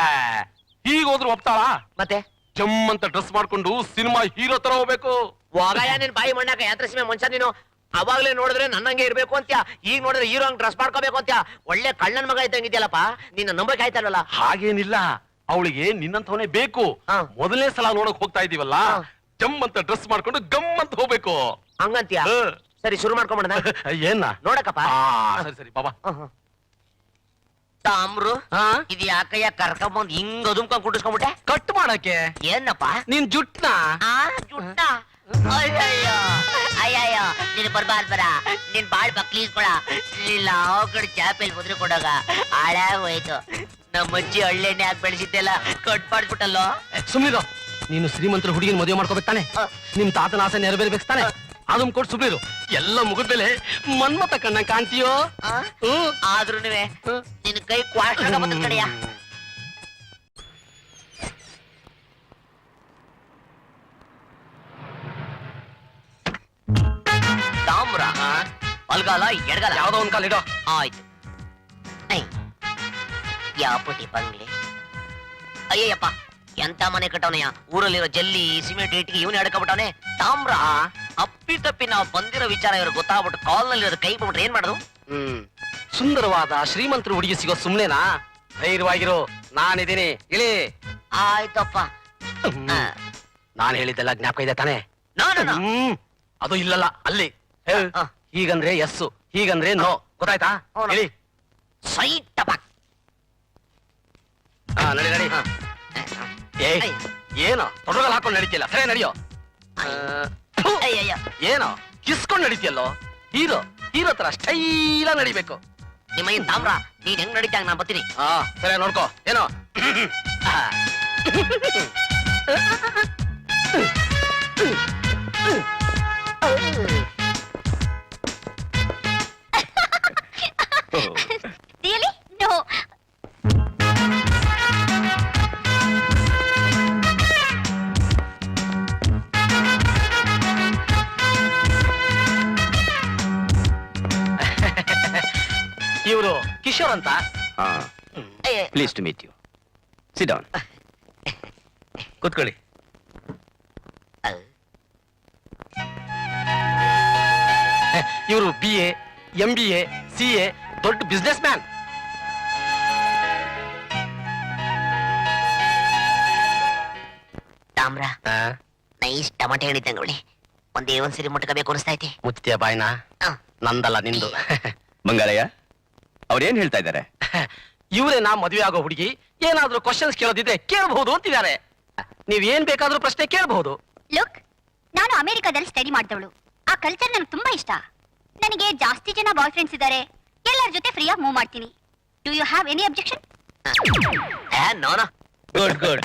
ಈಗ ಹೋದ್ರು ಒಪ್ತಾಳ?
ಮತ್ತೆ
ಜಮ್ ಅಂತ ಡ್ರೆಸ್ ಮಾಡ್ಕೊಂಡು ಸಿನಿಮಾ ಹೀರೋ ತರ ಹೋಗ್ಬೇಕು.
ಹೋಗಯ್ಯ ನಿನ್ ಬಾಯಿ ಮಣ್ಣಾಕ ಯಾತ್ರಿಸಿಮೆ ಮನುಷ್ಯ ನೀನು. ಅವಾಗ್ಲೇ ನೋಡಿದ್ರೆ ನನ್ನಂಗೆ ಇರ್ಬೇಕು ಅಂತ್ಯ, ಈಗ ನೋಡಿದ್ರೆ ಹೀರೋ ಹಂಗ್ ಡ್ರೆಸ್ ಮಾಡ್ಕೋಬೇಕು ಅಂತ್ಯ. ಒಳ್ಳೆ ಕಳ್ಳನ್ ಮಗ ಇದ್ದಂಗಿದ್ಯಲ್ಲಪ್ಪ, ನಿನ್ನ ನಂಬಕ್ ಆಯ್ತಲ್ವಲ್ಲ.
ಹಾಗೇನಿಲ್ಲ, ಅವಳಿಗೆ ನಿನ್ನಂತವನೇ ಬೇಕು.
ಹಾ.
ಮೊದಲನೇ ಸಲ ನೋಡಕ್ ಹೋಗ್ತಾ ಇದೀವಲ್ಲ, ಜಮ್ ಅಂತ ಡ್ರೆಸ್ ಮಾಡ್ಕೊಂಡು ಗಮ್ ಅಂತ ಹೋಗ್ಬೇಕು.
ಹಂಗಂತ್ಯ?
ಹ.
ಸರಿ ಶುರು ಮಾಡ್ಕೊಂಬಿಡಣ.
ಏನ
ನೋಡಕಪ್ಪ.
ಸರಿ ಸರಿ ಬಾಬಾ.
ತಾಮ್ರು ಇದು ಯಾಕಯ್ಯ ಕರ್ಕೊಂಬಂದ್ ಹಿಂಗ್ ಅದುಮ್ಕೊಂಡ್ ಕುಟ್ಟಿಸ್ಕೊಂಡ್ಬಿಟ್ಟೆ?
ಕಟ್ ಮಾಡಕ್ಕೆ
ಏನಪ್ಪ
ನಿನ್ ಜುಟ್ನ
ಜುಟ್ಟ? ಅಯ್ಯಯ್ಯೋ ಅಯ್ಯಯ್ಯೋ, ನೀನ್ ಬರ್ಬಾರ್ದು ಬರ, ನೀನ್ ಬಾಳ್ ಬಕ್ಲೀಸ್ಕೊಳ. ಇಲ್ಲ ಕಡೆ ಚಾಪೆಲ್ ಮುದ್ರೆ ಕೊಡೋಗ ಹಾಳಾಗೋಯ್ತು. ನಮ್ಮ ಅಜ್ಜಿ ಹಳ್ಳೆಣ್ಣೆ ಹಾಕಿ ಬೆಳೆಸಿದ್ದೆಲ್ಲ ಕಟ್ ಮಾಡ್ಬಿಟ್ಟಲ್ಲೋ.
ಸುಮ್ನಿರು, ನೀನು ಶ್ರೀಮಂತರ ಹುಡುಗಿನ ಮದುವೆ ಮಾಡ್ಕೋಬೇಕು ತಾನೆ? ನಿಮ್ ತಾತನ ಆಸೆ ನೆರವೇರ್ಬೇಕು ತಾನೆ? ಅದಮ್ ಕೊಟ್ಟು ಸುಮ್ನಿರು. ಎಲ್ಲ ಮುಗಿದ್ಮೇಲೆ ಮನ್ಮತ ಕಣ್ಣ ಕಾಣ್ತೀಯೋ.
ಆದ್ರೂ ನಿನ್ ಕೈ ಕ್ವಾಸ್ಟ್ರಾಗ ಬಂದ ಕಡೆಯ. ತಾಮ್ರ ಬಲ್ಗಾಲ ಎಡಗಾಲ
ಯಾವ್ದೋ ಒಂದ್ ಕಾಲ ಇಡೋ.
ಆಯ್ತು. ಯಾಪುಟಿ ಬಂಗ್ಲೆ. ಅಯ್ಯಯ್ಯಪ್ಪ, ಎಂತ ಮನೆ ಕಟ್ಟವನಯ್ಯ. ಊರಲ್ಲಿರೋ ಜಲ್ಲಿ ಸಿಮೆಂಟ್ ಇಟ್ಟಿಗೆ ಇವನೇ ಅಡ್ಕೊಬಿಟ್ಟವನೆ. ತಾಮ್ರ ಅಪ್ಪಿ ತಪ್ಪಿ ನಾವು ಬಂದಿರೋ ವಿಚಾರ ಇವ್ರು ಗೊತ್ತಾಗ್ಬಿಟ್ಟು ಕಾಲ್ನಲ್ಲಿರೋ ಕೈ ಬಿಟ್ಬಿಟ್ರೆ ಏನ್ ಮಾಡೋದು?
ಸುಂದರವಾದ ಶ್ರೀಮಂತರ ಹುಡುಗಿ ಸಿಗೋ ಸುಮ್ನೆನಾ? ಧೈರ್ಯವಾಗಿರು, ನಾನಿದ್ದೀನಿ, ಇಳಿ.
ಆಯ್ತಪ್ಪ.
ನಾನ್ ಹೇಳಿದ್ದೆಲ್ಲ ಜ್ಞಾಪಕ ಇದೆ ತಾನೆ?
ನಾನು
ಅದು ಇಲ್ಲಲ್ಲ, ಅಲ್ಲಿ. ಹೀಗಂದ್ರೆ ಎಸ್ಸು, ಹೀಗಂದ್ರೆ ನೋ, ಗೊತ್ತಾಯ್ತಾ? ಹೇಳಿ.
ಸೈಟಪ್ಪ.
ನಡಿ ನಡಿ. ಏನೋ ತೊಡಗಲ್ ಹಾಕೊಂಡು ನಡೀತಿಲ್ಲ, ಸರಿ ನಡಿಯೋ.
ಅಯ್ಯಯ್ಯ,
ಏನೋ ಕಿಸ್ಕೊಂಡ್ ನಡೀತಿಯಲ್ಲೋ? ಹೀರೋ ಹೀರೋ ತರ ಸ್ಟೈಲ ನಡಿಬೇಕು.
ನಿಮ್ಮ ಈ ತಾಮ್ರ ನೀನ್ ಹೆಂಗ್ ನಡೀತಾಗ ನಾನ್ ಬರ್ತೀನಿ.
ಸರಿ ನೋಡ್ಕೋ. ಏನೋ
Really? No.
ಇವರು ಕಿಶೋರ್ ಅಂತ.
Please to meet you. Sit down.
ಕೂತ್ಕೊಳ್ಳಿ. ಇವರು BA, MBA, CA, ದೊಡ್ಡ ಬಿಸ್ನೆಸ್ ಮ್ಯಾನ್.
ತಾಮ್ರ ನೈಸ್ ಟಮಾಟೆ ಹೇಳಿದ್ದಂಗ ಅವಳಿ ಒಂದೇ ಒಂದ್ಸರಿ ಮುಟ್ಕಬೇಕು ಅನಿಸ್ತೈತಿ.
ಮುತ್ಯ ಬಾಯ್ನ ನಂದಲ್ಲ ನಿಂದು.
ಬಂಗಾರಯ್ಯ, ಅವ್ರೇನ್ ಹೇಳ್ತಾ ಇದ್ದಾರೆ?
ಇವರೇ ನಾ ಮದುವೆ ಆಗೋ ಹುಡುಗಿ, ಏನಾದ್ರೂ ಕ್ವಶನ್ಸ್ ಕೇಳೋದಿದ್ರೆ ಕೇಳಬಹುದು ಅಂತಿದ್ದಾರೆ. ನೀವ್ ಏನ್ ಬೇಕಾದ್ರೂ ಪ್ರಶ್ನೆ ಕೇಳಬಹುದು.
ಲುಕ್, ನಾನು ಅಮೆರಿಕಾದಲ್ಲಿ ಸ್ಟಡಿ ಮಾಡಿದವಳು. ಆ ಕಲ್ಚರ್ ನನಗೆ ತುಂಬಾ ಇಷ್ಟ. ನನಗೆ ಜಾಸ್ತಿ ಜನ ಬಾಯ್ ಫ್ರೆಂಡ್ಸ್ ಇದ್ದಾರೆ. ಎಲ್ಲರ ಜೊತೆ ಫ್ರೀಯಾಗಿ ಮೂವ್ ಮಾಡ್ತೀನಿ. Do you have any objection?
No no.
Good good.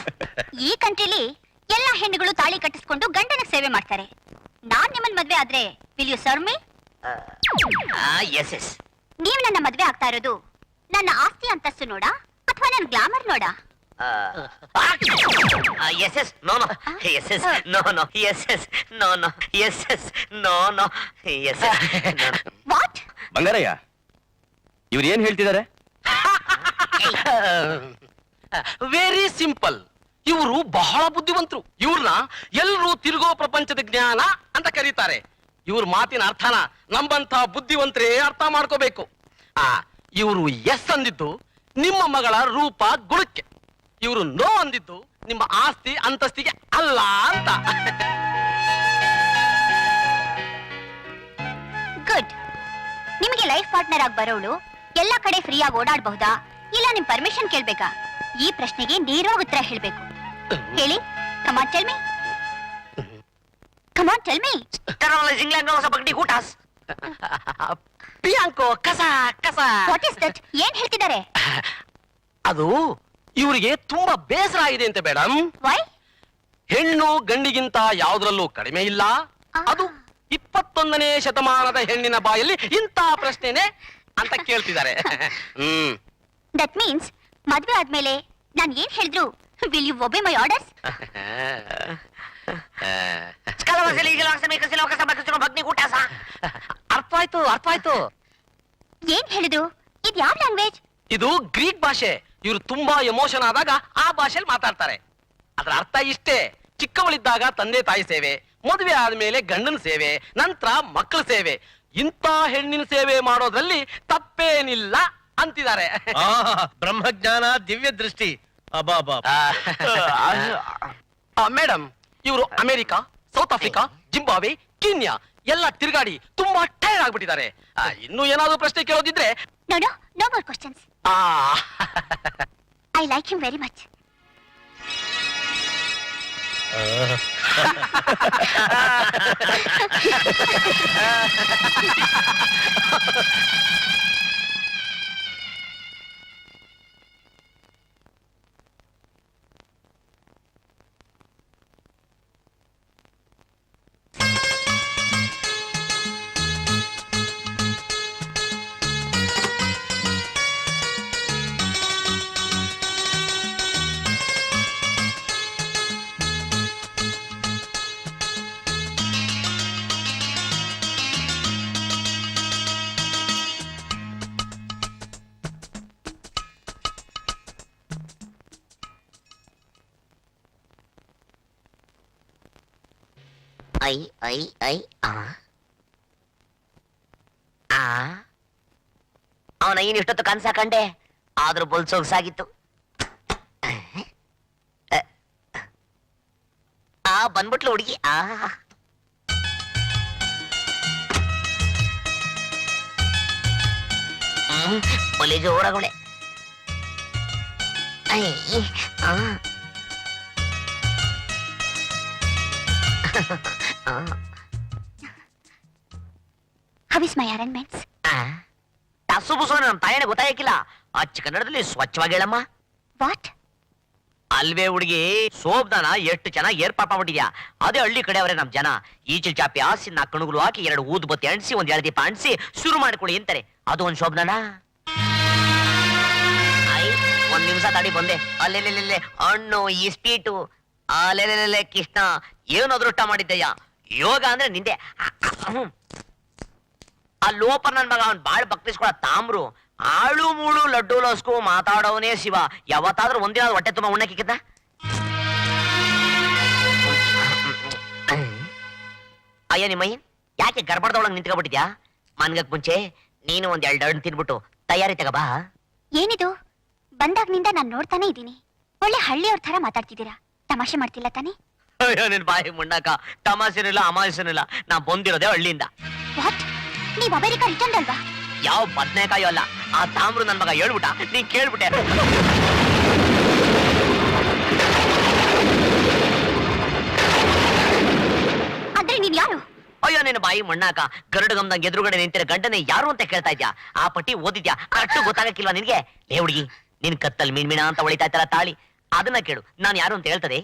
ಈ ಕಂಟ್ರಿಲಿ ಎಲ್ಲಾ ಹೆಣ್ಣುಗಳು ತಾಳಿ ಕಟ್ಟಿಸ್ಕೊಂಡು ಗಂಡನ ಸೇವೆ ಮಾಡ್ತಾರೆ. ನಾನ್ ನಿಮ್ಮನ್ ಮದ್ವೆ ಆದ್ರೆ will you serve me?
Yes yes.
ನೀವ್ ನನ್ನ ಮದ್ವೆ ಆಗ್ತಾ ಇರೋದು ನನ್ನ ಆಸ್ತಿ ಅಂತಸ್ತು ನೋಡಾ ಅಥವಾ ನನ್ನ ಗ್ಲಾಮರ್ ನೋಡಾ?
Yes yes no no. Yes yes no no. Yes yes no no. Yes yes no no. Yes yes.
What?
Bangaraiah, ಇವ್ರು ಏನ್ ಹೇಳ್ತಿದ್ದಾರೆ?
Very simple. ಇವರು ಬಹಳ ಬುದ್ಧಿವಂತರು. ಇವ್ರನ್ನ ಎಲ್ಲರೂ ತಿರುಗೋ ಪ್ರಪಂಚದ ಜ್ಞಾನ ಅಂತ ಕರೀತಾರೆ. ಇವ್ರ ಮಾತಿನ ಅರ್ಥನ ನಮ್ಮಂತ ಬುದ್ಧಿವಂತರೇ ಅರ್ಥ ಮಾಡ್ಕೋಬೇಕು. ಇವರು ಎಸ್ ಅಂದಿದ್ದು ನಿಮ್ಮ ಮಗಳ ರೂಪ ಗುಣಕ್ಕೆ, ಇವರು ನೋ ಅಂದಿದ್ದು ನಿಮ್ಮ ಆಸ್ತಿ ಅಂತಸ್ತಿಗೆ ಅಲ್ಲ ಅಂತ.
ಗುಡ್. ನಿಮಗೆ ಲೈಫ್ ಪಾರ್ಟ್ನರ್ ಆಗಿ ಬರೋಳು ಎಲ್ಲಾ ಕಡೆ ಫ್ರೀಯಾಗಿ ಓಡಾಡಬಹುದಾ ಇಲ್ಲ ನಿಮ್ ಪರ್ಮಿಷನ್ ಕೇಳ್ಬೇಕಾ? ಈ ಪ್ರಶ್ನೆಗೆ ನೇರವಾಗಿ ಉತ್ತರ ಹೇಳ್ಬೇಕು. ಹೇಳಿ. Come on tell me. Come on tell me.
Terrorising language of ಬಗ್ಡಿ ಗೂಟಾಸ್.
ಪಿಯಾಂಕೋ ಕಸ ಕಸ.
What is that? ಏನ್ ಹೇಳ್ತಿದ್ದಾರೆ?
ಅದು ಇವರಿಗೆ ತುಂಬಾ ಬೇಸರ ಆಗಿದೆ ಅಂತ ಮೇಡಮ್.
ವೈ?
ಹೆಣ್ಣು ಗಂಡಿಗಿಂತ ಯಾವುದ್ರಲ್ಲೂ ಕಡಿಮೆ ಇಲ್ಲ. ಅದು 21ನೇ ಶತಮಾನದ ಹೆಣ್ಣಿನ ಬಾಯಲ್ಲಿ ಇಂಥ ಪ್ರಶ್ನೆನೆ ಅಂತ ಕೇಳ್ತಿದ್ದಾರೆ.
ದಟ್ ಮೀನ್ಸ್ ಮದ್ವೆ ಆದ್ಮೇಲೆ ನಾನ್ ಏನ್ ಹೇಳಿದ್ರು will you obey my orders?
ಅರ್ಥ ಆಯ್ತು
ಏನ್ ಹೇಳಿದ್ರು? ಇದು ಯಾವ ಲ್ಯಾಂಗ್ವೇಜ್?
ಇದು ಗ್ರೀಕ್ ಭಾಷೆ. ಇವ್ರು ತುಂಬಾ ಎಮೋಷನ್ ಆದಾಗ ಆ ಭಾಷೆಯಲ್ಲಿ ಮಾತಾಡ್ತಾರೆ. ಅದ್ರ ಅರ್ಥ ಇಷ್ಟೇ: ಚಿಕ್ಕವಳಿದ್ದಾಗ ತಂದೆ ತಾಯಿ ಸೇವೆ, ಮದುವೆ ಆದ್ಮೇಲೆ ಗಂಡನ ಸೇವೆ, ನಂತರ ಮಕ್ಕಳ ಸೇವೆ. ಇಂಥ ಹೆಣ್ಣಿನ ಸೇವೆ ಮಾಡೋದ್ರಲ್ಲಿ ತಪ್ಪೇನಿಲ್ಲ ಅಂತಿದ್ದಾರೆ.
ಬ್ರಹ್ಮಜ್ಞಾನ, ದಿವ್ಯ ದೃಷ್ಟಿ. ಅಬಾ
ಮೇಡಮ್, ಇವರು America, South Africa, Zimbabwe, Kenya ಎಲ್ಲ ತಿರುಗಾಡಿ ತುಂಬಾ ಟೈರ್ಡ್ ಆಗ್ಬಿಟ್ಟಿದ್ದಾರೆ. ಇನ್ನೂ ಏನಾದ್ರು ಪ್ರಶ್ನೆ ಕೇಳೋದಿದ್ರೆ
no more questions. I like him very much.
ಅವನ ಇಷ್ಟೊತ್ತು ಕನ್ಸ ಕಂಡೆ, ಆದ್ರೂ ಬೊಲ್ ಸೊಗಸಾಗಿತ್ತು. ಬಂದ್ಬಿಟ್ಲು ಹುಡುಗಿ. ಒಲೆ ಜೋರಾಗಳೆ.
How is my arrangements?
ಟಸು ಬುಸು ನಮ್ಮ ತಾಯಣೆ ಗೊತ್ತಾಗಿಲ್ಲ. ಅಚ್ಚ ಕನ್ನಡದಲ್ಲಿ ಸ್ವಚ್ಛವಾಗಿ ಹೇಳಮ್ಮ.
What?
ಅಲ್ವೇ ಹುಡುಗಿ, ಸೋಬ್ದಾನ ಎಷ್ಟು ಚೆನ್ನಾಗಿ ಏರ್ಪಾಟ್ ಮಾಡ್ಬಿಟ್ಟಿದ್ಯಾ. ಅದೇ ಹಳ್ಳಿ ಕಡೆ ಅವರೇ ನಮ್ ಜನ. ಈಚಲ್ ಚಾಪಿ ಹಾಸಿ 4 ಕಣುಗಳು ಹಾಕಿ 2 ಊದು ಬತ್ತಿ ಅಂಟಿಸಿ 1 ಎಳದೀಪ ಅಂಟಿಸಿ ಶುರು ಮಾಡ್ಕೊಳ್ಳಿ ಅಂತಾರೆ. ಅದು ಒಂದ್ ಶೋಭದಾನ. ಒಂದ್ ನಿಮಿಷ ತಡಿ ಬಂದೆ. ಅಲ್ಲೆಲ್ಲೆಲ್ಲೆ ಹಣ್ಣು, ಈ ಸ್ವೀಟು. ಅಲ್ಲೆಲ್ಲೆಲ್ಲೆ ಕೃಷ್ಣ, ಏನು ಅದೃಷ್ಟ ಮಾಡಿದ್ದಯ್ಯ. ಯೋಗ ಅಂದ್ರೆ ನಿಂದೆ. ಆ ಲೋಪರ್ ನನ್ ಮಗ ಅವ್ನ್ ಬಾಳ್ ಭಕ್ತಿಸ್ಕೊಳ ತಾಮ್ರು. ಆಳು ಮೂಳು ಲಡ್ಡು ಲಸ್ಕು ಮಾತಾಡೋನೇ ಶಿವ. ಯಾವತ್ತಾದ್ರೂ ಒಂದಿನ ಹೊಟ್ಟೆ ತುಂಬಾ ಉಣ್ಣಕ್ಕಿದ್ದ? ಅಯ್ಯ ನಿಮ್ಮಯ್ಯನ್, ಯಾಕೆ ಗರ್ಭದೊಳಗೆ ನಿಂತ್ಕೊಬಿಟ್ಟಿದ್ಯಾ? ಮನ್ಗಕ್ ಮುಂಚೆ ನೀನು 1-2 ಹಣ್ಣು ತಿನ್ಬಿಟ್ಟು ತಯಾರಿ ತಗಬಾ.
ಏನಿದು? ಬಂದಾಗ್ನಿಂದ ನಾನ್ ನೋಡ್ತಾನೆ ಇದ್ದೀನಿ. ಒಳ್ಳೆ ಹಳ್ಳಿಯವ್ರ ತರ ಮಾತಾಡ್ತಿದ್ದೀರಾ. ತಮಾಷೆ ಮಾಡ್ತಿಲ್ಲ ತಾನೆ?
ಅಯ್ಯೋ ನಿನ್ ಬಾಯಿ ಮುಣ್ಣಾಕ, ತಮಾಷೆನಿಲ್ಲ ಅಮಾಯಸನಿಲ್ಲ. ನಾ ಬಂದಿರೋದೇ ಹಳ್ಳಿಯಿಂದ.
ವಾಟ್? ನೀವ್ ಅಮೆರಿಕ ರಿಟರ್ನ್ ಅಲ್ವಾ?
ಯಾವ ಬದ್ನೇಕಾಯೋ ಅಲ್ಲ. ಆ ತಾಮ್ರು ನನ್ ಮಗ ಹೇಳ್ಬಿಟ್ಟ, ನೀ ಕೇಳ್ಬಿಟ್ಟೆ.
ಅಂದ್ರೆ ನೀನ್ ಯಾರು?
ಅಯ್ಯೋ ನಿನ್ನ ಬಾಯಿ ಮಣ್ಣಾಕ, ಗರುಡು ಗಮ್ದಂಗ್ ಎದುರುಗಡೆ ನಿಂತಿರೋ ಗಂಡನೇ ಯಾರು ಅಂತ ಕೇಳ್ತಾ ಇದ್ಯಾ? ಆ ಪಟ್ಟಿ ಓದಿದ್ಯಾ? ಅಷ್ಟು ಗೊತ್ತಾಗಕ್ಕಿಲ್ವಾ ನಿನ್ಗೆ? ಏ ಹುಡುಗಿ, ನಿನ್ ಕತ್ತಲ್ ಮೀನ್ ಅಂತ ಹೊಳಿತಾ ಇತ್ತಲ್ಲ ತಾಳಿ, ಅದನ್ನ ಕೇಳು. ನಾನ್ ಯಾರು ಅಂತ ಹೇಳ್ತದೆ?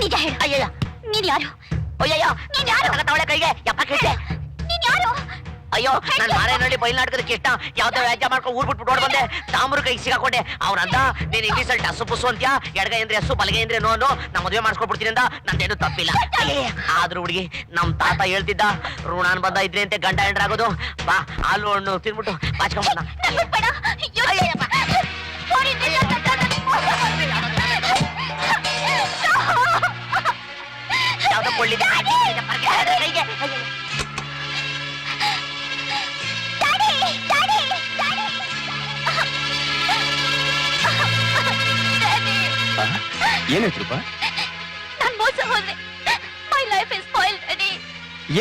ನಿಜ ಹೇಳು.
ಅಯ್ಯಯ್ಯ,
ನೀನ್ ಯಾರು?
ಅಯ್ಯಯ್ಯೋ,
ನೀನ್ ಯಾರು?
ತವಳೆ ಕೈಗೆ ಯಪ್ಪ ಕೇಳ್ತೆ.
ನೀನ್ ಯಾರು?
ಅಯ್ಯೋ, ನಾನ್ ಮಾರೇನಹಳ್ಳಿ ಬಯಲ್ನಾಟಕದ ಇಷ್ಟ ಯಾವ್ದೋ ವ್ಯಾಜ್ಯ ಮಾಡ್ಕೊಂಡು ಊರ್ ಬಿಟ್ಬಿಟ್ಟು ಓಡ್ ಬಂದೆ. ತಾಮ್ರ ಕೈಗೆ ಸಿಗಾಕೊಂಡೆ. ಅವ್ನಂದ, ನೀನ್ ಇಂಗ್ಲೀಷ್ ಅಲ್ಲಿ ಟಸು ಪುಸು ಅಂತ್ಯಾ, ಎಡಗೈ ಅಂದ್ರೆ ಹಸು, ಬಲಗೈ ಅಂದ್ರೆ ನೋನು, ನಾ ಮದುವೆ ಮಾಡಿಸ್ಕೊಡ್ಬಿಡ್ತೀನಿ ಅಂದ. ನಂದೇನು ತಪ್ಪಿಲ್ಲ. ಆದ್ರೂ ಹುಡುಗಿ, ನಮ್ ತಾತ ಹೇಳ್ತಿದ್ದ, ಋಣಾನ್ ಬಂದ ಇದ್ರೆ ಅಂತೆ ಗಂಡ ಹೆಂಡ್ರಾಗೋದು. ಬಾ, ಹಾಲು ಹಣ್ಣು ತಿನ್ಬಿಟ್ಟು ಬಾಚ್ಕೊಂಬ. ಯಾವ್ದೋ ಕೊಳ್ಳಿದೆ ಕೈಗೆ.
ಏನಾಯ್ತುಪ್ಪ?
ನಾನ್ ಮೋಸ ಹೋದೆ. My life is spoiled daddy.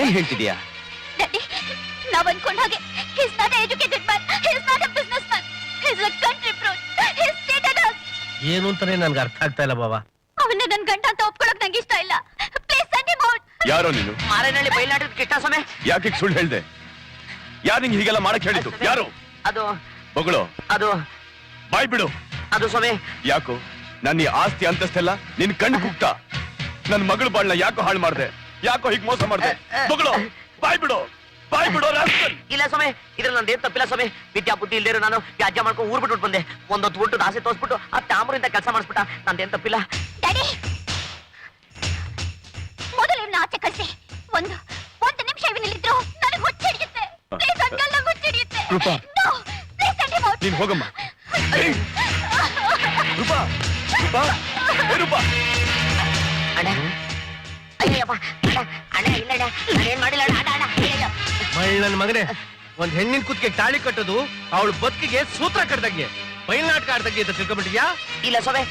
ಏನ್ ಹೇಳ್ತಿದ್ಯಾ?
ಡ್ಯಾಡಿ, ನಾವ್ ಅನ್ಕೊಂಡ ಹಾಗೆ he is not an educated man, he is not a businessman, he is a country brute, he is cheated us.
ಏನು ಅಂತಾನೆ ನನ್ಗೆ ಅರ್ಥ ಆಗ್ತಾ ಇಲ್ಲ ಬಾಬಾ.
ಅವನ್ನ ನನ್ ಗಂಡ ಅಂತ ಒಪ್ಕೊಳಕ್ ನಂಗೆ ಇಷ್ಟ ಇಲ್ಲ. Please send him out.
ಯಾರೋ ನೀನು?
ಮಾರೇನಹಳ್ಳಿ ಬಯಲ್ನಾಟಕದ ಕಿಟ್ಟ ಸ್ವಾಮಿ.
ಯಾಕೆ ಸುಳ್ಳು ಹೇಳ್ದೆ? ಯಾರು ನಿಂಗೆ ಹೀಗೆಲ್ಲ ಮಾಡಕ್ ಹೇಳಿದ್ದು? ಯಾರು?
ಅದು
ಮಗಳು,
ಅದು
ಬಾಯ್ ಬಿಡು.
ಅದು ಸ್ವಾಮಿ.
ಯಾಕೋ ನನ್ನ ಈ ಆಸ್ತಿ ಅಂತಸ್ತೆಲ್ಲ ನಿನ್ ಕಣ್ಣು ಕುಗ್ತಾ? ನನ್ ಮಗಳು ಬಾಳ್ನ ಯಾಕೋ ಹಾಳು ಮಾಡ್ದೆ? ಯಾಕೋ ಹೀಗ್ ಮೋಸ ಮಾಡ್ದೆ? ಮಗಳು, ಬಾಯ್ ಬಿಡು, ಬಾಯ್ ಬಿಡೋ ರಾಸ್ಕಲ್.
ಇಲ್ಲ ಸ್ವಾಮಿ, ಇದ್ರಲ್ಲಿ ನಂದೇನ್ ತಪ್ಪಿಲ್ಲ ಸ್ವಾಮಿ. ವಿದ್ಯಾ ಬುದ್ಧಿ ಇಲ್ದಿರೋ ನಾನು ವ್ಯಾಜ್ಯ ಮಾಡ್ಕೊಂಡು ಊರ್ ಬಿಟ್ಬಿಟ್ಟು ಬಂದೆ. ಒಂದೊತ್ತು ಊಟದ ಆಸೆ ತೋರಿಸ್ಬಿಟ್ಟು ಆ ತಾಮ್ರಿಂದ ಕೆಲಸ ಮಾಡಿಸ್ಬಿಟ್ಟ. ನಂದೇನ್ ತಪ್ಪಿಲ್ಲ.
ಡ್ಯಾಡಿ ಮೊದಲು ಇವ್ನ ಆಚೆ ಕಳಿಸಿ. ಒಂದು ನಿಮಿಷ ಇವನಲ್ಲಿದ್ರು ನನಗೆ ಹುಚ್ಚಿಡಿಯುತ್ತೆ. ಪ್ಲೀಸ್ ಅಂಕಲ್, ನಂಗೆ ಹುಚ್ಚಿಡಿಯುತ್ತೆ.
Roopa.
No, please send him out.
ನೀನ್ ಹೋಗಮ್ಮ. ಏಯ್, ರೂಪಾ, ರೂಪಾ, ಏ ರೂಪಾ.
ಅಣ್ಣ, ಅಯ್ಯಪ್ಪ, ಅಣ್ಣ, ಅಣ್ಣ ಇಲ್ಲ ಅಣ್ಣ, ನಾನೇನ್ ಮಾಡಿಲ್ಲ ಅಣ್ಣ, ಅಣ್ಣ, ಅಣ್ಣ, ಅಯ್ಯಯ್ಯೋ.
ನನ್ನ ಮಗನೇ, ಒಂದ್ ಹೆಣ್ಣಿನ ಕುತ್ತಿಗೆ ತಾಳಿ ಕಟ್ಟೋದು ಅವಳ ಬದುಕಿಗೆ ಸೂತ್ರ ಕಟ್ಟದಂಗೆ, ಬಯಲ್ನಾಟಕ ಆಡ್ದಂಗೆ ಅಂತ ತಿಳ್ಕೊಂಡ್ಬಿಟ್ಟಿದ್ಯಾ?
ಇಲ್ಲ ಸ್ವಾಮಿ,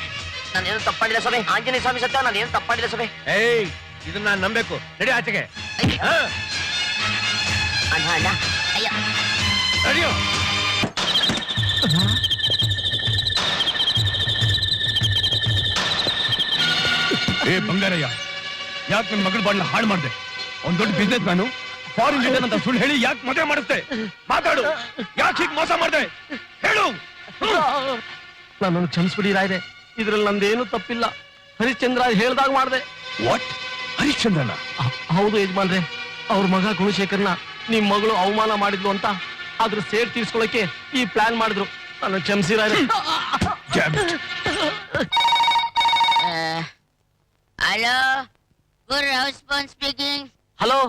ನಾನೇನು ತಪ್ಪಾಡಿಲ್ಲ ಸ್ವಾಮಿ. ಆಂಜನೇಯ ಸ್ವಾಮಿ ಸತ್ಯ, ನಾನೇನು ತಪ್ಪಾಡಿಲ್ಲ ಸ್ವಾಮಿ.
ಏಯ್, ಇದನ್ನ ನಾನ್ ನಂಬೇಕು. ನಡಿ ಆಚೆಗೆ.
ಅಯ್ಯೋ.
ಹಾ,
ಅಣ್ಣ ಅಣ್ಣ, ಅಯ್ಯೋ.
ನಡಿಯೋ.
ಏ ಬಂಗಾರಯ್ಯ, ಯಾಕೆ ನನ್ನ ಮಗಳ ಬಾಳ್ನ ಹಾಳು ಮಾಡ್ದೆ? ಒಂದ್ ದೊಡ್ಡ ಬಿಸ್ನೆಸ್ ಮ್ಯಾನು ಫಾರಿನ್ ಲೀಡರ್ ಅಂತ ಸುಳ್ಳು ಹೇಳಿ ಯಾಕೆ ಮದುವೆ ಮಾಡಿಸ್ದೆ? ಮಾತಾಡು, ಯಾಕೆ ಹೀಗೆ ಮೋಸ ಮಾಡ್ದೆ? ಹೇಳು.
ನನ್ನನ್ನು ಕ್ಷಮಿಸ್ಬಿಡಿ ರಾಯ್ರೆ, ಇದ್ರಲ್ಲಿ ನಂದೇನು ತಪ್ಪಿಲ್ಲ. ಹರಿಶ್ಚಂದ್ರ ಹೇಳ್ದಾಗ ಮಾಡ್ದೆ.
ವಾಟ್? ಹರಿಶ್ಚಂದ್ರನ?
ಹೌದು ಯಜಮಾನ್ರೆ, ಅವ್ರ ಮಗ ಗುಣಶೇಖರ್ನ ನಿಮ್ ಮಗಳು ಅವಮಾನ ಮಾಡಿದ್ಲು ಅಂತ ಅದ್ರ ಸೇರ್ ತೀರ್ಸ್ಕೊಳಕ್ಕೆ ಈ ಪ್ಲಾನ್ ಮಾಡಿದ್ರು. ನನ್ನ ಕ್ಷಮಿಸಿ ರಾಯ್ರೆ.
ಹಲೋ, ಗುರ್ ಹೌಸ್ ಫೋನ್ ಸ್ಪೀಕಿಂಗ್.
ಹಲೋ,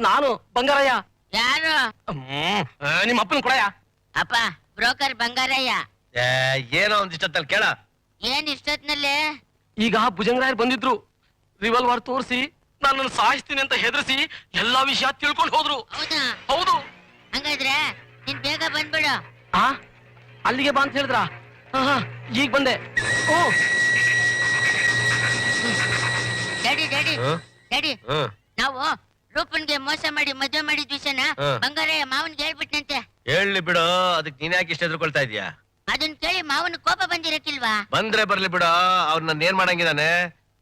ನಾನು ಬಂಗಾರಯ್ಯ.
ಯಾರು?
ನಿಮ್ಮ ಅಪ್ಪನ ಕೊಡಯ್ಯ.
ಅಪ್ಪ, ಬ್ರೋಕರ್ ಬಂಗಾರಯ್ಯ.
ಏ, ಏನೋ ಒಂದಿಷ್ಟೊತ್ತಲ್ಲಿ ಕೇಳ.
ಏನ್ ಇಷ್ಟೊತ್ನಲ್ಲಿ?
ಈಗ ಭುಜಂಗರಾಯರ್ ಬಂದಿದ್ರು. ರಿವಾಲ್ವರ್ ತೋರಿಸಿ ನನ್ನನ್ನು ಸಾಯಿಸ್ತೀನಿ ಅಂತ ಹೆದರ್ಸಿ ಎಲ್ಲಾ ವಿಷಯ ತಿಳ್ಕೊಂಡು ಹೋದ್ರು.
ಹೌದಾ?
ಹೌದು.
ಹಂಗಾದ್ರೆ ನೀನ್ ಬೇಗ ಬಂದ್ಬಿಡು.
ಆ ಅಲ್ಲಿಗೆ ಬಾ ಅಂತ ಹೇಳಿದ್ರ? ಈಗ ಬಂದೆ. ಓ,
ಡ್ಯಾಡಿ ಡ್ಯಾಡಿ
ಹ್ಮ್?
ಡ್ಯಾಡಿ,
ಹ್ಮ್.
ನಾವು ರೂಪನ್ಗೆ ಮೋಸ ಮಾಡಿ ಮದುವೆ ಮಾಡಿದ ವಿಷಯನ
ಹ್ಮ್.
ಬಂಗಾರಯ್ಯ ಮಾವನ್ಗೆ ಹೇಳ್ಬಿಟ್ನಂತೆ.
ಹೇಳಿ ಬಿಡು, ಅದಕ್ಕೆ ನೀನ್ ಯಾಕೆ ಇಷ್ಟ ಎದ್ರುಕೊಳ್ತಾ ಇದೀಯಾ?
ಅದನ್ ಕೇಳಿ ಮಾವನ್ ಕೋಪ ಬಂದಿರಕ್ಕಿಲ್ವಾ?
ಬಂದ್ರೆ ಬರ್ಲಿ ಬಿಡು, ಅವ್ನ್ ನನ್ನ ಏನ್ ಮಾಡಂಗಿದಾನೆ?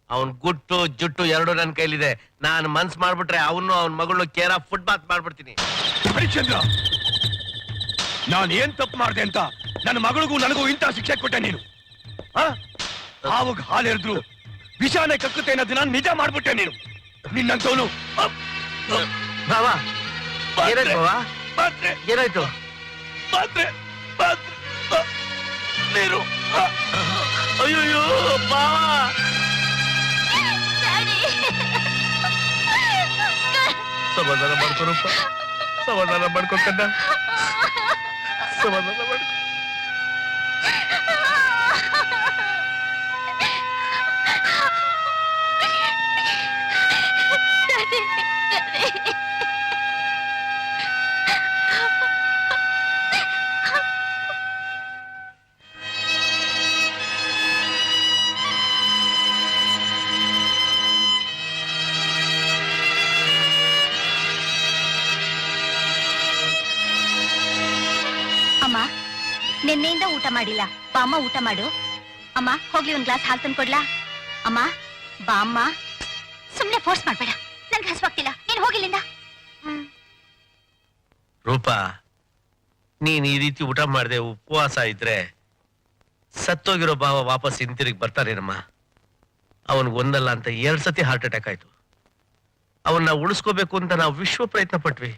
ಅವ್ನ್ ಗುಟ್ಟು ಜುಟ್ಟು ಎರಡು ನನ್ನ ಕೈಲಿದೆ. ನಾನ್ ಮನ್ಸ್ ಮಾಡ್ಬಿಟ್ರೆ ಅವನು ಅವ್ನ ಮಗಳು ಕೇರ ಫುಟ್ ಬಾತ್ ಮಾಡ್ಬಿಡ್ತೀನಿ.
ಹರಿಶ್ಚಂದ್ರ, ನಾನು ಏನ್ ತಪ್ಪು ಮಾಡ್ದೆ ಅಂತ ನನ್ನ ಮಗಳಿಗೂ ನನಗೂ ಇಂಥ ಶಿಕ್ಷೆ ಕೊಟ್ಟೆ ನೀನು? ಆವಾಗ ಹಾಲು ಎರೆದ್ರು ವಿಷಾನೆ ಕಕ್ಕುತ್ತೆ ಅನ್ನೋದನ್ನ ನಿಜ ಮಾಡ್ಬಿಟ್ಟೆ ನೀನು. ನಿನ್ನಂತವನು
ಬಾವಾ, ಏನಾಯ್ತು ಬಾವಾ?
ಪಾತ್ರೆ
ಏನಾಯ್ತು?
ಪಾತ್ರೆ ಪಾತ್ರೆ ನೀರು.
ಅಯ್ಯೋ ಬಾವಾ,
ಡ್ಯಾಡಿ,
ಸಮಾಧಾನ ಮಾಡ್ಕೊರಪ್ಪ, ಸಮಾಧಾನ ಮಾಡ್ಕೊಕಂಡ, ಸಮಾಧಾನ ಮಾಡ್ಕೊ.
Daddy, daddy. ಅಮ್ಮ, ನಿನ್ನೆಯಿಂದ ಊಟ ಮಾಡಿಲ್ಲ. ಬಾ ಅಮ್ಮ, ಊಟ ಮಾಡು. ಅಮ್ಮ, ಹೋಗ್ಲಿ ಒಂದ್ ಗ್ಲಾಸ್ ಹಾಲು ತಂದು ಕೊಡ್ಲಾ? ಅಮ್ಮ, ಬಾ ಅಮ್ಮ. ಸುಮ್ನೆ ಫೋರ್ಸ್ ಮಾಡ್ಬೇಡ, ನನ್ಗೆ ಹಸುವಾಗ್ತಿಲ್ಲ. ನೀನ್ ಹೋಗಿಲ್ಲಿಂದ.
ರೂಪಾ, ನೀನ್ ಈ ರೀತಿ ಊಟ ಮಾಡದೆ ಉಪವಾಸ ಇದ್ರೆ ಸತ್ತೋಗಿರೋ ಭಾವ ವಾಪಸ್ ಹಿಂತಿರುಗಿ ಬರ್ತಾನೇನಮ್ಮ? ಅವನ್ಗೆ ಒಂದಲ್ಲ ಅಂತ 2 ಸತಿ ಹಾರ್ಟ್ ಅಟ್ಯಾಕ್ ಆಯ್ತು. ಅವನ್ನ ಉಳಿಸ್ಕೋಬೇಕು ಅಂತ ನಾವು ವಿಶ್ವ ಪ್ರಯತ್ನ ಪಟ್ವಿ.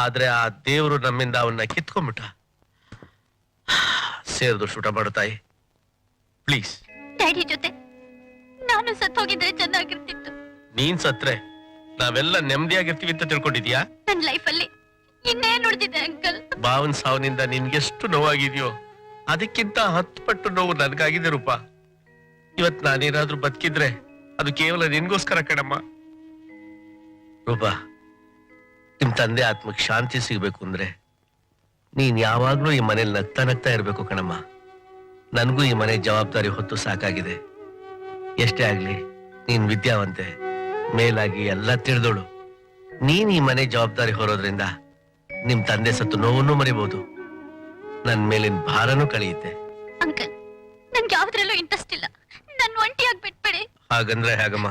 ಆದ್ರೆ ಆ ದೇವರು ನಮ್ಮಿಂದ ಅವನ್ನ ಕಿತ್ಕೊಂಡ್ಬಿಟ್ಟ. ಸೇರಿದು ಊಟ ಮಾಡು ತಾಯಿ, ಪ್ಲೀಸ್.
ಡ್ಯಾಡಿ ಜೊತೆ ನಾನು ಸತ್ತು ಹೋಗಿದ್ರೆ ಚೆನ್ನಾಗಿರ್ತಿತ್ತು.
ನೀನ್ ಸತ್ರೆ ನಾವೆಲ್ಲ ನೆಮ್ಮದಿಯಾಗಿರ್ತೀವಿ ಅಂತ ತಿಳ್ಕೊಂಡಿದ್ಯಾ?
ನನ್ನ ಲೈಫಲ್ಲಿ ಇನ್ನೇನ್ ಉಳಿದಿದೆ ಅಂಕಲ್?
ಭಾವನ್ ಸಾವನಿಂದ ನಿನ್ಗೆಷ್ಟು ನೋವಾಗಿದೆಯೋ ಅದಕ್ಕಿಂತ 10 ಪಟ್ಟು ನೋವು ನನ್ಗಾಗಿದೆ ರೂಪಾ. ಇವತ್ ನಾನೇನಾದ್ರೂ ಬದುಕಿದ್ರೆ ಅದು ಕೇವಲ ನಿನ್ಗೋಸ್ಕರ ಕಣಮ್ಮ. ರೂಪಾ, ನಿಮ್ ತಂದೆ ಆತ್ಮಕ್ ಶಾಂತಿ ಸಿಗ್ಬೇಕು ಅಂದ್ರೆ ನೀನ್ ಯಾವಾಗ್ಲೂ ಈ ಮನೇಲಿ ನಗ್ತಾ ನಗ್ತಾ ಇರ್ಬೇಕು ಕಣಮ್ಮ. ನನ್ಗೂ ಈ ಮನೆ ಜವಾಬ್ದಾರಿ ಹೊತ್ತು ಸಾಕಾಗಿದೆ. ಎಷ್ಟೇ ಆಗ್ಲಿ ನೀನ್ ವಿದ್ಯಾವಂತೆ, ಮೇಲಾಗಿ ಎಲ್ಲ ತಿಳಿದೋಳು. ನೀನ್ ಈ ಮನೆ ಜವಾಬ್ದಾರಿ ಹೊರೋದ್ರಿಂದ ನಿಮ್ ತಂದೆ ಸತ್ತು ನೋವನ್ನು ಮರಿಬಹುದು. ನನ್ ಮೇಲಿನ ಭಾರನೂ ಕಳೆಯುತ್ತೆ.
ಅಂಕಲ್, ನನ್ಗೆ ಯಾವ್ದ್ರಲ್ಲೂ ಇಂಟ್ರೆಸ್ಟ್ ಇಲ್ಲ. ನನ್ ಒಂಟಿಯಾಗಿ ಬಿಟ್ಬಿಡಿ.
ಹಾಗಂದ್ರೆ ಹೇಗಮ್ಮ?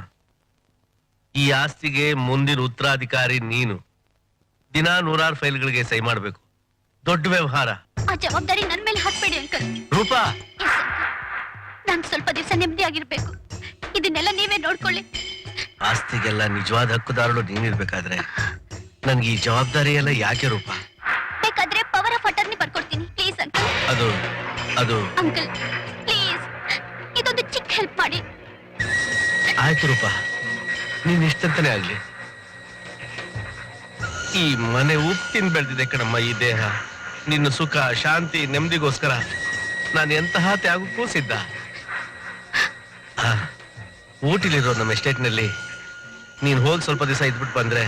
ಈ ಆಸ್ತಿಗೆ ಮುಂದಿನ ಉತ್ತರಾಧಿಕಾರಿ ನೀನು. ದಿನ 100 ಫೈಲ್ಗಳಿಗೆ ಸಹಿ ಮಾಡ್ಬೇಕು. ದೊಡ್ಡ ವ್ಯವಹಾರ.
ಆ ಜವಾಬ್ದಾರಿ ನನ್ ಮೇಲೆ ಹಾಕ್ಬೇಡಿ ಅಂಕಲ್.
ರೂಪಾ,
ನಾನ್ ಸ್ವಲ್ಪ ದಿವಸ ನೆಮ್ಮದಿಯಾಗಿರ್ಬೇಕು. ಇದನ್ನೆಲ್ಲ ನೀವೇ ನೋಡ್ಕೊಳ್ಳಿ.
ಆಸ್ತಿಗೆಲ್ಲ ನಿಜವಾದ ಹಕ್ಕುದಾರಳು ನೀನಿರ್ಬೇಕಾದ್ರೆ ನನ್ಗೆ ಈ ಜವಾಬ್ದಾರಿ ಎಲ್ಲ ಯಾಕೆ ರೂಪ?
ಬೇಕಾದ್ರೆ ಪವರ್ ಆಫ್ ಅಟರ್ನಿ ಬರ್ಕೊಡ್ತೀನಿ ಪ್ಲೀಸ್ ಅಂಕಲ್.
ಅದು ಅದು
ಅಂಕಲ್ ಪ್ಲೀಸ್ ಇದೊಂದು ಚಿಕ್ಕ ಹೆಲ್ಪ್ ಮಾಡಿ.
ಆಯ್ತು ರೂಪ, ನೀನ್ ಇಷ್ಟಂತಾನೆ ಆಗ್ಲಿ. ಈ ಮನೆ ಉಪ್ಪು ತಿಂದು ಬೆಳೆದಿದೆ ಕಣಮ್ಮ ಈ ದೇಹ. ನಿನ್ನ ಸುಖ ಶಾಂತಿ ನೆಮ್ಮದಿಗೋಸ್ಕರ ನಾನು ಎಂತಹ ತ್ಯಾಗಕ್ಕೂ ಸಿದ್ಧ. ಊಟಿಲಿರೋ ನಮ್ಮ ಎಸ್ಟೇಟ್ನಲ್ಲಿ ನೀನ್ ಹೋಗಿ ಸ್ವಲ್ಪ ದಿವಸ ಇದ್ಬಿಟ್ಟು ಬಂದ್ರೆ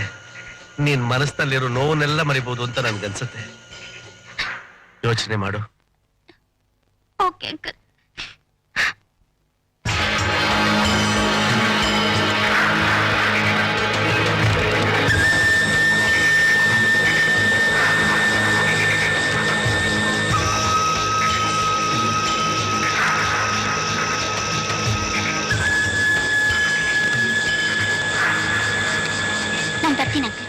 ನೀನ್ ಮನಸ್ಸಿನಲ್ಲಿರೋ ನೋವನ್ನೆಲ್ಲ ಮರಿಬಹುದು ಅಂತ ನನ್ಗನ್ಸುತ್ತೆ. ಯೋಚನೆ ಮಾಡು.
Okay uncle. ನಾನು ಬರ್ತೀನಿ ಅಂಕಲ್.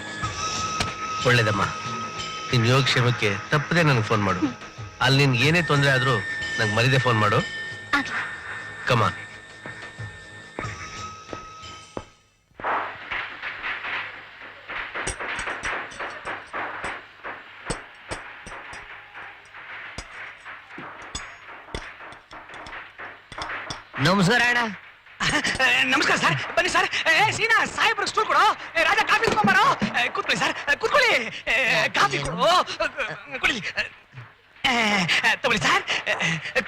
ಒಳ್ಳೇದಮ್ಮ, ನಿನ್ ಯೋಗಕ್ಷೇಮಕ್ಕೆ ತಪ್ಪದೆ ನನಗೆ ಫೋನ್ ಮಾಡು. ಅಲ್ಲಿ ನಿನ್ಗೆ ಏನೇ ತೊಂದರೆ ಆದ್ರೂ ನಂಗೆ ಮರಿದೆ ಫೋನ್ ಮಾಡು.
ಆಗ್ಲಿ.
ಕಮ.
ನಮಸ್ಕಾರ ಅಣ್ಣ.
ನಮಸ್ಕಾರ ಸರ್, ಬನ್ನಿ ಸರ್. ಸೀನಾ ಸಾಹೇಬ್ರು ಸ್ಟೂಲ್ ಕೊಡು. ರಾಜ ಕಾಫಿ ತಗೊಂಬಾರೋ. ಕೂತ್ಕೊಳ್ಳಿ ಸರ್, ಕೂತ್ಕೊಳ್ಳಿ. ಕಾಫಿ ಕೊಡು, ಕುಡಿಲಿ. ತಗೊಳ್ಳಿ ಸರ್,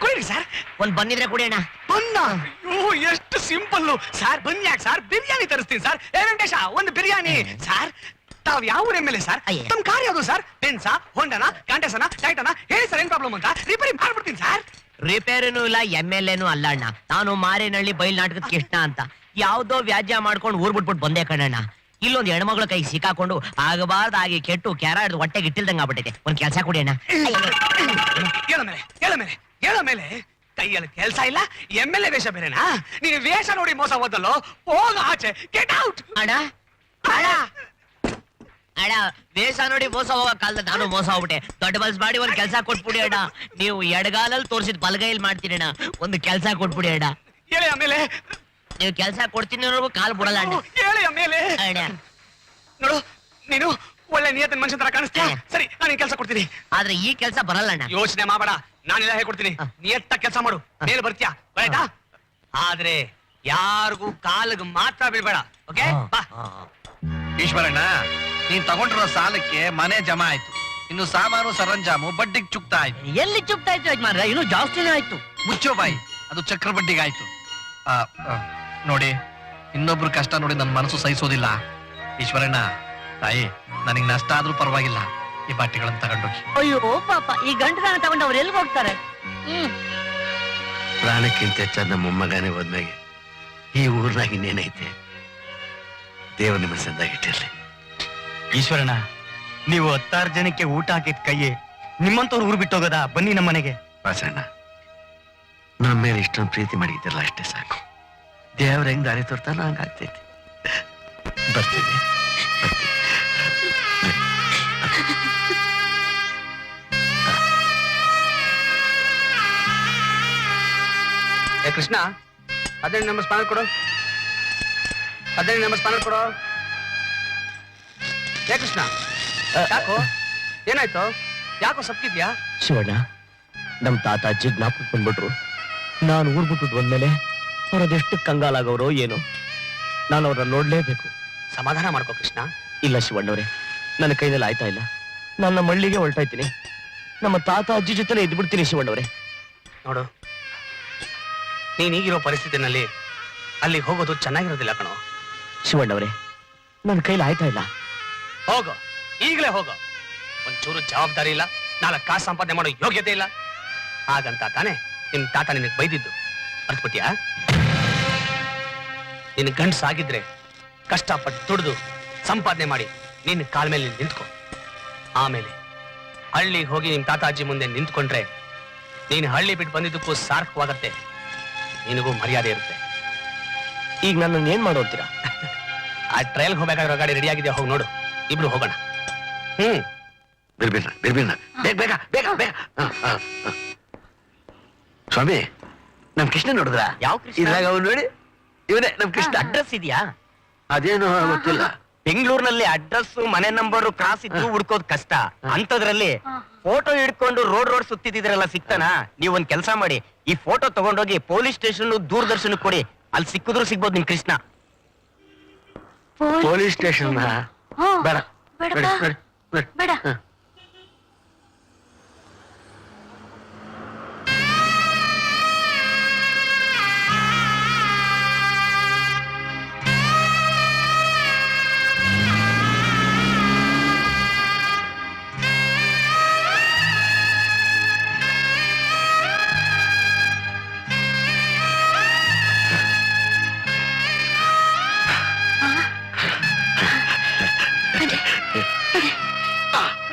ಕುಡೀರಿ ಸರ್.
ಒಂದ್ ಬಂದಿದ್ರೆ ಕುಡಿ ಅಣ್ಣ.
ಬನ್ನ ಎಷ್ಟು ಸಿಂಪಲ್ ಸರ್. ಬನ್ನಿ ಯಾಕೆ ಸರ್, ಬಿರಿಯಾನಿ ತರಿಸ್ತೀನಿ ಸರ್. ವೆಂಕಟೇಶ ಒಂದು ಬಿರಿಯಾನಿ ಸರ್. ತಾವ್ ಯಾವ ಊರ ಮೇಲೆ ಸರ್?
ಅಯ್ಯೇ.
ತಮ್ಮ ಕಾರ್ ಯಾವುದು ಸರ್? ಬೆನ್ಸಾ, ಹೊಂಡನ, ಕಾಂಟೆಸನ, ಟೈಟನ? ಹೇಳಿ ಸರ್, ಏನ್ ಪ್ರಾಬ್ಲಮ್ ಅಂತ ರಿಪೇರಿ ಮಾಡ್ಬಿಡ್ತೀನಿ ಸರ್.
ರಿಪೇರಿನೂ ಇಲ್ಲ, MLA ಅಲ್ಲ ಅಣ್ಣ. ನಾನು ಮಾರೇನಹಳ್ಳಿ ಬಯಲ್ ನಾಟಕದ ಕೃಷ್ಣ ಅಂತ ಯಾವ್ದೋ ವ್ಯಾಜ್ಯ ಮಾಡ್ಕೊಂಡು ಊರ್ ಬಿಟ್ಬಿಟ್ಟು ಬಂದೆ ಕಣಣ್ಣ. ಇಲ್ಲೊಂದು ಹೆಣ್ಮಗಳ ಕೈಗೆ ಸಿಕ್ಕಾಕೊಂಡು ಆಗಬಾರ್ದಾಗಿ ಕೆಟ್ಟು ಕ್ಯಾರ ಹಿಡಿದು ಹೊಟ್ಟೆಗೆ ಇಟ್ಟಿಲ್ದಂಗ ಆಗ್ಬಿಟ್ಟೈತೆ. ಒಂದ್ ಕೆಲ್ಸ ಕೊಡಿ ಅಣ್ಣ.
ಹೇಳೋ ಮೇಲೆ ಕೈಯಲ್ಲಿ ಕೆಲ್ಸ ಇಲ್ಲ, MLA ವೇಷ ಬೇರೆನಾ? ನೀನು ವೇಷ ನೋಡಿ ಮೋಸ ಹೋದಲ್ಲೋ, ಹೋಗ ಆಚೆ, ಗೆಟ್ ಔಟ್.
ಅಣ್ಣ ಅಣ್ಣ ಅಣ್ಣ, ವೇಷ ನೋಡಿ ಮೋಸ ಹೋಗೋ ಕಾಲದ ನಾನು ಮೋಸ ಹೋಗ್ಬಿಟ್ಟೆ. ದೊಡ್ಡ ಬಲ್ಸ್ ಮಾಡಿ ಒಂದ್ ಕೆಲ್ಸ ಕೊಟ್ಬಿಡಿ ಅಣ್ಣ. ನೀವು ಎಡಗಾಲಲ್ಲಿ ತೋರಿಸಿದ ಬಲಗೈಲಿ ಮಾಡ್ತೀನಿ ಅಣ್ಣ. ಒಂದು ಕೆಲ್ಸ ಕೊಟ್ಬಿಡಿ ಅಣ್ಣ.
ಹೇಳಿ ಆಮೇಲೆ.
ನೀವು ಕೆಲ್ಸ ಕೊಡ್ತೀನಿ ಅನ್ನೋರ್ಗು ಕಾಲ್ ಬಿಡಲ್ಲ ಅಣ್ಣ.
ಹೇಳಿ ಆಮೇಲೆ.
ಅಣ್ಣ
ನೋಡು, ನೀನು ಒಳ್ಳೆ ನಿಯತ್ತಿನ ಮನುಷ್ಯ ತರ ಕಾಣಿಸ್ತೀಯ. ಸರಿ, ನಾನು ಕೆಲಸ ಕೊಡ್ತೀನಿ.
ಆದ್ರೆ ಈ ಕೆಲ್ಸ ಬರಲ್ಲ ಅಣ್ಣ.
ಯೋಚನೆ ಮಾಡಬೇಡ, ನಾನೆಲ್ಲ ಹೇಳ್ಕೊಡ್ತೀನಿ. ನಿಯತ್ತ ಕೆಲಸ ಮಾಡು, ಮೇಲೆ ಬರ್ತೀಯಾ, ಆಯ್ತಾ? ಆದ್ರೆ ಯಾರಿಗೂ ಕಾಲಿಗೆ ಮಾತ್ರ ಬೀಳ್ಬೇಡ. ಓಕೆ, ಬಾ.
ಈಶ್ವರಣ್ಣ, ನೀನ್ ತಗೊಂಡಿರೋ ಸಾಲಕ್ಕೆ ಮನೆ ಜಮಾ ಆಯ್ತು. ಇನ್ನು ಸಾಮಾನು ಸರಂಜಾಮು ಬಡ್ಡಿಗೆ ಚುಕ್ತಾ ಆಯ್ತು.
ಎಲ್ಲಿ ಚುಪ್ತಾ ಇತ್ತು ಯಜಮಾನ್ರೆ, ಇನ್ನೂ ಜಾಸ್ತಿನೇ ಆಯ್ತು.
ಮುಚ್ಚೋ ಬಾಯಿ, ಅದು ಚಕ್ರ ಬಡ್ಡಿಗಾಯ್ತು. ನೋಡಿ, ಇನ್ನೊಬ್ರು ಕಷ್ಟ ನೋಡಿ ನನ್ನ ಮನಸ್ಸು ಸಹಿಸೋದಿಲ್ಲ. ಈಶ್ವರಣ್ಣ ತಾಯಿ, ನನಗೆ ನಷ್ಟ ಆದ್ರೂ ಪರವಾಗಿಲ್ಲ, ಈ ಬಟ್ಟೆಗಳನ್ನ ತಗೊಂಡೋಗಿ.
ಅಯ್ಯೋ ಪಾಪ, ಈ ಗಂಟನ ತಗೊಂಡು ಅವ್ರು ಎಲ್ಲಿಗೆ ಹೋಗ್ತಾರೆ?
ಪ್ರಾಣಕ್ಕಿಂತ ಹೆಚ್ಚಾದ ನಮ್ಮ ಮೊಮ್ಮಗನೇ ಹೋದ್ಮೇಲೆ ಈ ಊರ್ನಾಗ ಇನ್ನೇನೈತೆ? ದೇವ್ರ ನಿಮ್ಮ ಸಂದಾಗಿಟ್ಟಿರ್ಲಿ.
ಈಶ್ವರಣ್ಣ, ನೀವು 16 ಜನಕ್ಕೆ ಊಟ ಹಾಕಿದ ಕೈಯೇ ನಿಮ್ಮಂತವ್ರು ಊರು ಬಿಟ್ಟೋಗದ? ಬನ್ನಿ ನಮ್ಮ ಮನೆಗೆ.
ವಾಸಣ್ಣ, ನಮ್ಮ ಮೇಲೆ ಇಷ್ಟೊಂದು ಪ್ರೀತಿ ಮಾಡಿದ್ರಲ್ಲ, ಅಷ್ಟೇ ಸಾಕು. ದೇವ್ರ ಹೆಂಗ್ ದಾರಿ ತೋರ್ತಾನೋ ಹಂಗಾಗ್ತೈತಿ. ಬರ್ತೀನಿ.
ಏ ಕೃಷ್ಣ, 18 ನಂಬರ್ ಸ್ಪಾನರ್ ಕೊಡು. 18 ನಂಬರ್ ಸ್ಪಾನರ್ ಕೊಡು. ಏ ಕೃಷ್ಣ, ಯಾಕೋ ಏನಾಯ್ತು? ಯಾಕೋ ಸಪ್ಕಿದ್ಯಾ?
ಶಿವಣ್ಣ, ನಮ್ ತಾತ ಅಜ್ಜಿ ಜ್ಞಾಪಕಕ್ಕೆ ಬಂದ್ಬಿಟ್ರು. ನಾನು ಊರ್ ಬಿಟ್ಟು ಬಂದ್ಮೇಲೆ ಅವ್ರದೆಷ್ಟು ಕಂಗಾಲಾಗವ್ರೋ ಏನೋ. ನಾನು ಅವ್ರನ್ನ ನೋಡ್ಲೇಬೇಕು.
ಸಮಾಧಾನ ಮಾಡ್ಕೋ ಕೃಷ್ಣ.
ಇಲ್ಲ ಶಿವಣ್ಣವ್ರೆ, ನನ್ನ ಕೈನಲ್ಲಿ ಆಯ್ತಾ ಇಲ್ಲ. ನಾನು ನಮ್ಮ ಹಳ್ಳಿಗೆ ಹೊರಟಾಯ್ತೀನಿ. ನಮ್ಮ ತಾತ ಅಜ್ಜಿ ಜೊತೆನೆ ಇದ್ಬಿಡ್ತೀನಿ ಶಿವಣ್ಣವ್ರೆ.
ನೋಡು, ನೀನ್ ಈಗಿರೋ ಪರಿಸ್ಥಿತಿನಲ್ಲಿ ಅಲ್ಲಿ ಹೋಗೋದು ಚೆನ್ನಾಗಿರೋದಿಲ್ಲ ಕಣೋ.
ಶಿವಣ್ಣವ್ರೆ, ನನ್ನ ಕೈಲಿ ಆಯ್ತಾ ಇಲ್ಲ.
ಹೋಗೋ, ಈಗಲೇ ಹೋಗೋ. ಒಂಚೂರು ಜವಾಬ್ದಾರಿ ಇಲ್ಲ, 4 ಕಾಸು ಸಂಪಾದನೆ ಮಾಡೋ ಯೋಗ್ಯತೆ ಇಲ್ಲ. ಹಾಗಂತ ತಾನೇ ನಿಮ್ ತಾತ ನಿನಗೆ ಬೈದಿದ್ದು, ಅರ್ಥಬಿಟ್ಯಾ? ನಿನ್ ಗಂಡ್ಸಾಗಿದ್ರೆ ಕಷ್ಟಪಟ್ಟು ದುಡಿದು ಸಂಪಾದನೆ ಮಾಡಿ ನಿನ್ನ ಕಾಲ ಮೇಲೆ ನಿಂತ್ಕೊ. ಆಮೇಲೆ ಹಳ್ಳಿಗೆ ಹೋಗಿ ನಿಮ್ ತಾತ ಅಜ್ಜಿ ಮುಂದೆ ನಿಂತ್ಕೊಂಡ್ರೆ ನೀನು ಹಳ್ಳಿ ಬಿಟ್ಟು ಬಂದಿದ್ದಕ್ಕೂ ಸಾರ್ಥಕವಾಗತ್ತೆ, ನಿನಗೂ ಮರ್ಯಾದೆ ಇರುತ್ತೆ.
ಈಗ ನನ್ನ ಏನ್ ಮಾಡೋ ಅಂತೀರಾ?
ಆ ಟ್ರಯಲ್ಗೆ ಹೋಗ್ಬೇಕಾಗಿರೋ ಗಾಡಿ ರೆಡಿ ಆಗಿದೆಯಾ? ಹೋಗಿ ನೋಡು, ಇಬ್ರು ಹೋಗೋಣ.
ಬಿರ್ಬಿರ್ನ ಬಿರ್ಬಿರ್ನ, ಬೇಗ ಬೇಗ ಬೇಗ ಬೇಗ. ಸ್ವಾಮಿ, ನಮ್ ಕೃಷ್ಣ ನೋಡಿದ್ರ?
ಯಾವ ಕೃಷ್ಣ?
ಇದ್ರಾಗ ಅವ್ನು ನೋಡಿ, ಇವನೇ ನಮ್ ಕೃಷ್ಣ.
ಅಡ್ರೆಸ್ ಇದೆಯಾ?
ಅದೇನು ಗೊತ್ತಿಲ್ಲ.
ಬೆಂಗಳೂರಿನಲ್ಲಿ ಅಡ್ರೆಸ್ ಮನೆ ನಂಬರ್ ಕ್ರಾಸ್ ಇದ್ದು ಹುಡ್ಕೋದ್ ಕಷ್ಟ ಅಂತದ್ರಲ್ಲಿ ಫೋಟೋ ಹಿಡ್ಕೊಂಡು ರೋಡ್ ಸುತ್ತಿದ್ರಲ್ಲ ಸಿಗ್ತಾನ? ನೀವೊಂದ್ ಕೆಲಸ ಮಾಡಿ, ಈ ಫೋಟೋ ತಗೊಂಡೋಗಿ ಪೊಲೀಸ್ ಸ್ಟೇಷನ್ ದೂರದರ್ಶನ ಕೊಡಿ, ಅಲ್ಲಿ ಸಿಕ್ಕಿದ್ರು ಸಿಗ್ಬೋದು ನಿಮ್ ಕೃಷ್ಣ.
ಪೊಲೀಸ್ ಸ್ಟೇಷನ್ ಬೇಡ
ಬೇಡಪ್ಪ.
ಬೇಡ, ಬೇಡ, ಬೇಡ.
ಬೇಡ.
ಹ.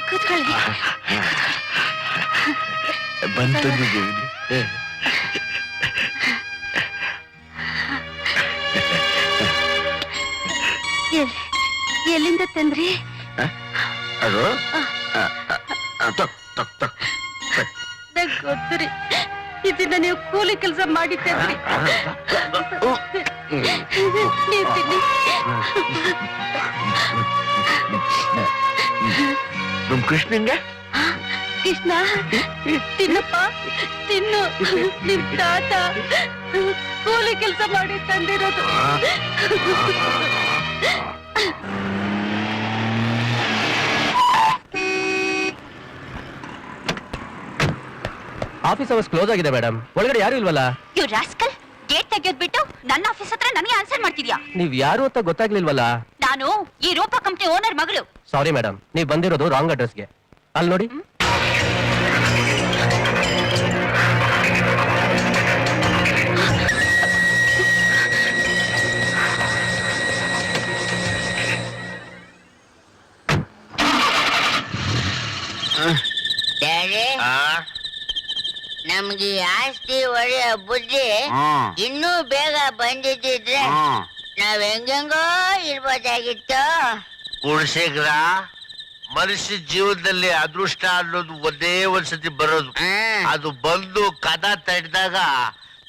ಕೂತ್ಕೊಳ್ಳಿ.
ಬಂತು ನಿಜ.
ಎಲ್ಲಿಂದ ತಂದ್ರಿ?
ಅದು
ನಂಗ್ ಗೊತ್ತುರಿ, ಇದನ್ನ ನೀವು ಕೂಲಿ ಕೆಲಸ ಮಾಡಿ ತಂದ್ರಿ. ನೀವ್ ತಿನ್ನಿ.
ನಮ್ ಕೃಷ್ಣಂಗೆ
ಕೃಷ್ಣ ತಿನ್ನಪ್ಪ, ತಿನ್ನು. ನಿಮ್ ತಾತ ಕೂಲಿ ಕೆಲಸ ಮಾಡಿ ತಂದಿರೋದು.
ಆಫೀಸ್ ಅವರ್ಸ್ ಕ್ಲೋಸ್ ಆಗಿದೆ ಮೇಡಮ್, ಒಳಗಡೆ ಯಾರು ಇಲ್ವಲ್ಲ?
ಯು ರಾಸ್ಕಲ್, ಗೇಟ್ ತೆಗೆಯೋದ್ ಬಿಟ್ಟು ನನ್ನ ಆಫೀಸ್ ಹತ್ರ ನನಗೆ ಆನ್ಸರ್ ಮಾಡ್ತಿದ್ಯಾ?
ನೀವ್ ಯಾರು ಅಂತ ಗೊತ್ತಾಗ್ಲಿಲ್ವಲ್ಲ?
ನಾನು ಈ ರೂಪಾ ಕಂಪ್ನಿ ಓನರ್ ಮಗಳು.
ಸಾರಿ ಮೇಡಮ್, ನೀವ್ ಬಂದಿರೋದು ರಾಂಗ್ ಅಡ್ರೆಸ್ಗೆ. ಅಲ್ಲಿ ನೋಡಿ.
ನಮ್ಗೆ ಆಸ್ತಿ ಒಳ್ಳೆಯ ಬುದ್ಧಿ ಇನ್ನೂ ಬೇಗ ಬಂದಿದ್ದಿದ್ರೆ ನಾವ್ ಹೆಂಗೆಂಗೋ ಇರ್ಬೋದಾಗಿತ್ತು.
ಕುಡಿಸಿಗ್ರ ಮನುಷ್ಯ ಜೀವನದಲ್ಲಿ ಅದೃಷ್ಟ ಅನ್ನೋದು ಒಂದೇ ಒಂದ್ಸತಿ ಬರೋದು. ಅದು ಬಂದು ಕದ ತಡೆದಾಗ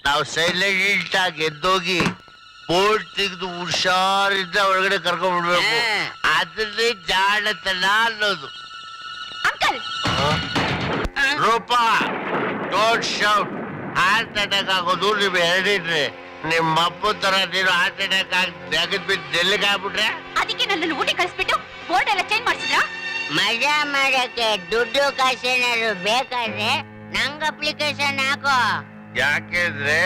ನಾವು ಸೈಲೆಂಟ್ ಆಗಿ ಎದ್ದೋಗಿ ಬೋರ್ಡ್ ತೆಗೆದು ಹುಷಾರಿಂದ ಒಳಗಡೆ ಕರ್ಕೊಂಡ್ಬಿಡ್ಬೇಕು. ಅದನ್ನೇ ಜಾಣತನ ಅನ್ನೋದು.
Uncle,
Roopa, don't shout. Heart attack ಆಗೋದು ನೀವು ಎರಡಿದ್ರೆ, ನಿಮ್ಮ ಅಪ್ಪ ತರ ನೀನು ಹಾರ್ಟ್ ಅಟ್ಯಾಕ್ ಆಗಿ ತೆಗೆದ್ಬಿಟ್ಟು ಡೆಲ್ಲಿಗೆ ಆಗ್ಬಿಟ್ರೆ
ಅದಕ್ಕೆ ನನ್ನನ್ನು ಊಟಿ ಕಳಿಸ್ಬಿಟ್ಟು ಬೋರ್ಡ್ ಎಲ್ಲ ಚೇಂಜ್ ಮಾಡಿಸಿದ್ರಾ?
ಮಜಾ ಮಾಡಕ್ಕೆ ದುಡ್ಡು ಕಾಸೇನಾದ್ರು ಬೇಕಾದ್ರೆ ನಂಗ್ ಅಪ್ಲಿಕೇಶನ್ ಹಾಕೋ.
ಯಾಕೆಂದ್ರೆ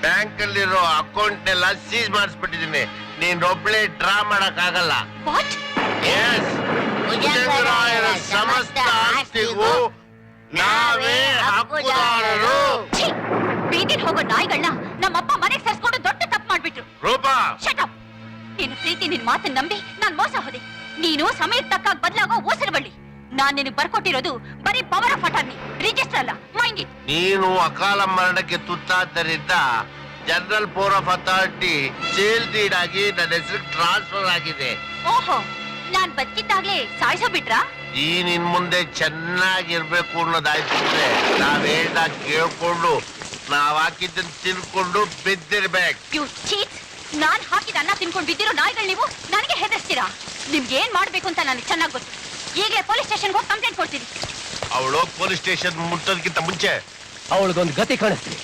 ಬ್ಯಾಂಕ್ ಅಲ್ಲಿರೋ ಅಕೌಂಟ್ ಎಲ್ಲ ಸೀಸ್ ಮಾಡಿಸ್ಬಿಟ್ಟಿದೀನಿ. ನೀನ್ ಒಬ್ಳೆ ಡ್ರಾ ಮಾಡಕ್ ಆಗಲ್ಲ.
ವಾಟ್?
ಭುಜಂಗರಾಯರ ಸಮಸ್ತ ಆಸ್ತಿಗೂ ನಾವೇ ಹಕ್ಕುದಾರರು.
ಬೀದಿಲ್ ಹೋಗೋ ನಾಯಿಗಳನ್ನ ನಮ್ಮಪ್ಪ ಮನೆಗೆ ಸೇರ್ಸ್ಕೊಂಡು ದೊಡ್ಡ ತಪ್ಪು ಮಾಡ್ಬಿಟ್ರು.
Roopa,
shut up. ನಿನ್ನ ಪ್ರೀತಿ, ನಿನ್ ಮಾತನ್ನ ನಂಬಿ ನಾನ್ ಮೋಸ ಹೋದೆ. ನೀನು ಸಮಯಕ್ಕೆ ತಕ್ಕಾಗ ಬದಲಾಗೋ ಉಸಿರು ಬಳ್ಳಿ. ನಾನ್ ನಿನಗೆ ಬರ್ಕೊಟ್ಟಿರೋದು ಬರೀ ಪವರ್ ಆಫ್ ಅಟಾರ್ನಿ, ರಿಜಿಸ್ಟರ್ ಅಲ್ಲ. Mind it.
ನೀನು ಅಕಾಲ ಮರಣಕ್ಕೆ ತುತ್ತಾದ್ದರಿಂದ general power of authority jail deed ಆಗಿ ನನ್ನ ಹೆಸರಿಗೆ ಟ್ರಾನ್ಸ್ಫರ್ ಆಗಿದೆ.
ಓಹೋ, ನಾನ್ ಬದುಕಿದ್ದಾಗ್ಲೇ ಸಾಯಿಸೋ ಬಿಟ್ರಾ?
ಈ ನಿನ್ ಮುಂದೆ ಚೆನ್ನಾಗಿರ್ಬೇಕು ಅನ್ನೋದಾಯ್ತು ಅಂದ್ರೆ ನಾವ್ ಹೇಳ್ದಾಗ ಕೇಳ್ಕೊಂಡು ನಾವ್ ಹಾಕಿದ್ದನ್ನ ತಿನ್ಕೊಂಡು ಬಿದ್ದಿರ್ಬೇಕು.
You cheat. ನಾನ್ ಹಾಕಿದ ಅನ್ನ ತಿನ್ಕೊಂಡು ಬಿದ್ದಿರೋ ನಾಯಿಗಳು ನೀವು ನನಗೆ ಹೆದರ್ಸ್ತೀರಾ? ನಿಮ್ಗೆ ಏನ್ ಮಾಡ್ಬೇಕು ಅಂತ ನನಗೆ ಚೆನ್ನಾಗಿ ಗೊತ್ತು. ಈಗಲೇ ಪೊಲೀಸ್ ಸ್ಟೇಷನ್ಗೆ ಹೋಗಿ ಕಂಪ್ಲೇಂಟ್ ಕೊಡ್ತೀನಿ.
ಅವಳು ಪೊಲೀಸ್ ಸ್ಟೇಷನ್ ಮುಟ್ಟೋದಕ್ಕಿಂತ ಮುಂಚೆ
ಅವಳಿಗೊಂದು ಗತಿ ಕಾಣಿಸ್ತೀನಿ.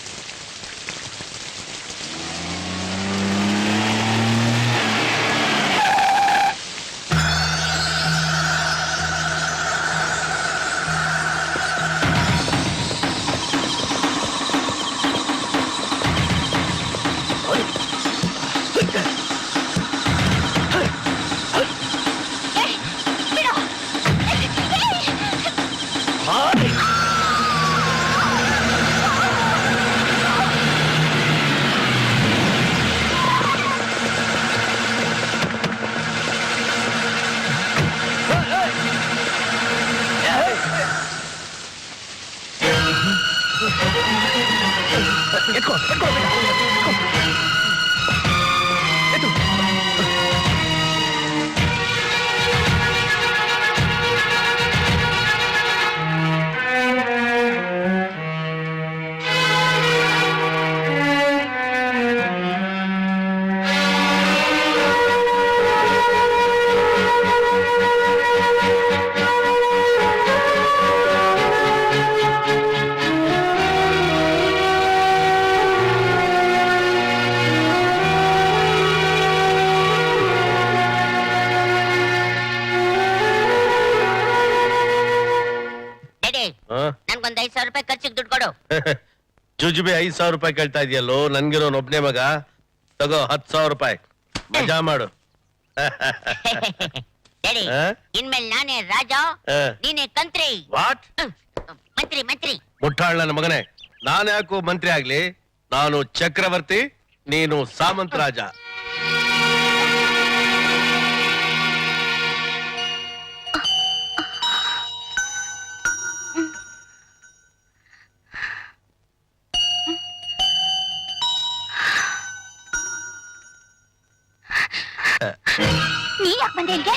5,000 ರೂಪಾಯಿ ಖರ್ಚಿಗೆ ದುಡ್ಡು ಕೊಡು.
ಜುಜುಬಿ 5,000 ರೂಪಾಯಿ ಕೇಳ್ತಾ ಇದೆಯಲ್ಲೋ, ನನ್ಗಿರೋನ್ ಒಬ್ನೇ ಮಗ. ತಗೋ 10,000 ರೂಪಾಯಿ, ಮಜಾ ಮಾಡು.
ಡ್ಯಾಡಿ,
ಆ?
ಇನ್ಮೇಲೆ ನಾನೇ ರಾಜ,
ಆ.
ನೀನೇ ಕಂತ್ರಿ.
ವಾಟ್?
ಮಂತ್ರಿ.
ಮುಟ್ಟಾಳ್ ನನ್ನ ಮಗನೇ, ನಾನು ಯಾಕೋ ಮಂತ್ರಿ ಆಗ್ಲಿ? ನಾನು ಚಕ್ರವರ್ತಿ, ನೀನು ಸಾಮಂತ ರಾಜ.
ನೀ ಯಾಕೆ ಬಂದೆ ಇಲ್ಲಿಗೆ?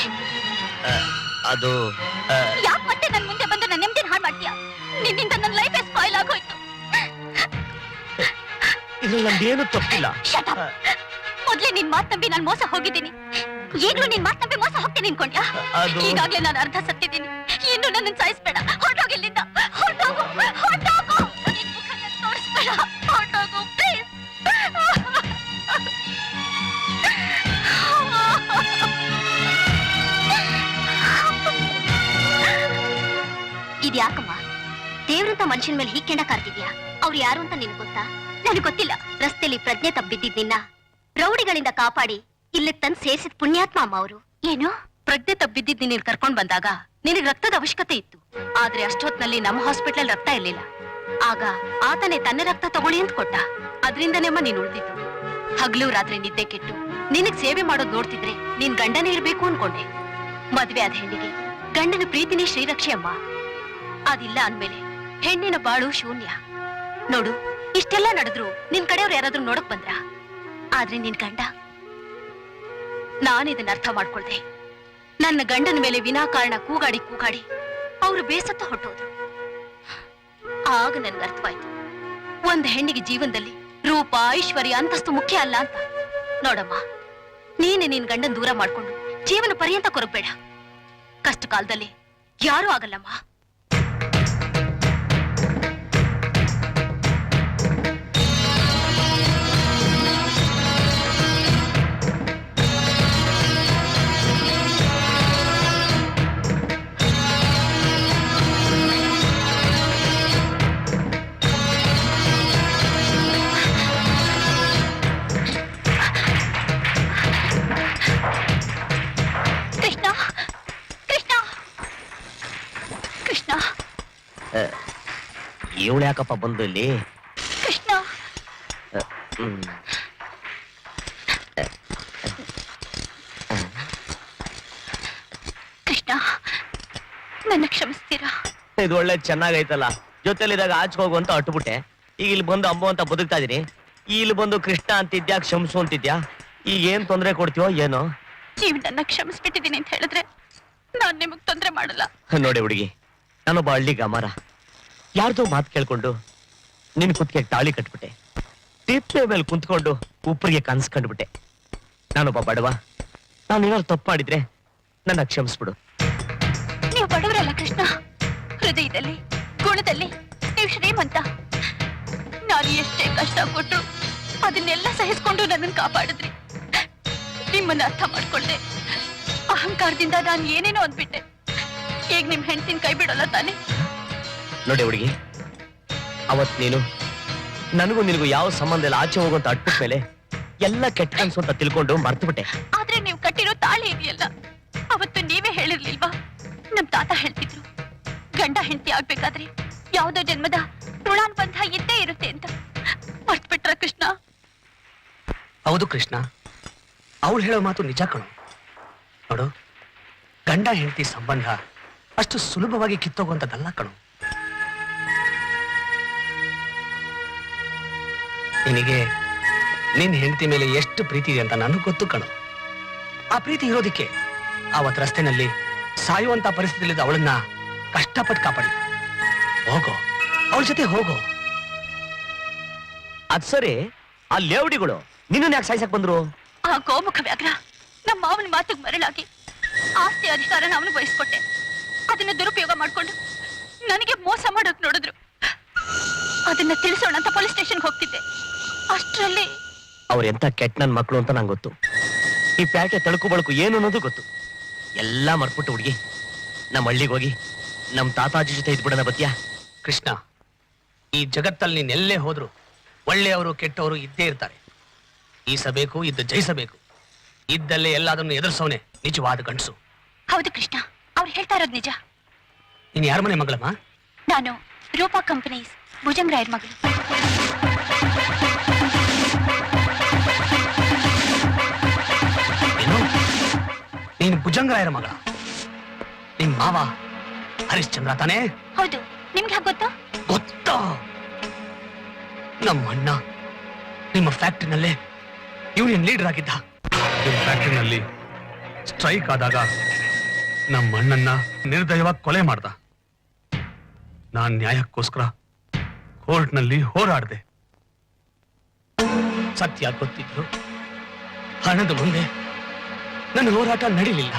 ಅದು
ಯಾಕೆ ಮತ್ತೆ ನನ್ ಮುಂದೆ ಬಂದು ನನ್ನ ನೆಮ್ಮದಿನ ಹಾಳು ಮಾಡ್ತೀಯಾ? ನಿನ್ನಿಂದ ನನ್ನ ಲೈಫ್ ಸ್ಪಾಯ್ಲ್ ಆಗೋಯ್ತು.
ಇದ್ರಲ್ಲಿ ನಂದೇನು ತಪ್ಪಿಲ್ಲ.
Shut up. ಮೊದ್ಲೇ ನಿನ್ ಮಾತ್ ನಂಬಿ ನಾನು ಮೋಸ ಹೋಗಿದ್ದೀನಿ. ಈಗ್ಲೂ ನಿನ್ ಮಾತ್ ನಂಬಿ ಮೋಸ ಹೋಗ್ತೀನಿ ಅನ್ಕೊಂಡ್ಯಾ?
ಅದು-
ಈಗಾಗ್ಲೇ ನಾನು ಅರ್ಧ ಸತ್ತಿದ್ದೀನಿ. ಇನ್ನು ನನ್ನ ಸಾಯಿಸ್ಬೇಡ. ಹೊರಟೋಗಿ ಇಲ್ಲಿಂದ. ಹೊರಟೋಗು. ನಿನ್ ಮುಖನ ತೋರಿಸ್ಬೇಡ. ಹೊರಟೋಗು ಪ್ಲೀಸ್. ಇದ್ಯಾಕಮ್ಮ ದೇವ್ರಂತ ಮನುಷ್ಯನ ಮೇಲೆ ಹೀಗೆ ಕೆಂಡ ಕಾರ್ತಿದ್ಯಾ? ಅವ್ರು ಯಾರು ಅಂತ ನಿನ್ ಗೊತ್ತಾ? ನನಗೆ ಗೊತ್ತಿಲ್ಲ. ರಸ್ತೆಯಲ್ಲಿ ಪ್ರಜ್ಞೆ ತಪ್ಪಿದ್ದಿದ್ ನಿನ್ನ ರೌಡಿಗಳಿಂದ ಕಾಪಾಡಿ ಇಲ್ಲಿಗೆ ತಂದು ಸೇರಿಸಿದ ಪುಣ್ಯಾತ್ಮ ಅಮ್ಮ ಅವರು. ಏನು ಪ್ರಜ್ಞೆ ತಪ್ಪಿದ್ದಿದ್ ನೀನ್ ಕರ್ಕೊಂಡ್ ಬಂದಾಗ ನಿನಗೆ ರಕ್ತದ ಅವಶ್ಯಕತೆ ಇತ್ತು. ಆದ್ರೆ ಅಷ್ಟೊತ್ನಲ್ಲಿ ನಮ್ಮ ಹಾಸ್ಪಿಟಲ್ ರಕ್ತ ಇರ್ಲಿಲ್ಲ. ಆಗ ಆತನೇ ತನ್ನ ರಕ್ತ ತಗೊಳ್ಳಿ ಅಂತ ಕೊಟ್ಟ. ಅದ್ರಿಂದನೇಮ್ಮ ನೀನ್ ಉಳಿದಿದ್ದು. ಹಗ್ಲು ರಾತ್ರಿ ನಿದ್ದೆ ಕೆಟ್ಟು ನಿನಗ್ ಸೇವೆ ಮಾಡೋದ್ ನೋಡ್ತಿದ್ರೆ ನೀನ್ ಗಂಡನೇ ಇರ್ಬೇಕು ಅನ್ಕೊಂಡೆ. ಮದ್ವೆ ಆದ ಹೆಣ್ಣಿಗೆ ಗಂಡನ ಪ್ರೀತಿನೇ ಶ್ರೀರಕ್ಷೆ ಅಮ್ಮ. ಅದಿಲ್ಲ ಅಂದ್ಮೇಲೆ ಹೆಣ್ಣಿನ ಬಾಳು ಶೂನ್ಯ. ನೋಡು, ಇಷ್ಟೆಲ್ಲ ನಡೆದ್ರು ನಿನ್ ಕಡೆಯವ್ರು ಯಾರಾದ್ರೂ ನೋಡಕ್ ಬಂದ್ರ? ಆದ್ರೆ ನಿನ್ ಗಂಡ, ನಾನಿದನ್ನ ಅರ್ಥ ಮಾಡ್ಕೊಳ್ದೆ. ನನ್ನ ಗಂಡನ ಮೇಲೆ ವಿನಾಕಾರಣ ಕೂಗಾಡಿ ಅವರು ಬೇಸತ್ತ ಹೊಟ್ಟೋದ್ರು. ಆಗ ನನ್ಗೆ ಅರ್ಥವಾಯ್ತು, ಒಂದ್ ಹೆಣ್ಣಿಗೆ ಜೀವನದಲ್ಲಿ ರೂಪ, ಐಶ್ವರ್ಯ, ಅಂತಸ್ತು ಮುಖ್ಯ ಅಲ್ಲ ಅಂತ. ನೋಡಮ್ಮ, ನೀನೆ ನಿನ್ ಗಂಡನ್ ದೂರ ಮಾಡ್ಕೊಂಡು ಜೀವನ ಪರ್ಯಂತ ಕೊರಗಬೇಡ. ಕಷ್ಟ ಕಾಲದಲ್ಲಿ ಯಾರೂ ಆಗಲ್ಲಮ್ಮ. ಕೃಷ್ಣ,
ಇವಳು ಯಾಕಪ್ಪ ಬಂದು ಇಲ್ಲಿ?
ಕೃಷ್ಣ, ಕೃಷ್ಣ, ನನ್ನ ಕ್ಷಮಿಸ್ತೀರಾ?
ಇದು ಒಳ್ಳೆ ಚೆನ್ನಾಗೈತಲ್ಲ. ಜೊತೆಲಿದಾಗ ಆಚೆ ಹೋಗು ಅಂತ ಅಟ್ಬಿಟ್ಟೆ. ಈಗ ಇಲ್ಲಿ ಬಂದು ಅಂಬು ಅಂತ ಬದುಕ್ತಾ ಇದೀನಿ. ಇಲ್ಲಿ ಬಂದು ಕೃಷ್ಣ ಅಂತಿದ್ಯಾ, ಕ್ಷಮಿಸು ಅಂತಿದ್ಯಾ. ಈಗ ಏನ್ ತೊಂದ್ರೆ ಕೊಡ್ತೀವೋ ಏನೋ.
ನೀವು ನನ್ನ ಕ್ಷಮಿಸ್ಬಿಟ್ಟಿದ್ದೀನಿ ಅಂತ ಹೇಳಿದ್ರೆ ನಾನ್ ನಿಮಗ್ ತೊಂದ್ರೆ ಮಾಡಲ್ಲ.
ನೋಡಿ ಹುಡುಗಿ, ನಾನೊಬ್ಬ ಹಳ್ಳಿ ಗಮಾರ. ಯಾರ್ದೋ ಮಾತು ಕೇಳ್ಕೊಂಡು ನಿನ್ ಕುತ್ತಿಗೆ ತಾಳಿ ಕಟ್ಬಿಟ್ಟೆ. ಟಿಪ್ಪೆ ಮೇಲೆ ಕುಂತ್ಕೊಂಡು ಉಪ್ಪರಿಗೆ ಕನ್ಸ್ ಕಂಡ್ಬಿಟ್ಟೆ. ನಾನೊಬ್ಬ ಬಡವ. ನಾನು ಏನಾದ್ರು ತಪ್ಪು ಮಾಡಿದ್ರೆ ನನ್ನ ಕ್ಷಮಿಸ್ಬಿಡು.
ನೀವು ಬಡವರಲ್ಲ ಕೃಷ್ಣ. ಹೃದಯದಲ್ಲಿ, ಗುಣದಲ್ಲಿ ನೀವು ಶ್ರೀಮಂತ. ನಾನು ಎಷ್ಟೇ ಕಷ್ಟ ಕೊಟ್ಟರು ಅದನ್ನೆಲ್ಲ ಸಹಿಸ್ಕೊಂಡು ನನ್ನನ್ನು ಕಾಪಾಡಿದ್ರಿ. ನಿಮ್ಮನ್ನ ಅರ್ಥ ಮಾಡ್ಕೊಂಡೆ. ಅಹಂಕಾರದಿಂದ ನಾನು ಏನೇನೋ ಅಂದ್ಬಿಟ್ಟೆ. ಈಗ ನಿಮ್ ಹೆಂಡತಿನ ಕೈ ಬಿಡೋಲ್ಲ ತಾನೆ?
ನೋಡಿ ಹುಡುಗಿ, ಅವತ್ ನೀನು ನನಗೂ ನಿನಗೂ ಯಾವ ಸಂಬಂಧ ಇಲ್ಲ ಆಚೆ ಹೋಗುವಂತ ಅಟ್ಬಿಟ್ ಮೇಲೆ ಎಲ್ಲ ಕೆಟ್ಟ ಕನ್ಸು ಅಂತ ತಿಳ್ಕೊಂಡು ಮರ್ತು ಬಿಟ್ಟೆ.
ಆದ್ರೆ ನೀವು ಕಟ್ಟಿರೋ ತಾಳಿ ಇದೆಯಲ್ಲ, ಅವತ್ತು ನೀವೇ ಹೇಳಿರ್ಲಿಲ್ವಾ? ನಮ್ ತಾತ ಹೇಳ್ತಿದ್ರು, ಗಂಡ ಹೆಂಡತಿ ಆಗ್ಬೇಕಾದ್ರೆ ಯಾವ್ದೋ ಜನ್ಮದ ಋಣಾನುಬಂಧ ಇದ್ದೇ ಇರುತ್ತೆ ಅಂತ. ಮರ್ತ್ಬಿಟ್ರ ಕೃಷ್ಣ?
ಹೌದು ಕೃಷ್ಣ, ಅವಳು ಹೇಳೋ ಮಾತು ನಿಜ ಕಣು. ನೋಡು, ಗಂಡ ಹೆಂಡತಿ ಸಂಬಂಧ ಅಷ್ಟು ಸುಲಭವಾಗಿ ಕಿತ್ತೋಗುವಂಥದ್ದಲ್ಲ ಕಣು. ನಿನಗೆ ನಿನ್ ಹೆಂಡತಿ ಮೇಲೆ ಎಷ್ಟು ಪ್ರೀತಿ ಇದೆ ಅಂತ ನನಗೆ ಗೊತ್ತು ಕಣು. ಆ ಪ್ರೀತಿ ಇರೋದಿಕ್ಕೆ ಅವತ್ ರಸ್ತೆನಲ್ಲಿ ಸಾಯುವಂತ ಪರಿಸ್ಥಿತಿಯಲ್ಲಿ ಅವಳನ್ನ ಕಷ್ಟಪಟ್ಟು ಕಾಪಾಡಿ. ಹೋಗೋ, ಅವಳ ಜೊತೆ ಹೋಗೋ.
ಅದ್ ಸರಿ, ಆ ಲೇವಡಿಗಳು ನಿನ್ನ ಯಾಕೆ ಸಾಯ್ಸಕ್ ಬಂದ್ರು?
ಆ ಗೋಮುಖ ವ್ಯಾಘ್ರ ನಮ್ಮ ಮಾವನ ಮಾತಿಗೆ ಮರಳಾಗಿ ಆಸ್ತಿ ಅಧಿಕಾರನ ಅವನು ವಹಿಸ್ಕೊಟ್ಟೆ. ಅದನ್ನ ದುರುಪಯೋಗ ಮಾಡ್ಕೊಂಡು ನನಗೆ ಮೋಸ ಮಾಡೋಕ್ ನೋಡಿದ್ರು. ಅದನ್ನ ತಿಳಿಸೋಣ ಅಂತ ಪೊಲೀಸ್ ಸ್ಟೇಷನ್ಗೆ ಹೋಗ್ತಿದ್ದೆ. ಅಷ್ಟರಲ್ಲಿ
ಅವ್ರೆಂತ ಕೆಟ್ಟ ನನ್ ಮಕ್ಳು ಅಂತ ನಂಗೆ ಗೊತ್ತು. ಈ ಪ್ಯಾಟೆ ತಳಕು ಬಳಕು ಏನು ಅನ್ನೋದು ಗೊತ್ತು. ಎಲ್ಲಾ ಮರ್ಬಿಟ್ಟು ಹುಡುಗಿ, ನಮ್ಮ ಹಳ್ಳಿಗೆ ಹೋಗಿ ನಮ್ ತಾತಾಜಿ ಜೊತೆ ಇದ್ಬಿಡೋಣ ಬತ್ತೀಯಾ?
ಕೃಷ್ಣ,
ಈ ಜಗತ್ತಲ್ಲಿ ನೀನ್ ಎಲ್ಲೇ ಹೋದ್ರು ಒಳ್ಳೆಯವರು ಕೆಟ್ಟವರು ಇದ್ದೇ ಇರ್ತಾರೆ. ಈಸಬೇಕು, ಇದ್ದ ಜಯಿಸಬೇಕು. ಇದ್ದಲ್ಲೇ ಎಲ್ಲದನ್ನು ಎದುರಿಸೋನೆ ನಿಜವಾದ ಗಂಡಸು.
ಹೌದು ಕೃಷ್ಣ, ಅವ್ರು ಹೇಳ್ತಾ ಇರೋದು ನಿಜ.
ನೀನ್ ಯಾರ ಮನೆ ಮಗಳಮ್ಮ?
ನಾನು ರೂಪಾ ಕಂಪನೀಸ್ ಭುಜಂಗರಾಯರ್ ಮಗಳು.
ಏನು? ನೀನು ಭುಜಂಗರಾಯರ ಮಗಳ? ನಿಮ್ ಮಾವ ಹರಿಶ್ಚಂದ್ರ ತಾನೇ?
ಹೌದು. ನಿಮ್ಗೆ ಹೇಗೆ ಗೊತ್ತು?
ಗೊತ್ತಾ? ನಮ್ಮ ಅಣ್ಣ ನಿಮ್ಮ ಫ್ಯಾಕ್ಟ್ರಿನಲ್ಲೇ ಯೂನಿಯನ್ ಲೀಡರ್ ಆಗಿದ್ದ. ನಿಮ್ಮ ಫ್ಯಾಕ್ಟ್ರಿನಲ್ಲಿ ಸ್ಟ್ರೈಕ್ ಆದಾಗ ನಮ್ಮ ಅಣ್ಣನ್ನ ನಿರ್ದಯವಾಗಿ ಕೊಲೆ ಮಾಡ್ದ. ನಾನ್ ನ್ಯಾಯಕ್ಕೋಸ್ಕರ ಕೋರ್ಟ್ನಲ್ಲಿ ಹೋರಾಡಿದೆ. ಸತ್ಯ ಗೊತ್ತಿದ್ರು ಹಣದ ಮುಂದೆ ನನ್ನ ಹೋರಾಟ ನಡೀಲಿಲ್ಲ.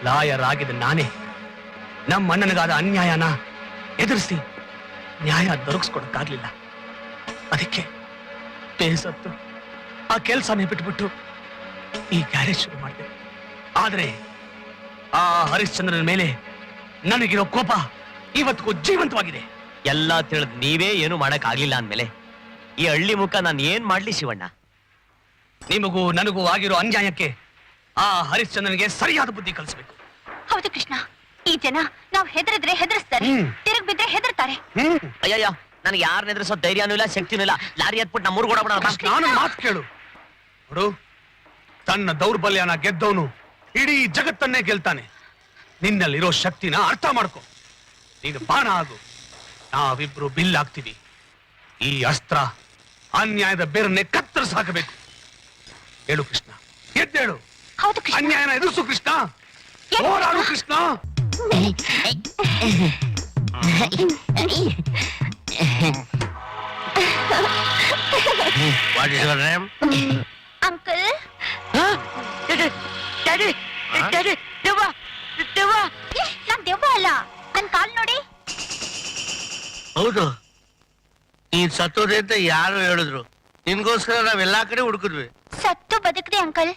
ಲಾಯರ್ ಆಗಿದ್ದ ನಾನೇ ನಮ್ಮ ಅಣ್ಣನಿಗಾದ ಅನ್ಯಾಯನ ಎದುರಿಸಿ ನ್ಯಾಯ ದೊರಕಿಸ್ಕೊಡಕ್ಕಾಗ್ಲಿಲ್ಲ. ಅದಕ್ಕೆ ಬೇಸತ್ತು ಆ ಕೆಲಸನೇ ಬಿಟ್ಬಿಟ್ಟು ಈ ಗ್ಯಾರೇಜ್ ಶುರು ಮಾಡಿದೆ. ಆದ್ರೆ ಆ ಹರಿಶ್ಚಂದ್ರನ ಮೇಲೆ ನನಗಿರೋ ಕೋಪ ಇವತ್ತಿಗೂ ಜೀವಂತವಾಗಿದೆ.
ಎಲ್ಲ ತಿಳಿದ್ ನೀವೇ ಏನು ಮಾಡಕ್ ಆಗ್ಲಿಲ್ಲ ಅಂದ್ಮೇಲೆ ಈ ಹಳ್ಳಿ ಮುಖ ನಾನು ಏನ್ ಮಾಡ್ಲಿ ಶಿವಣ್ಣ?
ನಿಮಗೂ ನನಗೂ ಆಗಿರೋ ಅನ್ಯಾಯಕ್ಕೆ ಆ ಹರಿಶ್ಚಂದ್ರನಿಗೆ ಸರಿಯಾದ ಬುದ್ಧಿ ಕಲಿಸ್ಬೇಕು.
ಹೌದು ಕೃಷ್ಣ, ಈ ಜನ ನಾವು ಹೆದರಿದ್ರೆ ಹೆದರ್ಸ್ತಾರೆ, ತಿರುಗ್ ಬಿದ್ರೆ ಹೆದರ್ತಾರೆ.
ಅಯ್ಯಯ್ಯ, ನನಗೆ ಯಾರನ್ನ ಎದುರಿಸೋ ಧೈರ್ಯನೂ ಇಲ್ಲ, ಶಕ್ತಿನೂ ಇಲ್ಲ. ಲಾರಿ ಹತ್ಬಿಟ್ಟು ನಮ್ಮ ಊರು ಕೊಡೋಣ.
ನಾನು ಮಾತು ಕೇಳು. ನೋಡು, ತನ್ನ ದೌರ್ಬಲ್ಯನ ಗೆದ್ದವನು ಇಡೀ ಜಗತ್ತನ್ನೇ ಗೆಲ್ತಾನೆ. ನಿನ್ನಲ್ಲಿರೋ ಶಕ್ತಿನ ಅರ್ಥ ಮಾಡ್ಕೊ. ನೀನು ಬಾಣ ಆಗು, ನಾವಿಬ್ರು ಬಿಲ್ ಆಗ್ತೀವಿ. ಈ ಅಸ್ತ್ರ ಅನ್ಯಾಯದ ಬೇರನ್ನೇ ಕತ್ತರಿಸಿ ಹಾಕಬೇಕು. ಹೇಳು ಕೃಷ್ಣ, ಎದ್ದೇಳು.
ಹೌದು ಕೃಷ್ಣ.
ಅನ್ಯಾಯನ ಎದುರಿಸು ಕೃಷ್ಣ, ಹೋರಾಡು Krishna.
What is your name?
Uncle, ನಾನ್ ದೆವ್ವ ಅಲ್ಲ. ನನ್ ಕಾಲ್ ನೋಡಿ.
ಹೌದು, ನೀನ್ ಸತ್ತೋದೆ ಅಂತ ಯಾರು ಹೇಳಿದ್ರು. ನಿನ್ಗೋಸ್ಕರ ನಾವೆಲ್ಲಾ ಕಡೆ ಹುಡುಕಿದ್ವಿ.
ಸತ್ತು ಬದುಕ್ದೆ ಅಂಕಲ್.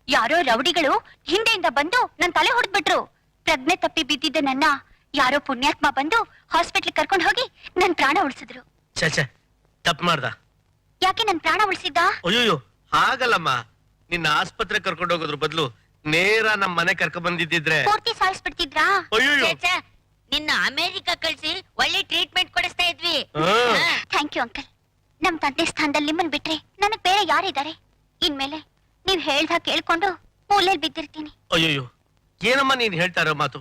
ಯಾರೋ ರೌಡಿಗಳು ಹಿಂದೆಯಿಂದ ಬಂದು ನನ್ ತಲೆ ಹೊಡೆದ್ಬಿಟ್ರು. ಪ್ರಜ್ಞೆ ತಪ್ಪಿ ಬಿದ್ದಿದ್ದ ನನ್ನ ಯಾರೋ ಪುಣ್ಯಾತ್ಮ ಬಂದು ಹಾಸ್ಪಿಟ್ಲ್ ಕರ್ಕೊಂಡು ಹೋಗಿ ನನ್ ಪ್ರಾಣ ಉಳಿಸಿದ್ರು.
ಛೆ, ತಪ್ಪು ಮಾಡ್ದ.
ಯಾಕೆ ನನ್ ಪ್ರಾಣ ಉಳಿಸಿದ್ದ?
ಅಯ್ಯೋ, ಹಾಗಲ್ಲಮ್ಮ. ನಿನ್ನ ಆಸ್ಪತ್ರೆ ಕರ್ಕೊಂಡು ಹೋಗೋದ್ರ ಬದಲು ನೇರ ನಮ್ ಮನೆ ಕರ್ಕೊಂಡ್ ಬಂದಿದ್ದಿದ್ರೆ
ಪೂರ್ತಿ ಸಾಯಿಸ್ಬಿಡ್ತಿದ್ರಾ?
ಅಯ್ಯೋ.
ನಿನ್ನ ಅಮೆರಿಕ ಕಳ್ಸಿ ಒಳ್ಳೆ ಟ್ರೀಟ್ಮೆಂಟ್ ಕೊಡಿಸ್ತಾ ಇದ್ವಿ.
Thank you uncle. ನಮ್ ತಂದೆ ಸ್ಥಾನದಲ್ಲಿ ನಿಮ್ಮನ್ ಬಿಟ್ರೆ ನನಗ್ ಬೇರೆ ಯಾರಿದ್ದಾರೆ? ಇನ್ಮೇಲೆ ನೀವ್ ಹೇಳ್ದ ಕೇಳ್ಕೊಂಡು ಮೂಲೆಲ್ ಬಿದ್ದಿರ್ತೀನಿ.
ಅಯ್ಯೋ, ಏನಮ್ಮ ನೀನ್ ಹೇಳ್ತಾ ಇರೋ ಮಾತು?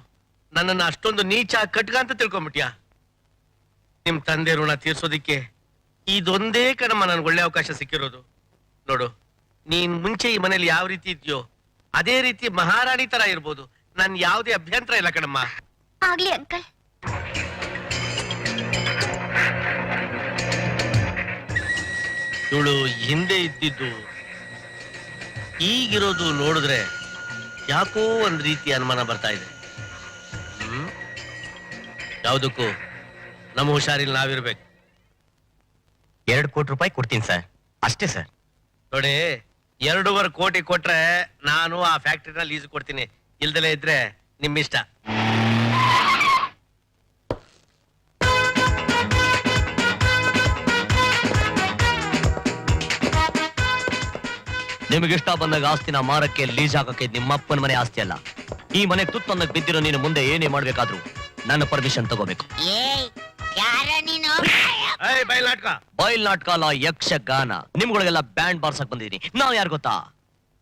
ನನ್ನನ್ನ ಅಷ್ಟೊಂದು ನೀಚ ಕಟ್ಗ ಅಂತ ತಿಳ್ಕೊಂಬಿಟ್ಯಾ? ನಿಮ್ ತಂದೆ ಋಣ ತೀರ್ಸೋದಿಕ್ಕೆ ಇದೊಂದೇ ಕಣಮ್ಮ ನನ್ಗೆ ಒಳ್ಳೆ ಅವಕಾಶ ಸಿಕ್ಕಿರೋದು. ನೋಡು, ನೀನ್ ಮುಂಚೆ ಈ ಮನೇಲಿ ಯಾವ ರೀತಿ ಇದೆಯೋ ಅದೇ ರೀತಿ ಮಹಾರಾಣಿ ತರ ಇರ್ಬೋದು. ನನ್ ಯಾವುದೇ ಅಭ್ಯಂತರ ಇಲ್ಲ ಕಣಮ್ಮ.
ಆಗ್ಲಿ ಅಂಕಲ್.
ಇವಳು ಹಿಂದೆ ಇದ್ದಿದ್ದು ಈಗಿರೋದು ನೋಡಿದ್ರೆ ಯಾಕೋ ಒಂದ್ ರೀತಿ ಅನುಮಾನ ಬರ್ತಾ ಇದೆ. ಯಾವುದಕ್ಕೂ ನಮ್ಮ ಹುಷಾರಿಲ್ ನಾವಿರ್ಬೇಕು.
2 ಕೋಟಿ ರೂಪಾಯಿ ಕೊಡ್ತೀನಿ ಸರ್, ಅಷ್ಟೇ ಸರ್.
ನೋಡಿ, 2.5 ಕೋಟಿ ಕೊಟ್ರೆ ನಾನು ಆ ಫ್ಯಾಕ್ಟ್ರಿನ ಲೀಸ್ ಕೊಡ್ತೀನಿ. ಇಲ್ದಲೇ ಇದ್ರೆ ನಿಮ್ಮಿಷ್ಟ.
ನಿಮಗಿಷ್ಟ ಬಂದಾಗ ಆಸ್ತಿನ ಮಾರಕ್ಕೆ ಲೀಸ್ ಹಾಕಕ್ಕೆ ನಿಮ್ಮಪ್ಪನ ಮನೆ ಆಸ್ತಿ ಅಲ್ಲ. ಈ ಮನೆ ತುತ್ತನ್ನ ಬಿದ್ದಿರೋ ನೀನು ಮುಂದೆ ಏನೇ ಮಾಡ್ಬೇಕಾದ್ರೂ ನನ್ನ ಪರ್ಮಿಷನ್ ತಗೋಬೇಕು. ಬಯಲ್ ನಾಟಕ ಅಲ್ಲ, ಯಕ್ಷಗಾನ. ನಿಮ್ಗಳಿಗೆಲ್ಲ ಬ್ಯಾಂಡ್ ಬಾರ್ಸಕ್ ಬಂದಿದ್ದೀನಿ. ನಾವ್ ಯಾರು ಗೊತ್ತಾ?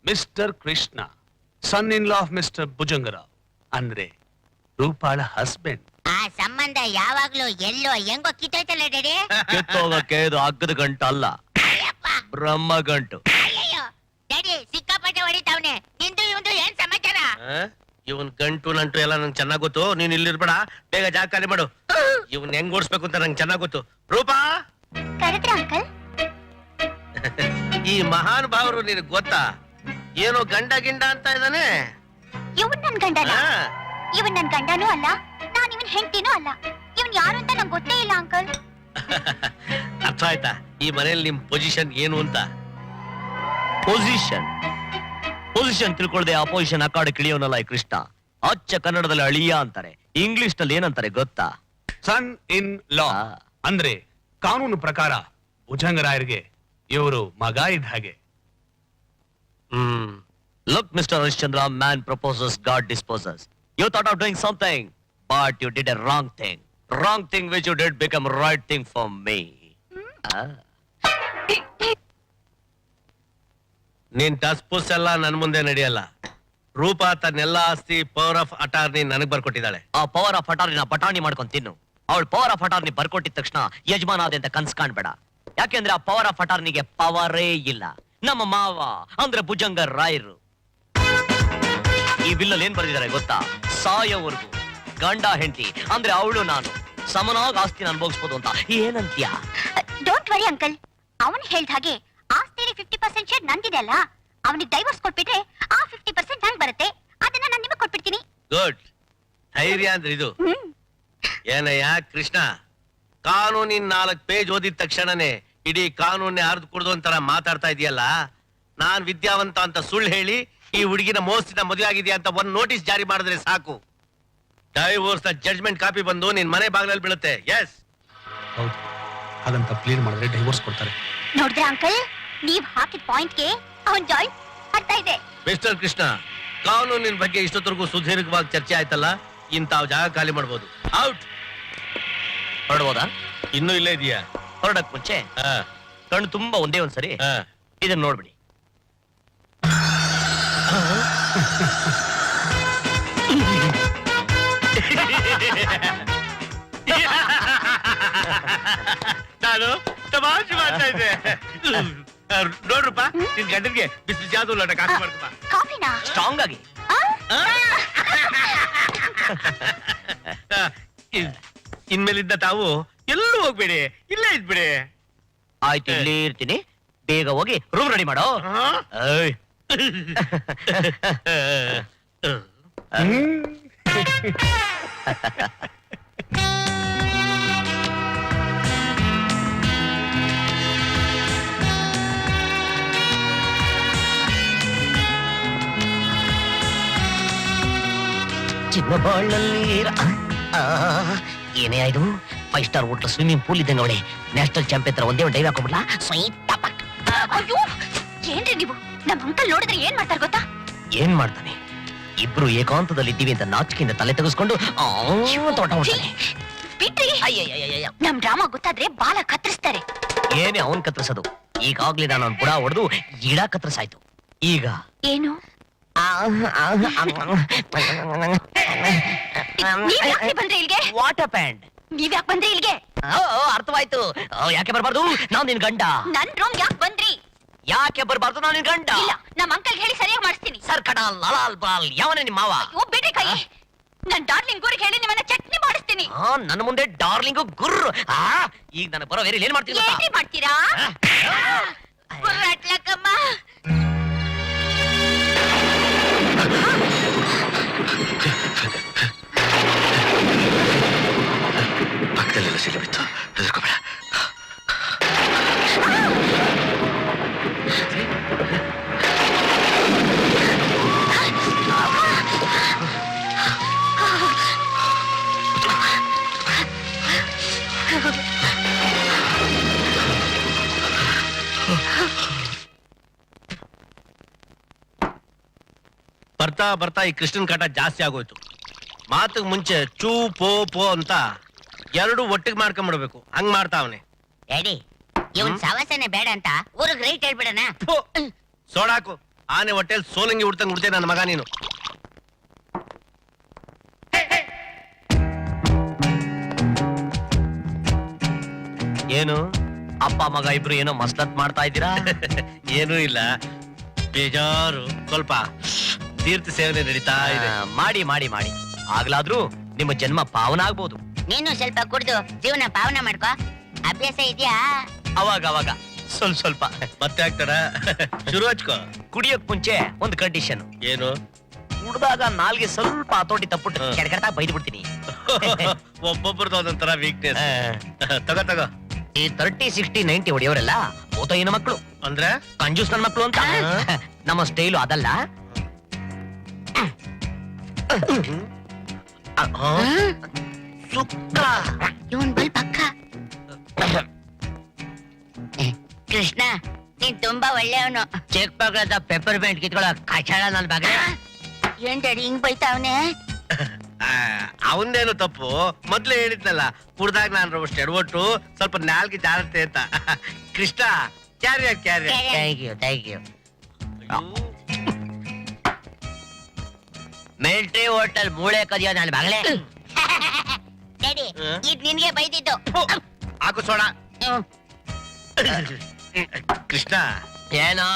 Mister Krishna, son in law of mister Bhujangarao, ಅಂದ್ರೆ ರೂಪಾಳ ಹಸ್ಬೆಂಡ್.
ಆ ಸಂಬಂಧ ಯಾವಾಗ್ಲೂ ಎಲ್ಲೋ ಹೆಂಗೋ ಕಿತ್ತೋಯ್ತಲ್ಲ ಡ್ಯಾಡಿ.
ಕಿತ್ತೋಗಕ್ಕೆ ಇದು ಅಗ್ಗದ ಗಂಟು ಅಲ್ಲ, ಬ್ರಹ್ಮ ಗಂಟು.
ಡ್ಯಾಡಿ ಸಿಕ್ಕಾಪಟ್ಟೆ ಹೊಡಿತಾವ್ನೆ. ನಿಂದು ಇವಂದು ಏನ್ ಸಮಾಚಾರ?
ಇವನ್ ಗಂಟು ನಂಟು ಎಲ್ಲ ನಂಗೆ ಚೆನ್ನಾಗ್ ಗೊತ್ತು. ನೀನ್ ಇಲ್ಲಿರ್ಬೇಡ, ಬೇಗ ಜಾಗ ಖಾಲಿ ಮಾಡು. ಇವನ್ ಹೆಂಗ್ ಓಡಿಸ್ಬೇಕು ಅಂತ ನಂಗೆ ಚೆನ್ನಾಗ್ ಗೊತ್ತು. ರೂಪಾ,
ಕರೆದ್ರ ಅಂಕಲ್?
ಈ ಮಹಾನ್ ಭಾವರು ನಿನಗ್ ಗೊತ್ತಾ? ಏನೋ ಗಂಡ ಗಿಂಡ ಅಂತ ಇದ್ದಾನೆ.
ಇವನ್ ನನ್ ಗಂಡನ? ಇವನ್ ನನ್ ಗಂಡನೂ ಅಲ್ಲ, ನಾನ್ ಇವನ್ ಹೆಂಡತಿನೂ ಅಲ್ಲ. ಇವನ್ ಯಾರು ಅಂತ ನಂಗೆ ಗೊತ್ತೇ ಇಲ್ಲ ಅಂಕಲ್.
ಅರ್ಥ ಆಯ್ತಾ ಈ ಮನೇಲಿ ನಿಮ್ ಪೊಸಿಷನ್ ಏನು ಅಂತ?
ಪೊಸಿಷನ್ ತಿಳ್ಕೊಳ್ದೆ ಅಪೋಸಿಷನ್ ಅಕಾಡೆ ಕಿಳಿಯೋನಲ್ಲ ಈ ಕೃಷ್ಣ. ಅಚ್ಚ ಕನ್ನಡದಲ್ಲಿ ಅಳಿಯ ಅಂತಾರೆ, ಇಂಗ್ಲಿಷ್ ನಲ್ಲಿ ಏನಂತಾರೆ ಗೊತ್ತಾ?
ಸನ್ ಇನ್ ಲಾ ಅಂದ್ರೆ ಕಾನೂನು ಪ್ರಕಾರ ಭುಜಂಗರಾಯರಿಗೆ ಇವರು ಮಗ ಇದ್ದ ಹಾಗೆ.
Look, Mr. Harishchandra, man proposes, God disposes. You thought of doing something, but you did a wrong thing. Wrong thing which you did become right thing for me.
ನಿನ್ ಟಸ್ಪುಸ್ ಎಲ್ಲ ನನ್ ಮುಂದೆ ನಡೆಯಲ್ಲ. ರೂಪ ತನ್ನೆಲ್ಲ ಆಸ್ತಿ ಪವರ್ ಆಫ್ ಅಟಾರ್ನಿ ನನಗ್ ಬರ್ಕೊಟ್ಟಿದ್ದಾಳೆ.
ಆ ಪವರ್ ಆಫ್ ಅಟಾರ್ನಿನ ಪಟಾಣಿ ಮಾಡ್ಕೊಂಡ್ ತಿನ್ನು. ಅವಳು ಪವರ್ ಆಫ್ ಅಟಾರ್ನಿ ಬರ್ಕೊಟ್ಟಿದ ತಕ್ಷಣ ಯಜಮಾನ ಆದೆ ಅಂತ ಕನ್ಸ್ ಕಾಣ್ಬೇಡ. ಯಾಕೆಂದ್ರೆ ಆ ಪವರ್ ಆಫ್ ಅಟಾರ್ನಿಗೆ ಪವರೇ ಇಲ್ಲ. ನಮ್ಮ ಮಾವ ಅಂದ್ರೆ ಭುಜಂಗ ರಾಯರು ಈ ಬಿಲ್ಲಲ್ಲಿ ಏನ್ ಬರ್ದಿದ್ದಾರೆ ಗೊತ್ತಾ? ಸಾಯೋವರೆಗೂ ಗಂಡ ಹೆಂಡತಿ ಅಂದ್ರೆ ಅವಳು ನಾನು ಸಮನಾಗಿ ಆಸ್ತಿನ ಅನುಭವಿಸ್ಬೋದು ಅಂತ. ಏನಂತ್ಯ?
ಡೋಂಟ್ ವರಿ ಅಂಕಲ್, ಅವನ್ ಹೇಳ್ದ ಹಾಗೆ ಆಸ್ತಿಲಿ 50% ಶೇರ್ ನಂದಿದೆ ಅಲ್ಲ, ಅವನಿಗೆ ಡೈವರ್ಸ್ ಕೊಟ್ಬಿಟ್ರೆ ಆ 50% ನಂಗ್ ಬರುತ್ತೆ. ಅದನ್ನ ನಾನು ನಿಮಗೆ ಕೊಟ್ಬಿಡ್ತೀನಿ.
ಗುಡ್. ಧೈರ್ಯ ಅಂದ್ರೆ ಇದು. ಏನಯ್ಯ ಕೃಷ್ಣ, ಕಾನೂನಿನ 4 ಪೇಜ್ ಓದಿದ ತಕ್ಷಣನೇ ಇಡೀ ಕಾನೂನೇ ಅರ್ಧ ಕುಡ್ದು ಅಂತರ ಮಾತಾಡ್ತಾ ಇದೆಯಲ್ಲ. ನಾನ್ ವಿದ್ಯಾವಂತ ಅಂತ ಸುಳ್ಳು ಹೇಳಿ ಈ ಹುಡುಗಿನ ಮೋಸದಿಂದ ಮದುವೆ ಆಗಿದೆಯಾ ಅಂತ ಒಂದ್ ನೋಟಿಸ್ ಜಾರಿ ಮಾಡಿದ್ರೆ ಸಾಕು. ಡೈವೋರ್ಸ್ ನ ಜಡ್ಜ್ಮೆಂಟ್ ಕಾಪಿ ಬಂದು ನಿನ್ ಮನೆ ಬಾಗಿಲಲ್ಲಿ ಬೀಳುತ್ತೆ. ಎಸ್,
ಹೌದು, ಹಾಗಂತ ಪ್ಲೀಡ್ ಮಾಡಿದ್ರೆ ಡೈವೋರ್ಸ್ ಕೊಡ್ತಾರೆ.
ನೋಡಿದ್ರೆ ಅಂಕಲ್, ನೀವ್ ಹಾಕಿದ ಪಾಯಿಂಟ್ಗೆ ಅವನ್ ಜಾಯಿಂಟ್ ಅರ್ಥ ಇದೆ.
ಮಿಸ್ಟರ್ ಕೃಷ್ಣ, ಕಾನೂನಿನ ಬಗ್ಗೆ ಇಷ್ಟೊತ್ತರೆಗೂ ಸುದೀರ್ಘವಾಗಿ ಚರ್ಚೆ ಆಯ್ತಲ್ಲ, ಇಂತಾವ್ ಜಾಗ ಖಾಲಿ ಮಾಡ್ಬೋದು. ಔಟ್.
ಹೊರಡ್ಬೋದಾ?
ಇನ್ನೂ ಇಲ್ಲೇ ಇದೆಯಾ?
ಹೊರಡಕ್ ಮುಂಚೆ ಕಣ್ಣು ತುಂಬಾ ಒಂದೇ ಒಂದ್ಸರಿ ಇದನ್ನ ನೋಡ್ಬಿಡಿ.
ನಾನು ತಮಾಷೆ ಮಾಡ್ತಾ ಇದ್ದೆ. ನೋಡ್ರಪ್ಪ, ನಿನ್ ಗಂಡನ್ಗೆ ಬಿಸಿ ಜಾದು ಲೋಟ ಕಾಫಿ ಮಾಡ್ಕಪ್ಪ.
ಕಾಫಿನಾ?
ಸ್ಟ್ರಾಂಗ್ ಆಗಿ.
ಇನ್ಮೇಲಿದ್ದ ತಾವು ಎಲ್ಲೂ ಹೋಗ್ಬೇಡಿ, ಇಲ್ಲೇ ಇದ್ಬಿಡಿ.
ಆಯ್ತು, ಇಲ್ಲೇ ಇರ್ತೀನಿ. ಬೇಗ ಹೋಗಿ ರೂಮ್ ರೆಡಿ ಮಾಡೋ. ಏಯ್. ಚಿನ್ನ ಬಾಳಲ್ಲಿ ಏನೇ ಆಯ್ತು? 5 ಸ್ಟಾರ್ ಹೋಟ್ಲ್ ಸ್ವಿಮ್ಮಿಂಗ್ ಪೂಲ್ ಇದ್ದಂಗ ಅವಳೆ. ನ್ಯಾಷನಲ್ ಚಾಂಪಿಯನ್ ತರ ಒಂದೇ ಒಂದು ಡೈವ್ ಹಾಕೊಂಡ್ಬಿಡ್ಲಾ?
ಅಯ್ಯೋ, ಏನ್ರಿ ನೀವು? ನಮ್ ಅಂಕಲ್ ನೋಡಿದ್ರೆ ಏನ್ ಮಾಡ್ತಾರ ಗೊತ್ತಾ?
ಏನ್ ಮಾಡ್ತಾನೆ? ಇಬ್ರು ಏಕಾಂತದಲ್ಲಿ ಇದ್ದೀವಿ ಅಂತ ನಾಚಿಕೆಯಿಂದ ತಲೆ ತೆಗೆಸ್ಕೊಂಡು ತೋಟ ಹೊಡ್ತಾನೆ.
ಬಿಟ್ರಿ, ನಮ್ ಡ್ರಾಮಾ ಗೊತ್ತಾದ್ರೆ ಬಾಲ ಕತ್ತರಿಸ್ತಾರೆ.
ಏನೇ ಅವನ್ ಕತ್ತರಿಸೋದು? ಈಗಾಗ್ಲೇ ನಾನು ಅವ್ನ್ ಬುಡ ಹೊಡೆದು ಗಿಡ ಕತ್ತರಿಸಾಯ್ತು. ಈಗ
ಏನು? ನೀವ್ ಯಾಕೆ ಬಂದ್ರಿ ಇಲ್ಗೆ?
ವಾಟರ್ ಪ್ಯಾಂಡ್.
ನೀವ್ ಯಾಕೆ ಬಂದ್ರಿ ಇಲ್ಗೆ?
ಅರ್ಥವಾಯ್ತು. ಯಾಕೆ ಬರಬಾರ್ದು? ನಾವ್ ನಿನ್ ಗಂಡ.
ನನ್ ರೂಮ್ ಯಾಕೆ ಬಂದ್ರಿ?
ಯಾಕೆ ಬರಬಾರ್ದು? ನಾವ್ ನಿನ್ ಗಂಡ.
ಇಲ್ಲ, ನಮ್ ಅಂಕಲ್ ಹೇಳಿ ಸರಿಯಾಗಿ ಮಾಡಿಸ್ತೀನಿ.
ಸರ್ ಕಡ ಲಲಾಲ್ ಬಾಲ್. ಯಾವನೇ ನಿಮ್ಮ ಮಾವ?
ಓ ಬಿಡ್ರಿ ಕೈ. ನನ್ ಡಾರ್ಲಿಂಗ್ ಗುರಿಗೆ ಹೇಳಿ ನಿಮ್ಮನ್ನ ಚಟ್ನಿ ಮಾಡಿಸ್ತೀನಿ.
ನನ್ನ ಮುಂದೆ ಡಾರ್ಲಿಂಗು ಗುರ್ರು. ಈಗ ನಾನು ಬರೋ ವೇರಿ ಏನ್ ಮಾಡ್ತೀನಿ ಗೊತ್ತಾ?
ಏನ್ ಮಾಡ್ತೀರಾ? ಗುರ್ರಾಟ್ಲಕ್ಕಮ್ಮ.
ಪಕ್ಕದಲ್ಲೆಲ್ಲ ಸಿಲೆ ಬಿತ್ತು, ಹೆದರ್ಕೋಬೇಡ.
ಬರ್ತಾ ಬರ್ತಾ ಈ ಕೃಷ್ಣನ್ ಕಾಟ ಜಾಸ್ತಿ ಆಗೋಯ್ತು. ಮಾತಿಗೆ ಮುಂಚೆ ಚೂ ಪೋ ಪೋ ಅಂತ 2 ಒಟ್ಟಿಗೆ ಮಾಡ್ಕೊಂಡ್ಬಿಡ್ಬೇಕು. ಹಂಗ್ ಮಾಡ್ತಾವನೆ.
ಡ್ಯಾಡಿ, ಇವನ್ ಸವಾಸನೆ ಬೇಡ ಅಂತ ಊರಿಗೆ ರೈಟ್ ಹೇಳ್ಬಿಡಣ.
ಸೋಡಾಕು. ಆನೆ ಹೊಟ್ಟೆಲ್ ಸೋಲಂಗಿ ಉಡ್ತಂಗ್ ಉಡ್ತೆ ನನ್ನ ಮಗ ನೀನು.
ಏನು ಅಪ್ಪ ಮಗ ಇಬ್ರು ಏನೋ ಮಸ್ಲತ್ ಮಾಡ್ತಾ ಇದ್ದೀರಾ?
ಏನೂ ಇಲ್ಲ, ಬೇಜಾರು. ಸ್ವಲ್ಪ ತೀರ್ಥ ಸೇವನೆ ನಡೀತಾ ಇದೆ.
ಮಾಡಿ ಮಾಡಿ ಮಾಡಿ. ಆಗ್ಲಾದ್ರೂ ನಿಮ್ಮ ಜನ್ಮ ಪಾವನ ಆಗ್ಬೋದು.
ನೀನು ಸ್ವಲ್ಪ ಕುಡ್ದು ಜೀವನ ಪಾವನ ಮಾಡ್ಕೋ. ಅಭ್ಯಾಸ ಇದೆಯಾ?
ಅವಾಗ ಅವಾಗ ಸ್ವಲ್ಪ ಸ್ವಲ್ಪ.
ಮತ್ತೆ ಆಗ್ತಾರ? ಶುರು ಹಚ್ಕೋ.
ಕುಡಿಯೋಕ್ ಮುಂಚೆ ಒಂದು ಕಂಡೀಷನ್.
ಏನು?
ಕುಡ್ದಾಗ ನಾಲ್ಗೆ ಸ್ವಲ್ಪ ಹತೋಟಿ ತಪ್ಪುಟ್ಟು ಕೆಡಕಡ್ತಾ ಬೈದು ಬಿಡ್ತೀನಿ.
ಒಬ್ಬೊಬ್ರದ್ದು ಒಂದೊಂಥರ ವೀಕ್ನೆಸ್. ತಗೋ ತಗೋ.
ಈ 30, 60, 90 ಹೊಡೆಯವರೆಲ್ಲ ಓತೋಯಿನ ಮಕ್ಕಳು,
ಅಂದ್ರೆ
ಕಂಜೂಸ್ ನನ್ನ ಮಕ್ಕಳು ಅಂತ. ನಮ್ಮ ಸ್ಟೈಲು ಅದಲ್ಲ.
ಸುಕ್ಕ
ಇವನ್ ಬಲ್ ಪಕ್ಕ. ಕೃಷ್ಣ ನೀನ್ ತುಂಬಾ ಒಳ್ಳೆಯವನು.
ಚೆಕ್ ಪಕ್ಕದ ಪೆಪ್ಪರ್ ಪೇಂಟ್ ಕಿತ್ಕೊಳ್ಳೋ ಕಚಾಳ ನನ್ ಬಗ್ಗೆ.
ಏನ್ ಡ್ಯಾಡಿ ಹಿಂಗ್ ಬೈತಾವನೆ?
ಅವಂದೇನು ತಪ್ಪು, ಮೊದ್ಲೇ ಹೇಳಿದ್ನಲ್ಲ ಕುಡ್ದಾಗ ನಾನು ಅಷ್ಟು ಎಡವಟ್ಟು ಸ್ವಲ್ಪ ನಾಲ್ಕು ಜಾರತ್ತೆ ಅಂತ. Krishna carry carry.
Thank you military hotel ಮೂಳೆ ಕದಿಯೋ ನನ್ನ ಮಗಳೇ.
ಡ್ಯಾಡಿ ಇದ್ ನಿನ್ಗೆ ಬೈದಿದ್ದು.
ಹಾಕು ಸೋಡ. ಕೃಷ್ಣ
ಏನೋ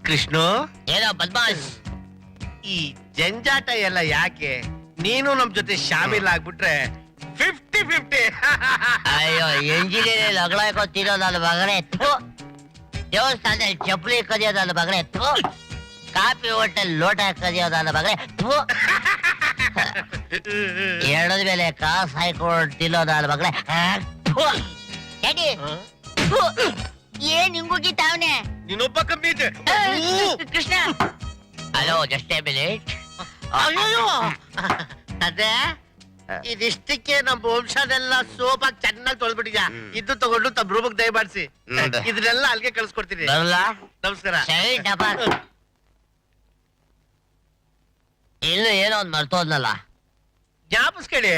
ಕೃಷ್ಣ
ಏನೋ ಬದ್ಮಾಶ್.
ಈ ಜಂಜಾಟ ಎಲ್ಲ ಯಾಕೆ? ನೀನು ನಮ್ ಜೊತೆ ಶಾಮೀಲ್ ಆಗ್ಬಿಟ್ರೆ 50-50.
ಅಯ್ಯೋ ಎಂಜಿನಿಯರ್ ಲಗಳಾಯ್ಕೋ ತಿನ್ನೋ ನನ್ನ ಮಗನೇ. ದೇವಸ್ಥಾನದಲ್ಲಿ ಚಪ್ಪಲಿ ಕದಿಯೋ ನನ್ನ ಮಗನೇ. ಕಾಫಿ ಹೋಟೆಲ್ ಲೋಟ ಕದಿಯೋ ನನ್ನ ಮಗನೇ. ಎರಡದ ಮೇಲೆ ಕಾಸು ಹಾಕೊಂಡು ತಿನ್ನೋ ನನ್ನ ಮಗನೇ.
ಡ್ಯಾಡಿ ಏನ್ ಹಿಂಗುಗಿತಾವನೆ?
ನೀನೊಬ್ಬ ಕಮ್ಮಿ ಇದೆ.
Krishna
hello just A minute.
ಅಯ್ಯೋ ಅದೇ ಇದಿಷ್ಟಕ್ಕೆ ನಮ್ಮ ವಂಶನೆಲ್ಲ ಸೋಪಾಗಿ ಚೆನ್ನಾಗಿ ತೊಳ್ಬಿಟ್ಟಿದ್ಯಾ. ಇದು ತಗೊಂಡು ತಮ್ಮ ರೂಮಕ್ಕೆ ದಯಮಾಡಿಸಿ. ಇದನ್ನೆಲ್ಲ ಅಲ್ಲಿಗೆ ಕಳ್ಸ್ಕೊಡ್ತೀನಿ.
ಬರಲ್ಲ
ನಮಸ್ಕಾರ.
ಸರಿ ಡಬಲ್. ಇನ್ನು ಏನೋ ಒಂದ್ ಮರ್ತೋದ್ನಲ್ಲ.
ಜ್ಞಾಪಿಸ್ಕೊಳ್ಳಿ.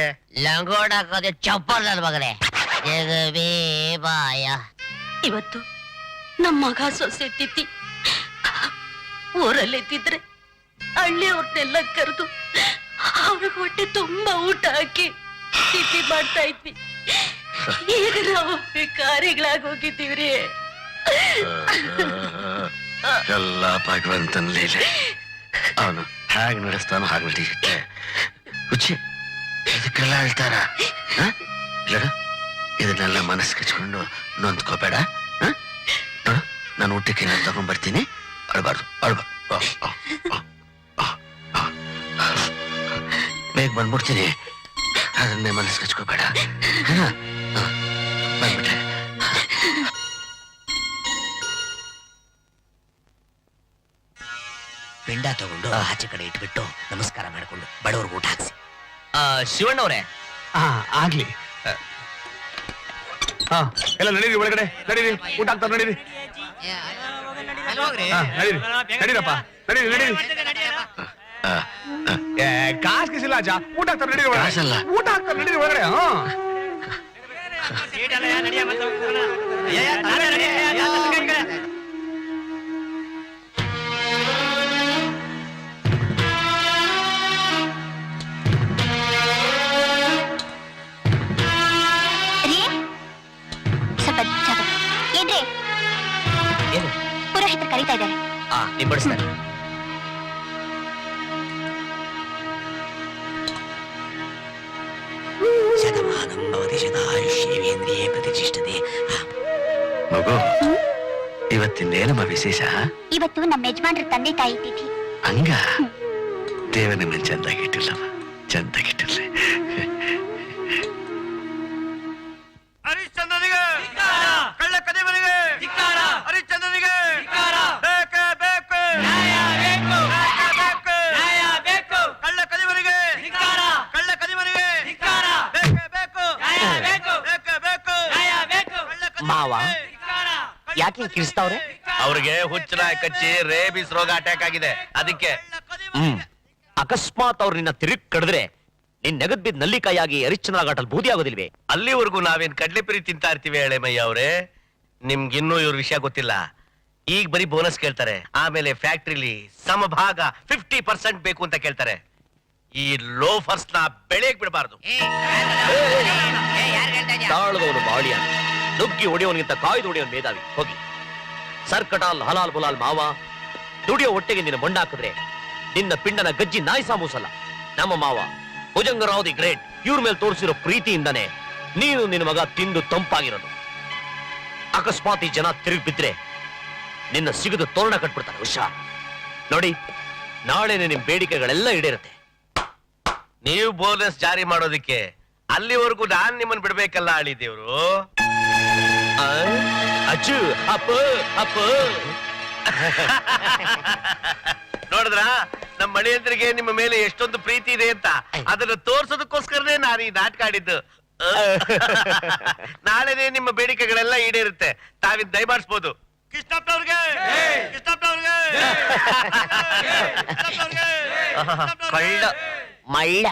ಲಂಗೋಡ ಹಾಕೋದೆ ಚಪ್ಪಲ್ ನನ್ನ ಮಗನೇ. ಜಗವೇ ಬಾಯ.
ಇವತ್ತು ನಮ್ಮ ಮಗ ಸೊಸೆ ತಿಥಿ. ಊರಲ್ಲಿದ್ದಿದ್ರೆ ಹಳ್ಳಿಯವ್ರನ್ನೆಲ್ಲ ಕರೆದು ಅವ್ರಿಗೆ ಹೊಟ್ಟೆ ತುಂಬಾ ಊಟ ಹಾಕಿ ತಿಥಿ ಮಾಡ್ತಾ ಇದ್ವಿ. ಈಗ ನಾವು ಭಿಕಾರಿಗಳಾಗಿ ಹೋಗಿದ್ದೀವ್ರಿ.
ಎಲ್ಲ ಭಗವಂತನ ಲೀಲೆ. ಅವನು ಹೇಗೆ ನಡೆಸ್ತಾನೋ ಹಾಗೆ ನಡೀರುತ್ತೆ. ಹುಚ್ಚಿ ಇದಕ್ಕೆಲ್ಲ ಹೇಳ್ತಾರ? ಇದನ್ನೆಲ್ಲ ಮನಸ್ಸು ಕಚ್ಕೊಂಡು ನೊಂದ್ಕೋಬೇಡ. ನೋಡು, ನಾನು ಊಟಕ್ಕೆ ನಾನು ತಗೊಂಡ್ ಬರ್ತೀನಿ. ಅಳ್ಬಾರ್ದು ಬೇಗ ಬಂದ್ಬಿಡ್ತೀನಿ. ಅದನ್ನೇ ಮನಸ್ಸು ಕಚ್ಕೋಬೇಡ. ಬಂದ್ಬಿಟ್ಟೆ.
ಪಿಂಡ ತಗೊಂಡು ಆಚೆ ಕಡೆ ಇಟ್ಬಿಟ್ಟು ನಮಸ್ಕಾರ ಮಾಡ್ಕೊಂಡು ಬಡವ್ರಿಗೆ ಊಟ ಹಾಕ್ಸಿ.
ಶಿವಣ್ಣವ್ರೆ
ಆಗ್ಲಿ. ಹಾ ಎಲ್ಲ ನಡೀರಿ, ಒಳಗಡೆ ನಡೀರಿ, ಊಟ ಆಗ್ತಾರೆ ನಡೀರಿ. ನಡೀರಿ ನಡೀರಪ್ಪ, ನಡೀರಿ ನಡೀರಿ. ಕಾಸ್ ಕಿಸಿಲ್ಲ ಅಜ್ಜ, ಊಟ ಆಗ್ತಾರೆ ನಡೀರಿ ಒಳಗಡೆ.
ಕಾಸಲ್ಲ.
ಊಟ ಆಗ್ತಾರೆ ನಡೀರಿ ಒಳಗಡೆ. ಹಾ
ರೀ ಸ್ವಲ್ಪ ಜಾಗ. ಏನ್ರಿ
ಏನು
ಪುರೋಹಿತರು ಕರೀತಾ ಇದ್ದಾರೆ.
ನೀವು ಬಡಿಸ್ತಾರೆ. ಶತಮಾನಂ ಭವತಿ ಶತಾಯುಷ್ಯೇಂದ್ರಿಯೇ ಪ್ರತಿಷ್ಠತೆ.
ಮಗು, ಇವತ್ತಿಂದೇನಮ್ಮ ವಿಶೇಷ?
ಇವತ್ತು ನಮ್ಮ ಯಜಮಾನ್ರ ತಂದೆ ತಾಯಿ ತಿಥಿ.
ಹಂಗ ದೇವ ನಿಮ್ಮನ್ನ ಚಂದಾಗಿಟ್ಟಿಲ್ಲವ, ಚಂದಾಗಿಟ್ಟಿರ್ಲಿ.
ಹರಿಶ್ಚಂದ್ರನಿಗೆ ಕಳ್ಳ ಕದಿಮನಿಗೆ ಹರಿಶ್ಚಂದ್ರನಿಗೆ ಬೇಕೇ ಬೇಕು. ಕಳ್ಳ ಕದಿಮನಿಗೆ ಕಳ್ಳ ಕದಿಮನಿಗೆ ಬೇಕೇ ಬೇಕು. ಬೇಕೇ ಬೇಕು.
ಮಾವ ಯಾಕೆ ಕಿರಿಸ್ತಾವ್ರೆ?
ಅವ್ರಿಗೆ ಹುಚ್ಚನಾಯ ಕಚ್ಚಿ ರೇಬಿಸ್ ರೋಗ ಅಟ್ಯಾಕ್ ಆಗಿದೆ, ಅದಕ್ಕೆ.
ಅಕಸ್ಮಾತ್ ಅವ್ರು ನಿನ್ನ ತಿರುಗ್ ಕಡಿದ್ರೆ ನಿನ್ ನೆಗದ್ ಬಿದ್ದ ನಲ್ಲಿಕಾಯಾಗಿ ಹರಿಶ್ಚಂದ್ರಘಾಟಲ್ಲಿ ಬೂದಿ ಆಗೋದಿಲ್ವೇ?
ಅಲ್ಲಿವರೆಗೂ ನಾವೇನ್ ಕಡ್ಲೆಪುರಿ ತಿಂತಾ ಇರ್ತೀವಿ ಎಳೆಮಯ್ಯ ಅವ್ರೆ. ನಿಮ್ಗಿನ್ನೂ ಇವ್ರ ವಿಷಯ ಗೊತ್ತಿಲ್ಲ. ಈಗ ಬರೀ ಬೋನಸ್ ಕೇಳ್ತಾರೆ, ಆಮೇಲೆ ಫ್ಯಾಕ್ಟ್ರಿಲಿ ಸಮಭಾಗ 50% ಬೇಕು ಅಂತ ಕೇಳ್ತಾರೆ. ಈ ಲೋಫರ್ಸ್ ನ ಬೆಳೆಯಕ್ ಬಿಡಬಾರ್ದು.
ತಾಳದವನು ಬಾಳಿಯ ನುಗ್ಗಿ ಹೊಡೆಯೋನಿಗಿಂತ ಕಾಯ್ದು ಹೊಡೆಯೋನ್ ಮೇಧಾವಿ. ಹೋಗಿ ಸರ್ಕಟಾಲ್ ಹಲಾಲ್ ಬುಲಾಲ್ ಮಾವ ದುಡಿಯೋ ಹೊಟ್ಟೆಗೆ ನಿನ್ನ ಮೊಂಡಾಕಿದ್ರೆ ನಿನ್ನ ಪಿಂಡನ ಗಜ್ಜಿ ನಾಯಿ ಸಾಮೂಸಲ್ಲ. ನಮ್ಮ ಮಾವ ಭುಜಂಗರಾವ್ ದಿ ಗ್ರೇಟ್ ಇವ್ರ ಮೇಲೆ ತೋರಿಸಿರೋ ಪ್ರೀತಿಯಿಂದನೇ ನೀನು ನಿನ್ನ ಮಗ ತಿಂದು ತಂಪಾಗಿರೋದು. ಅಕಸ್ಮಾತ್ ಈ ಜನ ತಿರುಗಿ ಬಿದ್ರೆ ನಿನ್ನ ಸಿಗದು ತೋರಣ ಕಟ್ಬಿಡ್ತಾರೆ. ಹುಷಾರ್ ನೋಡಿ, ನಾಳೆನೆ ನಿಮ್ ಬೇಡಿಕೆಗಳೆಲ್ಲ ಈಡೇರುತ್ತೆ.
ನೀವು ಬೋನಸ್ ಜಾರಿ ಮಾಡೋದಿಕ್ಕೆ ಅಲ್ಲಿವರೆಗೂ ನಾನ್ ನಿಮ್ಮನ್ನ ಬಿಡ್ಬೇಕಲ್ಲ ಆಳಿ ದೇವ್ರು.
ಅಚ್ಚು ಅಪ್ಪ ಅಪ್ಪ
ನೋಡಿದ್ರ ನಮ್ಮ ಮಳೆಯಂದ್ರಿಗೆ ನಿಮ್ಮ ಮೇಲೆ ಎಷ್ಟೊಂದು ಪ್ರೀತಿ ಇದೆ ಅಂತ ಅದನ್ನ ತೋರ್ಸೋದಕ್ಕೋಸ್ಕರನೇ ನಾನು ಈ ನಾಟಕ ಆಡಿದ್ದು. ನಾಳೆನೆ ನಿಮ್ಮ ಬೇಡಿಕೆಗಳೆಲ್ಲ ಈಡೇರುತ್ತೆ. ತಾವಿದ್ ದಯಮಾಡಿಸ್ಬೋದು. ಕೃಷ್ಣಪ್ಪನವ್ರಿಗೆ
ಕಳ್ಳ ಮಳ್ಳ.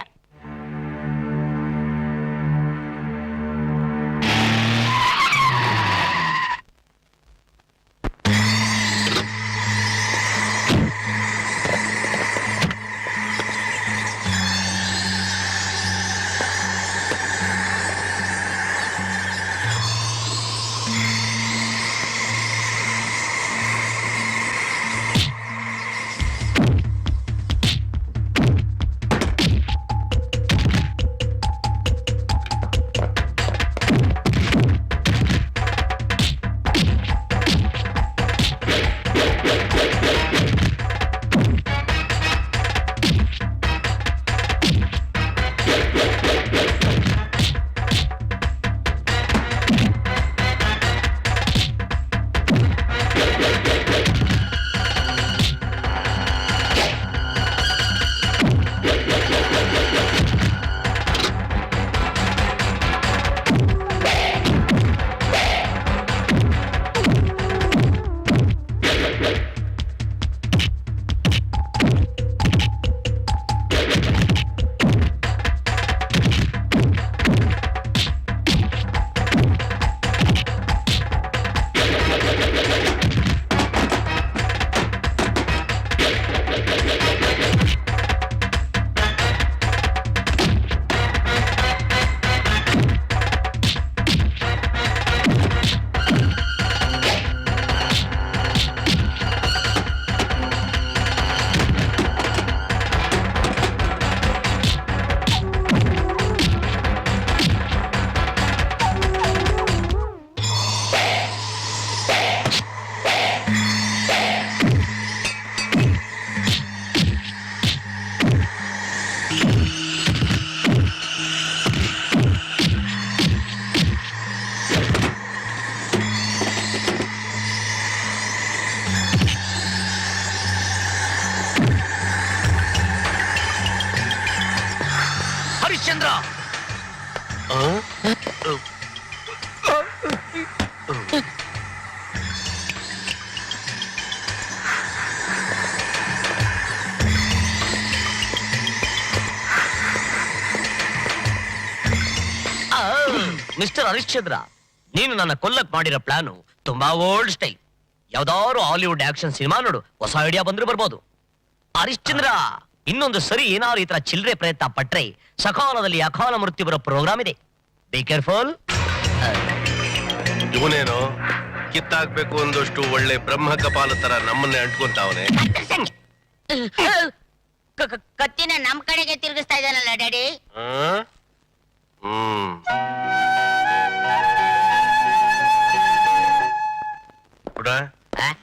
ಹರಿಶ್ಚಂದ್ರ,
ಮಿಸ್ಟರ್ ಹರಿಶ್ಚಂದ್ರ, ನೀನು ನನ್ನ ಕೊಲ್ಲಕ್ ಮಾಡಿರೋ ಪ್ಲಾನು ತುಂಬಾ ಓಲ್ಡ್ ಸ್ಟೈಲ್. ಯಾವ್ದಾದ್ರು ಹಾಲಿವುಡ್ ಆಕ್ಷನ್ ಸಿನಿಮಾ ನೋಡು, ಹೊಸ ಐಡಿಯಾ ಬಂದ್ರೆ ಬರ್ಬೋದು. ಹರಿಶ್ಚಂದ್ರ, ಇನ್ನೊಂದು ಸರಿ ಏನಾದ್ರು ಈ ತರ ಚಿಲ್ಲರೆ ಪ್ರಯತ್ನ ಪಟ್ರೆ ಸಕಾಲದಲ್ಲಿ ಅಕಾಲ ಮೃತ್ಯು ಬರೋ ಪ್ರೋಗ್ರಾಮ್ ಇದೆ. Be careful.
ಇವನೇನೋ ಕಿತ್ತಾಕ್ಬೇಕು ಒಂದಷ್ಟು ಒಳ್ಳೆ ಬ್ರಹ್ಮ ಕಪಾಲ ತರ ನಮ್ಮನ್ನೇ ಅಂಟ್ಕೊಂತಾವನೆ.
ಕತ್ತಿನ ನಮ್ ಕಡೆಗೆ ತಿರುಗಿಸ್ತಾ ಇದ್ದಾನಲ್ಲ ಡ್ಯಾಡಿ.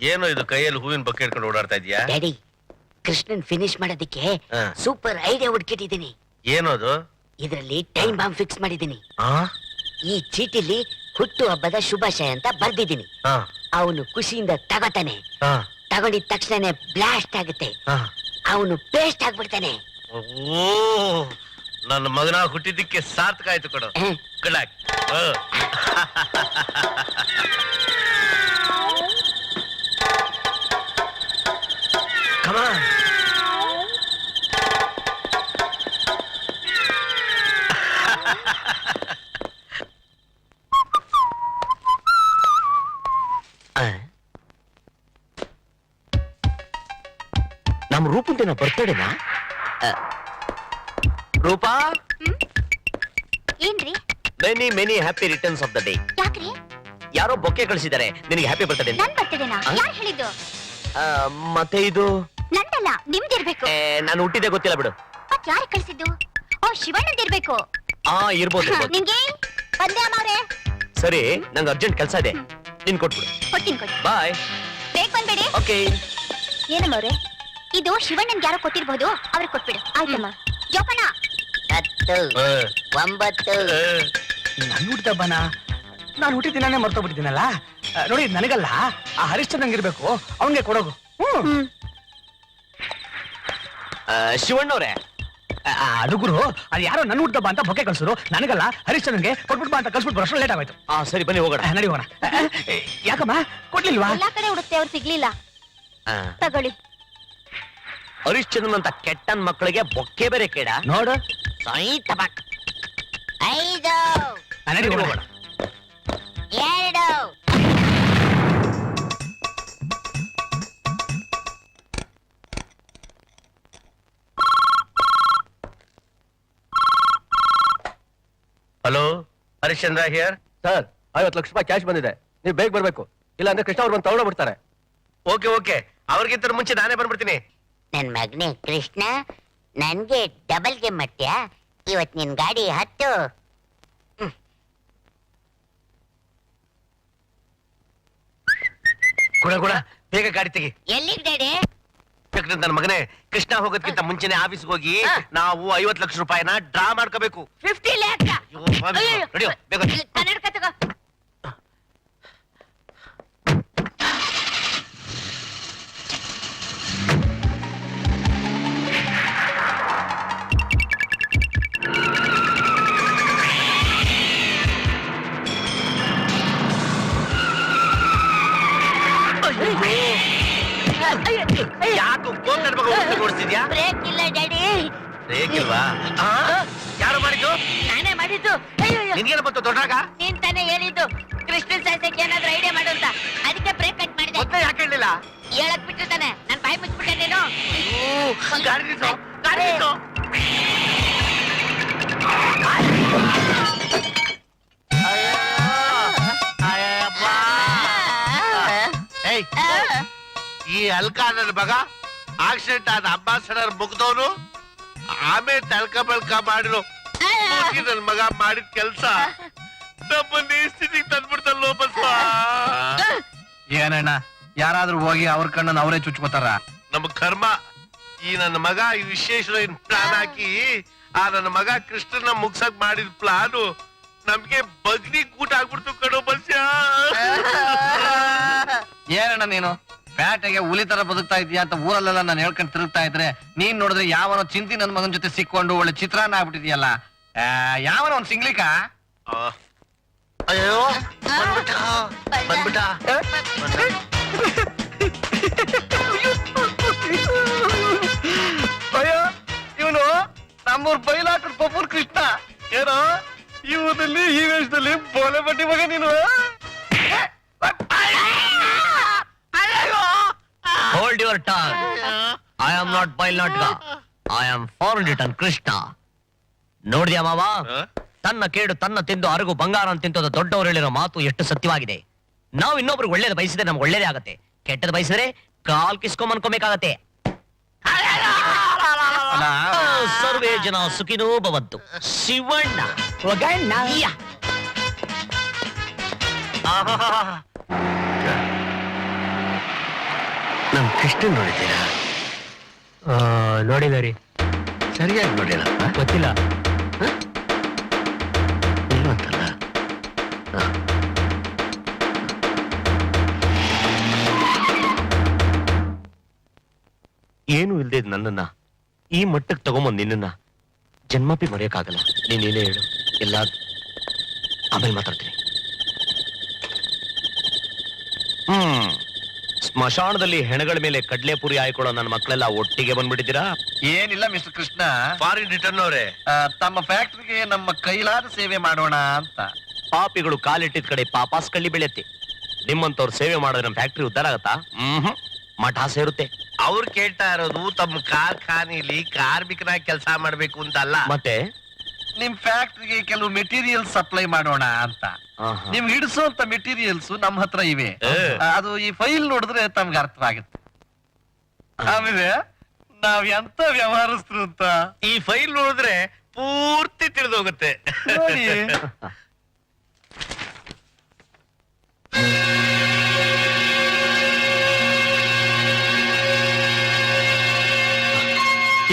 ಏನೋ ಇದು ಕೈಯಲ್ಲಿ ಹೂವಿನ ಬಕ್ಕೆ ಇಟ್ಕೊಂಡು ಓಡಾಡ್ತಾ ಇದೀಯಾ?
ಡ್ಯಾಡಿ, ಕೃಷ್ಣನ್ ಫಿನಿಶ್ ಮಾಡೋದಕ್ಕೆ ಸೂಪರ್ ಐಡಿಯಾ ಹುಡ್ಕಿಟ್ಟಿದ್ದೀನಿ.
ಏನದು?
ಇದರಲ್ಲಿ ಟೈಮ್ ಬಾಂಬ್ ಫಿಕ್ಸ್ ಮಾಡಿದ್ದೀನಿ. ಈ ಚೀಟಿಲಿ ಹುಟ್ಟು ಹಬ್ಬದ ಶುಭಾಶಯ ಅಂತ ಬರ್ದಿದ್ದೀನಿ. ಅವನು ಖುಷಿಯಿಂದ ತಗೋತಾನೆ. ತಗೊಂಡಿದ ತಕ್ಷಣ ಬ್ಲಾಸ್ಟ್ ಆಗುತ್ತೆ. ಅವನು ಪೇಸ್ಟ್ ಆಗ್ಬಿಡ್ತಾನೆ.
ಓ, ನನ್ನ ಮಗನ ಹುಟ್ಟಿದ್ದಕ್ಕೆ ಸಾರ್ಥಕ ಆಯ್ತು ಕೊಡು. Good luck.
ನಮ್ ರೂಪಂತೇನ ಬರ್ತಡೇನಾ? ರೂಪಾ,
ಏನ್ರಿ?
Many many happy returns of the day.
ಯಾಕ್ರಿ?
ಯಾರೋ ಬೊಕ್ಕೆ ಕಳಿಸಿದ್ದಾರೆ ನಿನಗೆ ಹ್ಯಾಪಿ ಬರ್ತಡೇ.
ನನ್ ಬರ್ತಡೇನಾ? ಯಾರು ಹೇಳಿದ್ದು?
ಮತ್ತೆ ಇದು
ನಂದಲ್ಲ, ನಿಮ್ದಿರ್ಬೇಕು.
ನಾನು ಹುಟ್ಟಿದ್ದೆ ಗೊತ್ತಿಲ್ಲ ಬಿಡು.
ಮತ್ ಯಾರು ಕಳಿಸಿದ್ದು? ಓ, ಶಿವಣ್ಣಂದಿರ್ಬೇಕು.
ಇರ್ಬೋದು.
ನಿಂಗೆ ಬಂದೆ ಅಮ್ಮವ್ರೆ.
ಸರಿ, ನಂಗೆ ಅರ್ಜೆಂಟ್ ಕೆಲಸ ಇದೆ, ನಿನ್ ಕೊಟ್ಬಿಡು.
ಕೊಡ್ತೀನಿ ಕೊಡಿ.
ಬಾಯ್.
ಬೇಗ ಬಂದ್ಬೇಡಿ.
ಓಕೆ.
ಏನಮ್ಮವ್ರೆ, ಇದು ಶಿವಣ್ಣನ್ಗೆ ಯಾರೋ ಕೊಟ್ಟಿರ್ಬೋದು, ಅವ್ರಿಗೆ ಕೊಟ್ಬಿಡು. ಆಯ್ತಮ್ಮ. ಜೋಪಣ್ಣ.
10, 9.
ನನ್ ಹುಟ್ಟಿದಬ್ಬನ ನಾನು ಹುಟ್ಟಿದ ದಿನಾನೇ ಮರ್ತೋಗ್ಬಿಟ್ಟಿದ್ದೀನಲ್ಲ. ನೋಡಿ, ನನಗಲ್ಲ, ಆ ಹರಿಶ್ಚಂದ್ರಂಗಿರ್ಬೇಕು, ಅವನ್ಗೆ ಕೊಡೋಗು.
ಶಿವಣ್ಣವ್ರೆ,
ಅದು ಗುರು ಅದು ಯಾರೋ ನನ್ನ ಹುಟ್ಟಬ್ಬ ಅಂತ ಬೊಕ್ಕೆ ಕಳ್ಸಿದ್ರು, ನನಗಲ್ಲ ಹರಿಶ್ಚಂದ್ರನ್ಗೆ ಕೊಟ್ಬಿಟ್ಟು ಬಾ ಅಂತ ಕಳ್ಸ್ಬಿಟ್ಟು ಬರೋಷ್ಟು ಲೇಟ್ ಆಗೋಯ್ತು.
ಸರಿ ಬನ್ನಿ ಹೋಗೋಣ.
ನಡಿ ಹೋಗೋಣ. ಯಾಕಮ್ಮ ಕೊಡ್ಲಿಲ್ವಾ?
ಎಲ್ಲಾ ಕಡೆ ಹುಡುಕ್ತೆ ಅವ್ರು ಸಿಗ್ಲಿಲ್ಲ. ತಗೊಳ್ಳಿ.
ಹರಿಶ್ಚಂದ್ರನ್ ಅಂತ ಕೆಟ್ಟನ್ ಮಕ್ಕಳಿಗೆ ಬೊಕ್ಕೆ ಬೇರೆ ಕೇಡ
ನೋಡು.
ಸೈಟ್ ಟಬಾಕ್.
5
ನಡಿ ಹೋಗೋಣ.
2
hello, Harishchandra here.
Sir 50 lakh ರೂಪಾಯಿ ಕ್ಯಾಶ್ ಬಂದಿದೆ, ನೀವು ಬೇಗ ಬರ್ಬೇಕು, ಇಲ್ಲ ಅಂದ್ರೆ ಕೃಷ್ಣ ಅವ್ರು ಬಂದು ತಗೊಂಡು ಬಿಡ್ತಾರೆ.
ಓಕೆ ಓಕೆ, ಅವ್ರಿಗಿಂತ ಮುಂಚೆ ನಾನೇ ಬಂದ್ಬಿಡ್ತೀನಿ.
ನನ್ ಮಗನೇ ಕೃಷ್ಣ, ನನ್ಗೆ ಡಬಲ್ ಗೇಮ್ ಮಾಡ್ತೀಯಾ? ಇವತ್ ನಿನ್ ಗಾಡಿ ಹತ್ತು.
ಕೂಡ ಕೂಡ ಬೇಗ ಗಾಡಿ ತೆಗಿ.
ಎಲ್ಲಿಗ್ ಡ್ಯಾಡಿ?
ನನ್ನ ಮಗನೇ, ಕೃಷ್ಣ ಹೋಗೋದಕ್ಕಿಂತ ಮುಂಚೆನೆ ಆಫೀಸ್ಗೆ ಹೋಗಿ ನಾವು 50 ಲಕ್ಷ ರೂಪಾಯಿನ ಡ್ರಾ ಮಾಡ್ಕೋಬೇಕು.
50 ಲ್ಯಾಕ್.
ರೆಡಿಯೋ ಬೇಗ.
ಕನ್ನಡಕ ತಗೋ.
ಯಾಕೆ ಗೋಲ್ಡ್ ಮಗ ಓಡಿಸ್ತಿದ್ಯಾ?
ಬ್ರೇಕ್ ಇಲ್ಲ ಡ್ಯಾಡಿ.
ಬ್ರೇಕ್ ಇಲ್ವಾ? ಯಾರು ಮಾಡಿದ್ದು?
ನಾನೇ ಮಾಡಿದ್ದು. ಅಯ್ಯೋ,
ನಿನ್ಗೇನ ಬಂತು ದೊಡ್ಡಾಗ?
ನೀನ್ ತಾನೇ ಹೇಳಿದ್ದು ಕೃಷ್ಣನ್ ಸಾಯ್ಸಕ್ಕೆ ಏನಾದ್ರೂ ಐಡಿಯಾ ಮಾಡು ಅಂತ. ಅದಕ್ಕೆ ಬ್ರೇಕ್ ಕಟ್ ಮಾಡಿದೆ.
ಮೊದ್ಲೇ ಯಾಕೆ ಹೇಳಿಲ್ಲ?
ಹೇಳಕ್ ಬಿಟ್ಟಿರ್ತಾನೆ, ನನ್ ಬಾಯಿ ಮುಚ್ಬಿಟ್ಟೆ ನೀನು.
ಗಾಡಿ ನಿಲ್ಸು, ಗಾಡಿ ನಿಲ್ಸು. ಏಯ್, ಈ ಅಲ್ಕ ನನ್ನ ಮಗ ಆಕ್ಸಿಡೆಂಟ್ ಆದ ಅಂಬಾಸಡರ್ ಮುಗ್ದವನು, ಆಮೇಲೆ ತಳ್ಕ ಬಳ್ಕ ಮಾಡಿರೋ ನನ್ ಮಗ ಮಾಡಿದ ಕೆಲ್ಸ ನಮ್ಮನ್ನ ಈ ಸ್ಥಿತಿಗೆ ತಂದ್ಬಿಡ್ತಲ್ಲೋ ಬಸ್ವ.
ಏನಣ್ಣ, ಯಾರಾದ್ರೂ ಹೋಗಿ ಅವ್ರ ಕಣ್ಣನ್ನು ಅವರೇ ಚುಚ್ಕೋತಾರ?
ನಮ್ಮ ಕರ್ಮ. ಈ ನನ್ನ ಮಗ ಈ ವಿಶೇಷ ಪ್ಲಾನ್ ಹಾಕಿ ಆ ನನ್ನ ಮಗ ಕೃಷ್ಣನ ಮುಗ್ಸಕ್ ಮಾಡಿದ ಪ್ಲಾನು ನಮ್ಗೆ ಬಗ್ನಿ ಕೂಟ ಆಗ್ಬಿಡ್ತು ಕಣೋ ಬಸ್ಯ.
ಏನಣ್ಣ ನೀನು ಪ್ಯಾಟೆಗೆ ಹುಲಿ ತರ ಬದುಕ್ತಾ ಇದೀಯ ಅಂತ ಊರಲ್ಲೆಲ್ಲ ನಾನು ಹೇಳ್ಕೊಂಡು ತಿರುಗ್ತಾ ಇದ್ರೆ, ನೀನ್ ನೋಡಿದ್ರೆ ಯಾವನೋ ಚಿಂತಿ ನನ್ ಮಗನ್ ಜೊತೆ ಸಿಕ್ಕೊಂಡು ಒಳ್ಳೆ ಚಿತ್ರಾನ್ನ ಆಗ್ಬಿಟ್ಟಿದ್ಯಲ್ಲ. ಯಾವನೋ ಒಂದ್ ಸಿಂಗ್ಲಿಕ.
ಅಯ್ಯೋ ಬಂದ್ಬಿಟ್ಟ.
ಅಯ್ಯೋ, ಇವನು ನಮ್ಮೂರ್ ಬೈಲಾಟರ್ ಪಪ್ಪೂರ್ ಕೃಷ್ಣ ಏನೋ ಇವನಲ್ಲಿ ಈ ವೇಷದಲ್ಲಿ ಬೋಲೆ ಬಡ್ಡಿ ಮಗ ನೀನು.
Hold your tongue. I am not ಬೈಲಾಟ್ಗ, I am foreign return Krishna. ನೋಡಿದ್ಯಾ ಮಾವ, ತನ್ನ ಕೇಡು ತನ್ನ ತಿಂದು ಅರಗು ಬಂಗಾರ ಅಂತ ತಿಂತದ ದೊಡ್ಡವರು ಹೇಳಿರೋ ಮಾತು ಎಷ್ಟು ಸತ್ಯವಾಗಿದೆ. ನಾವು ಇನ್ನೊಬ್ರಿಗೆ ಒಳ್ಳೇದು ಬಯಸಿದ್ರೆ ನಮ್ಗೆ ಒಳ್ಳೇದೇ ಆಗತ್ತೆ, ಕೆಟ್ಟದ್ ಬಯಸಿದ್ರೆ ಕಾಲ್ ಕಿಸ್ಕೊಂಡ್ ಅನ್ಕೋಬೇಕಾಗತ್ತೆ. ಸರ್ವೇ ಜನ ಸುಖಿನೋ ಭವಂತು. ಶಿವಣ್ಣ ಯಾ.
ನಮ್ ಕೃಷ್ಣ ನೋಡಿದ್ದೀರಾ?
ನೋಡಿಲ್ಲ ರೀ,
ಸರಿಯಾಗಿ ನೋಡಿಲ್ಲಪ್ಪ.
ಗೊತ್ತಿಲ್ಲ.
ಇಲ್ವಂತಲ್ಲ.
ಏನು ಇಲ್ದೇ ನನ್ನನ್ನ ಈ ಮಟ್ಟಕ್ಕೆ ತಗೊಂಬಂದ್ ನಿನ್ನನ್ನ ಜನ್ಮಪಿ ಮರೆಯಕ್ಕಾಗಲ್ಲ. ನೀನೇನೇ ಹೇಳು, ಎಲ್ಲ ಆಮೇಲೆ ಮಾತಾಡ್ತೀನಿ. ಸ್ಮಶಾನದಲ್ಲಿ ಹೆಣಗಳ ಮೇಲೆ ಕಡ್ಲೆಪುರಿ ಹಾಯ್ಕೊಳ್ಳೋ ನನ್ನ ಮಕ್ಕಳೆಲ್ಲ ಒಟ್ಟಿಗೆ ಬಂದ್ಬಿಟ್ಟಿದ್ದೀರಾ?
ಏನಿಲ್ಲ ಮಿಸ್ಟರ್ ಕೃಷ್ಣ,
ಫಾರಿನ್ ರಿಟರ್ನ್ ಅವರೇ,
ತಮ್ಮ ಫ್ಯಾಕ್ಟ್ರಿಗೆ ನಮ್ಮ ಕೈಲಾದ ಸೇವೆ ಮಾಡೋಣ ಅಂತ.
ಪಾಪಿಗಳು ಕಾಲಿಟ್ಟಿದ ಕಡೆ ಪಾಪಾಸ್ ಕಳ್ಳಿ ಬೆಳೆಯುತ್ತೆ. ನಿಮ್ಮಂತವ್ರು ಸೇವೆ ಮಾಡೋದು ನಮ್ಮ ಫ್ಯಾಕ್ಟ್ರಿ ಉದ್ಧಾರ ಆಗತ್ತಾ? ಮಠ ಸೇರುತ್ತೆ.
ಅವ್ರು ಕೇಳ್ತಾ ಇರೋದು ತಮ್ಮ ಕಾರ್ಖಾನೆಯಲ್ಲಿ ಕಾರ್ಮಿಕನಾಗಿ ಕೆಲಸ ಮಾಡ್ಬೇಕು ಅಂತ ಅಲ್ಲ,
ಮತ್ತೆ
ನಿಮ್ ಫ್ಯಾಕ್ಟ್ರಿಗೆ ಕೆಲವು ಮೆಟೀರಿಯಲ್ ಸಪ್ಲೈ ಮಾಡೋಣ ಅಂತ. ನಿಮ್ ಹಿಡಿಸುವಂತ ಮೆಟೀರಿಯಲ್ಸ್ ನಮ್ಮ ಹತ್ರ ಇವೆ. ಅದು ಈ ಫೈಲ್ ನೋಡಿದ್ರೆ ತಮ್ಗೆ ಅರ್ಥವಾಗುತ್ತೆ. ಆಮೇಲೆ ನಾವ್ ಎಂತ ವ್ಯವಹರಿಸ್ರು ಅಂತ
ಈ ಫೈಲ್ ನೋಡಿದ್ರೆ ಪೂರ್ತಿ ತಿಳಿದೋಗುತ್ತೆ.
ನೋಡಿ.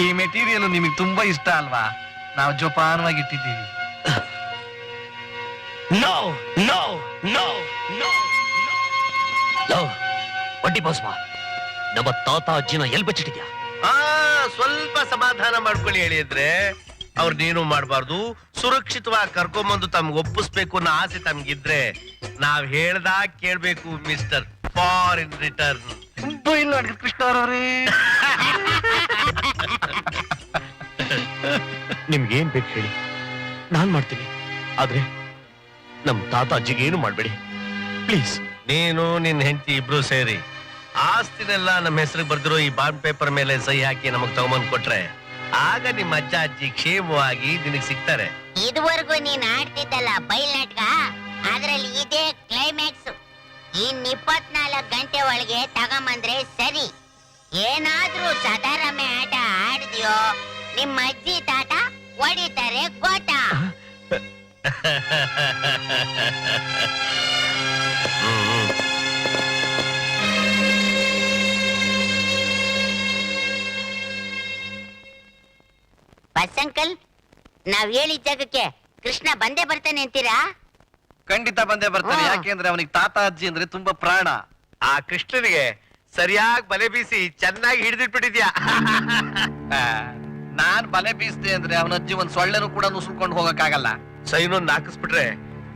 ಈ ಮೆಟೀರಿಯಲ್ ನಿಮಗೆ ತುಂಬಾ ಇಷ್ಟ ಅಲ್ವಾ? ನಾವು ಜೋಪಾನವಾಗಿ ಇಟ್ಟಿದ್ದೀವಿ.
No no no no no. ಒಡ್ಡಿ ಬಸ್ವ, ನಮ್ಮ ತಾತ ಅಜ್ಜಿನ ಎಲ್ ಬಚ್ಚಿಟ್ಟಿದ್ಯಾ?
ಸ್ವಲ್ಪ ಸಮಾಧಾನ ಮಾಡ್ಕೊಳ್ಳಿ ಹೇಳಿದ್ರೆ ಅವ್ರು ನೀನು ಮಾಡಬಾರ್ದು, ಸುರಕ್ಷಿತವಾಗಿ ಕರ್ಕೊಂಬಂದು ತಮ್ಗೆ ಒಪ್ಪಿಸ್ಬೇಕು ಅನ್ನೋ ಆಸೆ ತಮ್ಗಿದ್ರೆ ನಾವ್ ಹೇಳ್ದಾಗ ಕೇಳ್ಬೇಕು mister for in return.
Krishna ಅವರೇ,
ನಿಮ್ಗೇನ್ ಬೇಕು ಹೇಳಿ, ನಾನ್ ಮಾಡ್ತೀನಿ. ಆದ್ರೆ ನಮ್ ತಾತ ಅಜ್ಜಿಗೆ ಏನು ಮಾಡ್ಬೇಡಿ ಪ್ಲೀಸ್. ನೀನು ನಿನ್ ಹೆಂಡತಿ ಇಬ್ರು ಸೇರಿ ಆಸ್ತಿನೆಲ್ಲ ನಮ್ಮ ಹೆಸರಿಗೆ ಬರ್ದಿರೋ ಈ ಬಾಂಡ್ ಪೇಪರ್ ಮೇಲೆ ಸಹಿ ಹಾಕಿ ನಮಗ್ ತಗೊಂಬಂದ್ ಕೊಟ್ರೆ ಆಗ ನಿಮ್ಮ ಅಜ್ಜ ಅಜ್ಜಿ ಕ್ಷೇಮವಾಗಿ ನಿನಗ್ ಸಿಗ್ತಾರೆ.
ಇದುವರೆಗೂ ನೀನ್ ಆಡ್ತಿದ್ದಲ್ಲ ಬೈಲ್ ನಾಟಕ, ಅದ್ರಲ್ಲಿ ಇದೇ ಕ್ಲೈಮ್ಯಾಕ್ಸ್. ಇನ್ 24 ಗಂಟೆ ಒಳಗೆ ತಗೊಂಬಂದ್ರೆ ಸರಿ. ಏನಾದ್ರೂ ಸದಾರಮೆ ಆಟ ಆಡಿದ್ಯೋ ನಿಮ್ಮ ಅಜ್ಜಿ ತಾತ ಹೊಡಿತಾರೆ ಗೊತ್ತಾ? ಬಸ್ ಅಂಕಲ್, ನಾವ್ ಹೇಳಿದ ಜಾಗಕ್ಕೆ ಕೃಷ್ಣ ಬಂದೇ ಬರ್ತಾನೆ ಅಂತೀರಾ?
ಖಂಡಿತ ಬಂದೇ ಬರ್ತಾನೆ. ಯಾಕೆಂದ್ರೆ ಅವನಿಗೆ ತಾತ ಅಜ್ಜಿ ಅಂದ್ರೆ ತುಂಬಾ ಪ್ರಾಣ.
ಆ ಕೃಷ್ಣನಿಗೆ ಸರಿಯಾಗಿ ಬಲೆ ಬೀಸಿ ಚೆನ್ನಾಗಿ ಹಿಡಿದಿಟ್ಬಿಟ್ಟಿದ್ಯಾ.
ನಾನ್ ಬಲೆ ಬೀಸ್ದೆ ಅಂದ್ರೆ ಅವನ ಅಜ್ಜಿ ಒಂದ್ ಸೊಳ್ಳೆನೂ ಕೂಡ ನುಸುಳ್ಕೊಂಡು ಹೋಗಕ್ಕಾಗಲ್ಲ.
ಸೈನೊಂದು ಹಾಕಿಸ್ಬಿಟ್ರೆ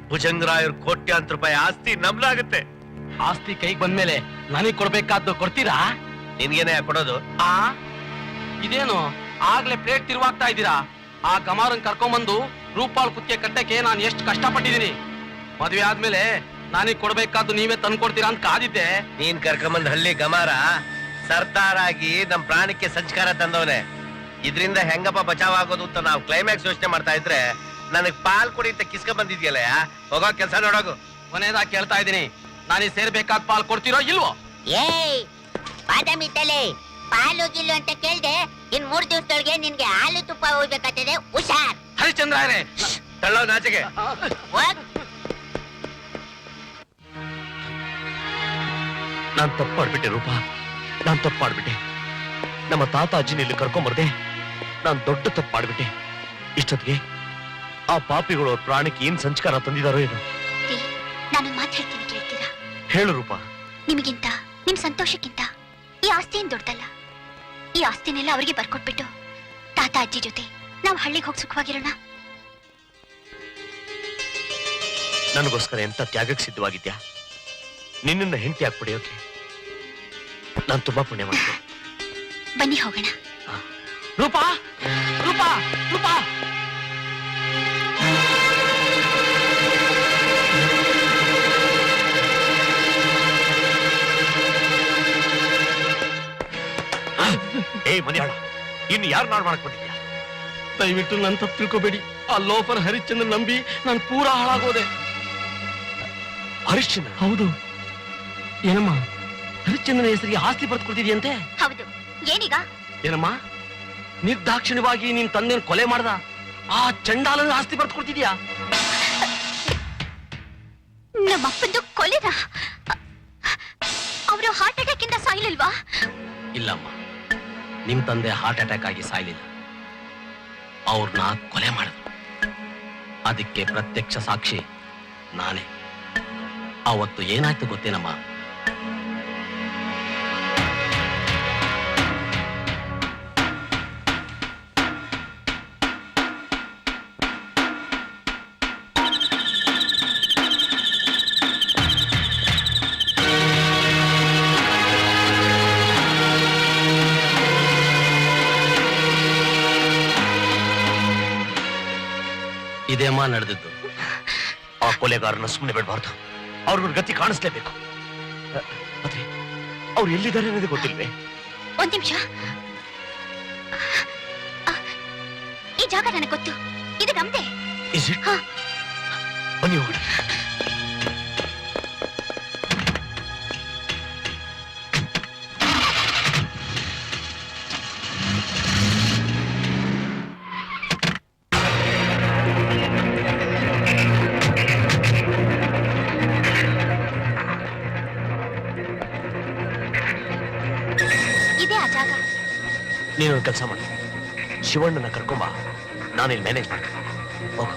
ಭುಜಂಗರಾಯರ್ ಕೋಟ್ಯಾಂತರ ರೂಪಾಯಿ ಆಸ್ತಿ ನಮ್ಲಾಗುತ್ತೆ.
ಆಸ್ತಿ ಕೈಗೆ ಬಂದ್ಮೇಲೆ ನನಗ್ ಕೊಡ್ಬೇಕಾದ್ದು ಕೊಡ್ತೀರಾ?
ನಿನ್ಗೇನೆ ಕೊಡೋದು?
ಇದೇನು ಆಗ್ಲೇ ಪ್ಲೇಟ್ ತಿರುವಾಗ್ತಾ ಇದ್ದೀರಾ? ಆ ಗಮಾರನ್ ಕರ್ಕೊಂಬಂದು ರೂಪಾಲ್ ಕುತ್ತಿಗೆ ಕಟ್ಟಕ್ಕೆ ನಾನು ಎಷ್ಟು ಕಷ್ಟಪಟ್ಟಿದ್ದೀನಿ. ಮದ್ವೆ ಆದ್ಮೇಲೆ ನನಗ್ ಕೊಡ್ಬೇಕಾದ್ದು ನೀವೇ ತಂದ್ಕೊಡ್ತೀರಾ ಅಂತ ಕಾದಿದ್ದೆ.
ನೀನ್ ಕರ್ಕೊಂಬಂದ್ ಹಳ್ಳಿ ಗಮಾರ ಸರ್ದಾರಾಗಿ ನಮ್ ಪ್ರಾಣಕ್ಕೆ ಸಂಸ್ಕಾರ ತಂದವನೆ. ಇದ್ರಿಂದ ಹೆಂಗಪ್ಪ ಬಚಾವ್ ಆಗೋದು ಅಂತ ನಾವು ಕ್ಲೈಮ್ಯಾಕ್ಸ್ ಯೋಚನೆ ಮಾಡ್ತಾ ಇದ್ರೆ ನನಗ್ ಪಾಲ್ ಕೊಡಿ ಅಂತ ಕಿಸ್ಕ ಬಂದಿದ್ಯಲ್ಲ. ಹೋಗೋ ಕೆಲ್ಸ ನೋಡೋಗು.
ಕೊನೆಯದಾಗಿ ಕೇಳ್ತಾ ಇದ್ದೀನಿ, ನಾನೀಗ ಸೇರ್ಬೇಕಾದ ಪಾಲ್ ಕೊಡ್ತೀರೋ ಇಲ್ವೋ?
ಏಯ್ ಬಾದಾಮಿ ತಲೆ, ಪಾಲು ಗಿಲ್ಲು ಅಂತ ಕೇಳ್ದೆ. ಇನ್ 3 ದಿವಸದೊಳಗೆ ನಿನ್ಗೆ ಹಾಲು ತುಪ್ಪ ಹೋಗ್ಬೇಕಾಗ್ತದೆ, ಹುಷಾರ್.
ಹರಿಶ್ಚಂದ್ರ
ತಳ್ಳೋ ನಾಚಿಗೆ.
ಹೋಗ್.
ನಾನ್ ತಪ್ಪು ಮಾಡ್ಬಿಟ್ಟೆ ರೂಪ, ನಾನ್ ತಪ್ಪು ಮಾಡ್ಬಿಟ್ಟೆ. ನಮ್ಮ ತಾತ ಅಜ್ಜಿನ ಇಲ್ಲಿ ಕರ್ಕೊಂಬರ್ದೆ ನಾನ್ ದೊಡ್ಡ ತಪ್ಪು ಮಾಡ್ಬಿಟ್ಟೆ. ಇಷ್ಟೊತ್ತಿಗೆ ಆ ಪಾಪಿಗಳು ಅವ್ರ ಪ್ರಾಣಕ್ಕೆ ಏನ್ ಸಂಸ್ಕಾರ ತಂದಿದಾರೋ ಏನೋ.
ನಾನು ಮಾತು ಹೇಳ್ತೀನಿ, ಕೇಳ್ತೀರಾ?
ಹೇಳು ರೂಪ.
ನಿಮಗಿಂತ ನಿಮ್ ಸಂತೋಷಕ್ಕಿಂತ ಈ ಆಸ್ತಿ ಏನ್ ದೊಡ್ಡದಲ್ಲ. ಈ ಆಸ್ತಿನೆಲ್ಲ ಅವರಿಗೆ ಬರ್ಕೊಟ್ಬಿಟ್ಟು ತಾತ ಅಜ್ಜಿ ಜೊತೆ ನಾವು ಹಳ್ಳಿಗೆ ಹೋಗಿ ಸುಖವಾಗಿರೋಣ.
ನನಗೋಸ್ಕರ ಎಂತ ತ್ಯಾಗಕ್ಕೆ ಸಿದ್ಧವಾಗಿದ್ಯಾ? ನಿನ್ನನ್ನ ಹೆಂಡತಿ ಆಗಿ ಪಡೆಯೋಕೆ ನಾನು ತುಂಬಾ ಪುಣ್ಯ ಮಾಡಿದೆ.
ಬನ್ನಿ ಹೋಗೋಣ.
ರೂಪಾ ರೂಪಾ ರೂಪಾ
ಏಯ್ ಮನೆಯಾಳ, ಇನ್ನು ಯಾರು ನಾಡ್ ಮಾಡಕ್ ಬಂದಿದ್ಯಾ?
ದಯವಿಟ್ಟು ನನ್ನ ತಪ್ಪು ತಿಳ್ಕೊಬೇಡಿ. ಆ ಲೋಫರ್ ಹರಿಶ್ಚಂದ್ರ ನಂಬಿ ನಾನು ಪೂರಾ ಹಾಳಾಗೋದೆ.
ಹರಿಶ್ಚಂದ್ರ?
ಹೌದು. ಏನಮ್ಮ, ಹರಿಶ್ಚಂದ್ರನ ಹೆಸರಿಗೆ ಆಸ್ತಿ ಬರ್ದು ಕೊಡ್ತಿದ್ಯಂತೆ?
ಹೌದು. ಏನೀಗ?
ಏನಮ್ಮ, ನಿರ್ದಾಕ್ಷಿಣ್ಯವಾಗಿ ನಿನ್ ತಂದೆನ ಕೊಲೆ ಮಾಡ್ದ ಆ ಚಂಡಾಲನ ಆಸ್ತಿ ಬರ್ದು ಕೊಡ್ತಿದ್ಯಾ?
ನಮ್ಮಪ್ಪಂದು ಕೊಲೆನಾ? ಅವರು ಹಾರ್ಟ್ ಅಟ್ಯಾಕ್ ಇಂದ ಸಾಯ್ಲಿಲ್ವಾ?
ಇಲ್ಲಮ್ಮ, ನಿಮ್ ತಂದೆ ಹಾರ್ಟ್ ಅಟ್ಯಾಕ್ ಆಗಿ ಸಾಯ್ಲಿಲ್ಲ, ಅವ್ರನ್ನ ಕೊಲೆ ಮಾಡಿದ್ರು. ಅದಕ್ಕೆ ಪ್ರತ್ಯಕ್ಷ ಸಾಕ್ಷಿ ನಾನೇ. ಅವತ್ತು ಏನಾಯ್ತು ಗೊತ್ತೇನಮ್ಮ? ಇದೇಮ್ಮ ನಡೆದಿದ್ದು.
ಆ ಕೊಲೆಗಾರನ ಸುಮ್ಮನೆ ಬಿಡಬಾರ್ದು, ಅವ್ರಿಗೊಂದು ಗತಿ ಕಾಣಿಸ್ಲೇಬೇಕು. ಆದ್ರೆ ಅವ್ರು ಎಲ್ಲಿದ್ದಾರೆ ಅನ್ನೋದೇ ಗೊತ್ತಿಲ್ವೇ?
ಒಂದ್ ನಿಮಿಷ. ಈ ಜಾಗ ನನಗೆ ಗೊತ್ತು, ಇದು ನಮ್ದೇ.
ಬನ್ನಿ ಹೋಗೋಣ.
ಇದೇ ಆ ಜಾಗ.
ನೀನೊಂದು ಕೆಲಸ ಮಾಡಿ, ಶಿವಣ್ಣನ ಕರ್ಕೊಂಬ, ನಾನಿಲ್ಲಿ ಮ್ಯಾನೇಜ್ ಮಾಡ್ತೀನಿ. ಹೋಗು.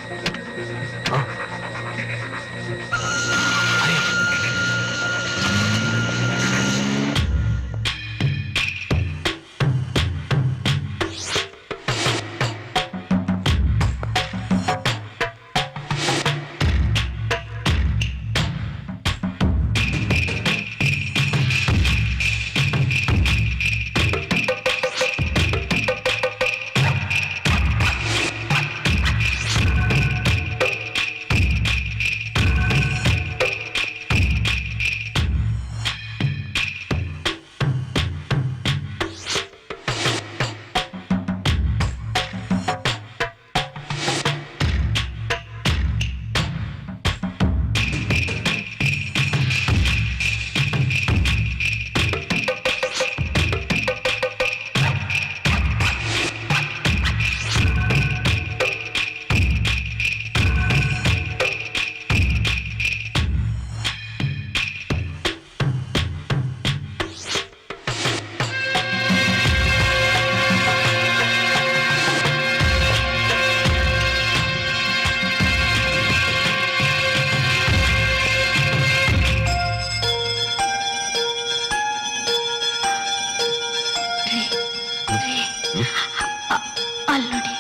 ಅಲ್ಲಿ ನೋಡಿ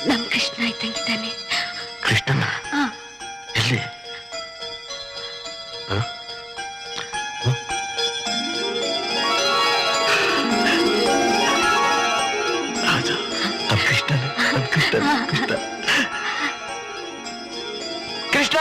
ನಮ್ ಕೃಷ್ಣ ಇದ್ದಂಗಿದ್ದಾನೆ.
ಕೃಷ್ಣನ ಎಲ್ಲಿ? ರಾಜ, ನಮ್ ಕೃಷ್ಣನೇ, ನಮ್ ಕೃಷ್ಣ, ಕೃಷ್ಣ. ಕೃಷ್ಣ!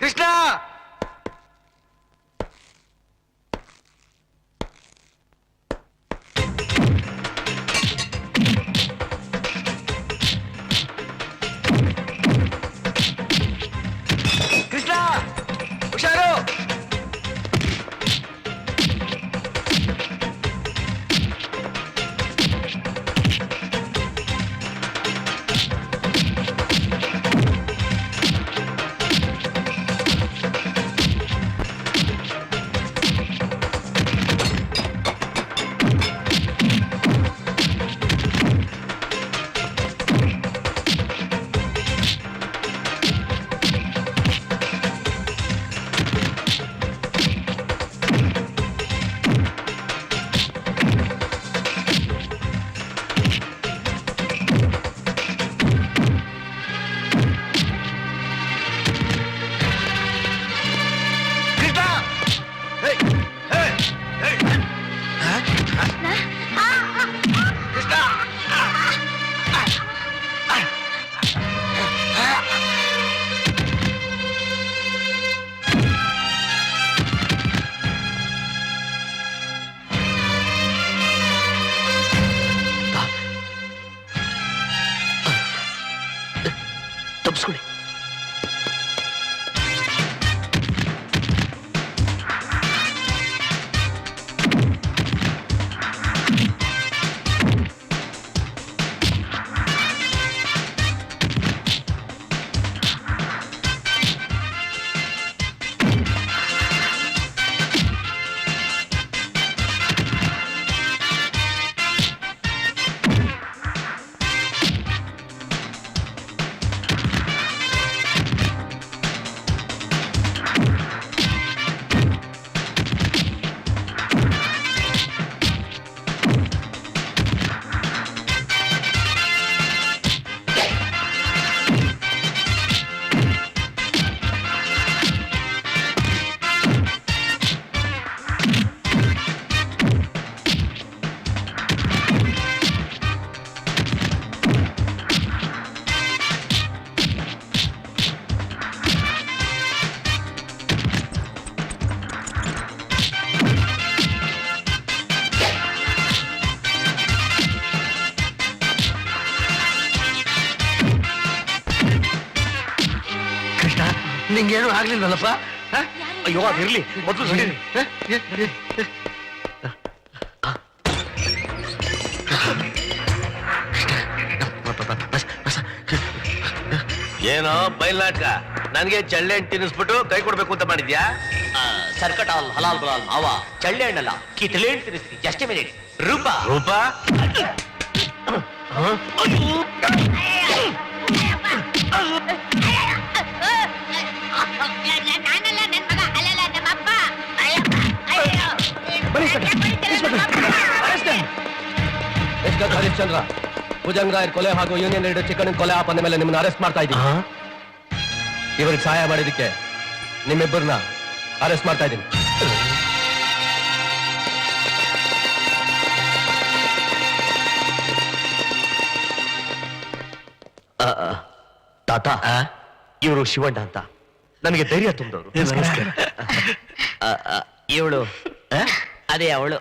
ಕೃಷ್ಣ! ಕೃಷ್ಣ! ಹುಷಾರು! ತಪ್ಪಿಸ್ಕೊಳ್ಳಿ. ನಿಂಗೇನು ಆಗ್ಲಿಲ್ವಲ್ಲಪ್ಪ?
ಅಯ್ಯೋ ಅದಿರ್ಲಿ, ಮೊದಲು ನಡೀರಿ.
ಏನೋ ಬಯಲಾಟ ನನ್ಗೆ ಚಳ್ಳೆ ಹಣ್ಣು ತಿನ್ನಿಸ್ಬಿಟ್ಟು ಕೈ ಕೊಡ್ಬೇಕು ಅಂತ ಮಾಡಿದ್ಯಾ?
ಸರ್ಕಟ್ ಹಾಲ್ ಹಲಾಲ್ ಬಲಾಲ್ ಮಾವ ಚಳ್ಳೆ ಹಣ್ಣಲ್ಲ ಕಿತ್ತಳೆ ಹಣ್ಣು ತಿನ್ನಿಸ್ತೀನಿ. Just minute. ರೂಪ
ರೂಪ
ನಾನಲ್ಲ ನನ್ ಮಗ, ಅಲ್ಲಲ್ಲ ನಮ್ಮ ಅಪ್ಪ.
ಹರಿಶ್ಚಂದ್ರ, ಭುಜಂಗರಾಯರ್ ಕೊಲೆ ಹಾಗೂ ಯೂನಿಯನ್ ಲೀಡರ್ ಚಿಕ್ಕಣ್ಣ ಕೊಲೆ ಆಪದ ಮೇಲೆ ನಿಮ್ಮನ್ನ ಅರೆಸ್ಟ್ ಮಾಡ್ತಾ ಇದ್ದೀನಿ. ಇವರಿಗೆ ಸಹಾಯ ಮಾಡಿದಕ್ಕೆ ನಿಮ್ಮಿಬ್ಬರನ್ನ ಅರೆಸ್ಟ್ ಮಾಡ್ತಾ ಇದ್ದೀನಿ.
ತಾತ, ಇವರು ಶಿವಣ್ಣ ಅಂತ ನನಗೆ ಧೈರ್ಯ ತುಂಬಿದವರು. ಇವಳು ಅದೇ ಅವಳು.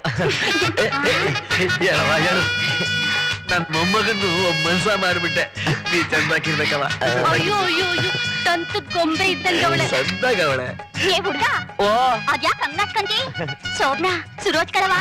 ನನ್ ಮೊಮ್ಮಗನ್ನು ಮನ್ಸ ಮಾಡ್ಬಿಟ್ಟೆ. ನೀ ಚಂದಾಕಿರ್ಬೇಕವ.
ಅಯ್ಯೋ ಅಯ್ಯೋ ಅಯ್ಯೋ ತಂತದ್ ಗೊಂಬೆ ಇದ್ದಂಗ ಅವಳೆ.
ಸಂದಾಗ ಅವಳೆ.
ಏ ಹುಡ್ಗ
ಓ
ಅದ್ಯಾಕ್ ಹಂಗ್ ನಡ್ಕಂತಿ? ಸೋಬ್ನಾ ಸುರೋಜ್ಕರವಾ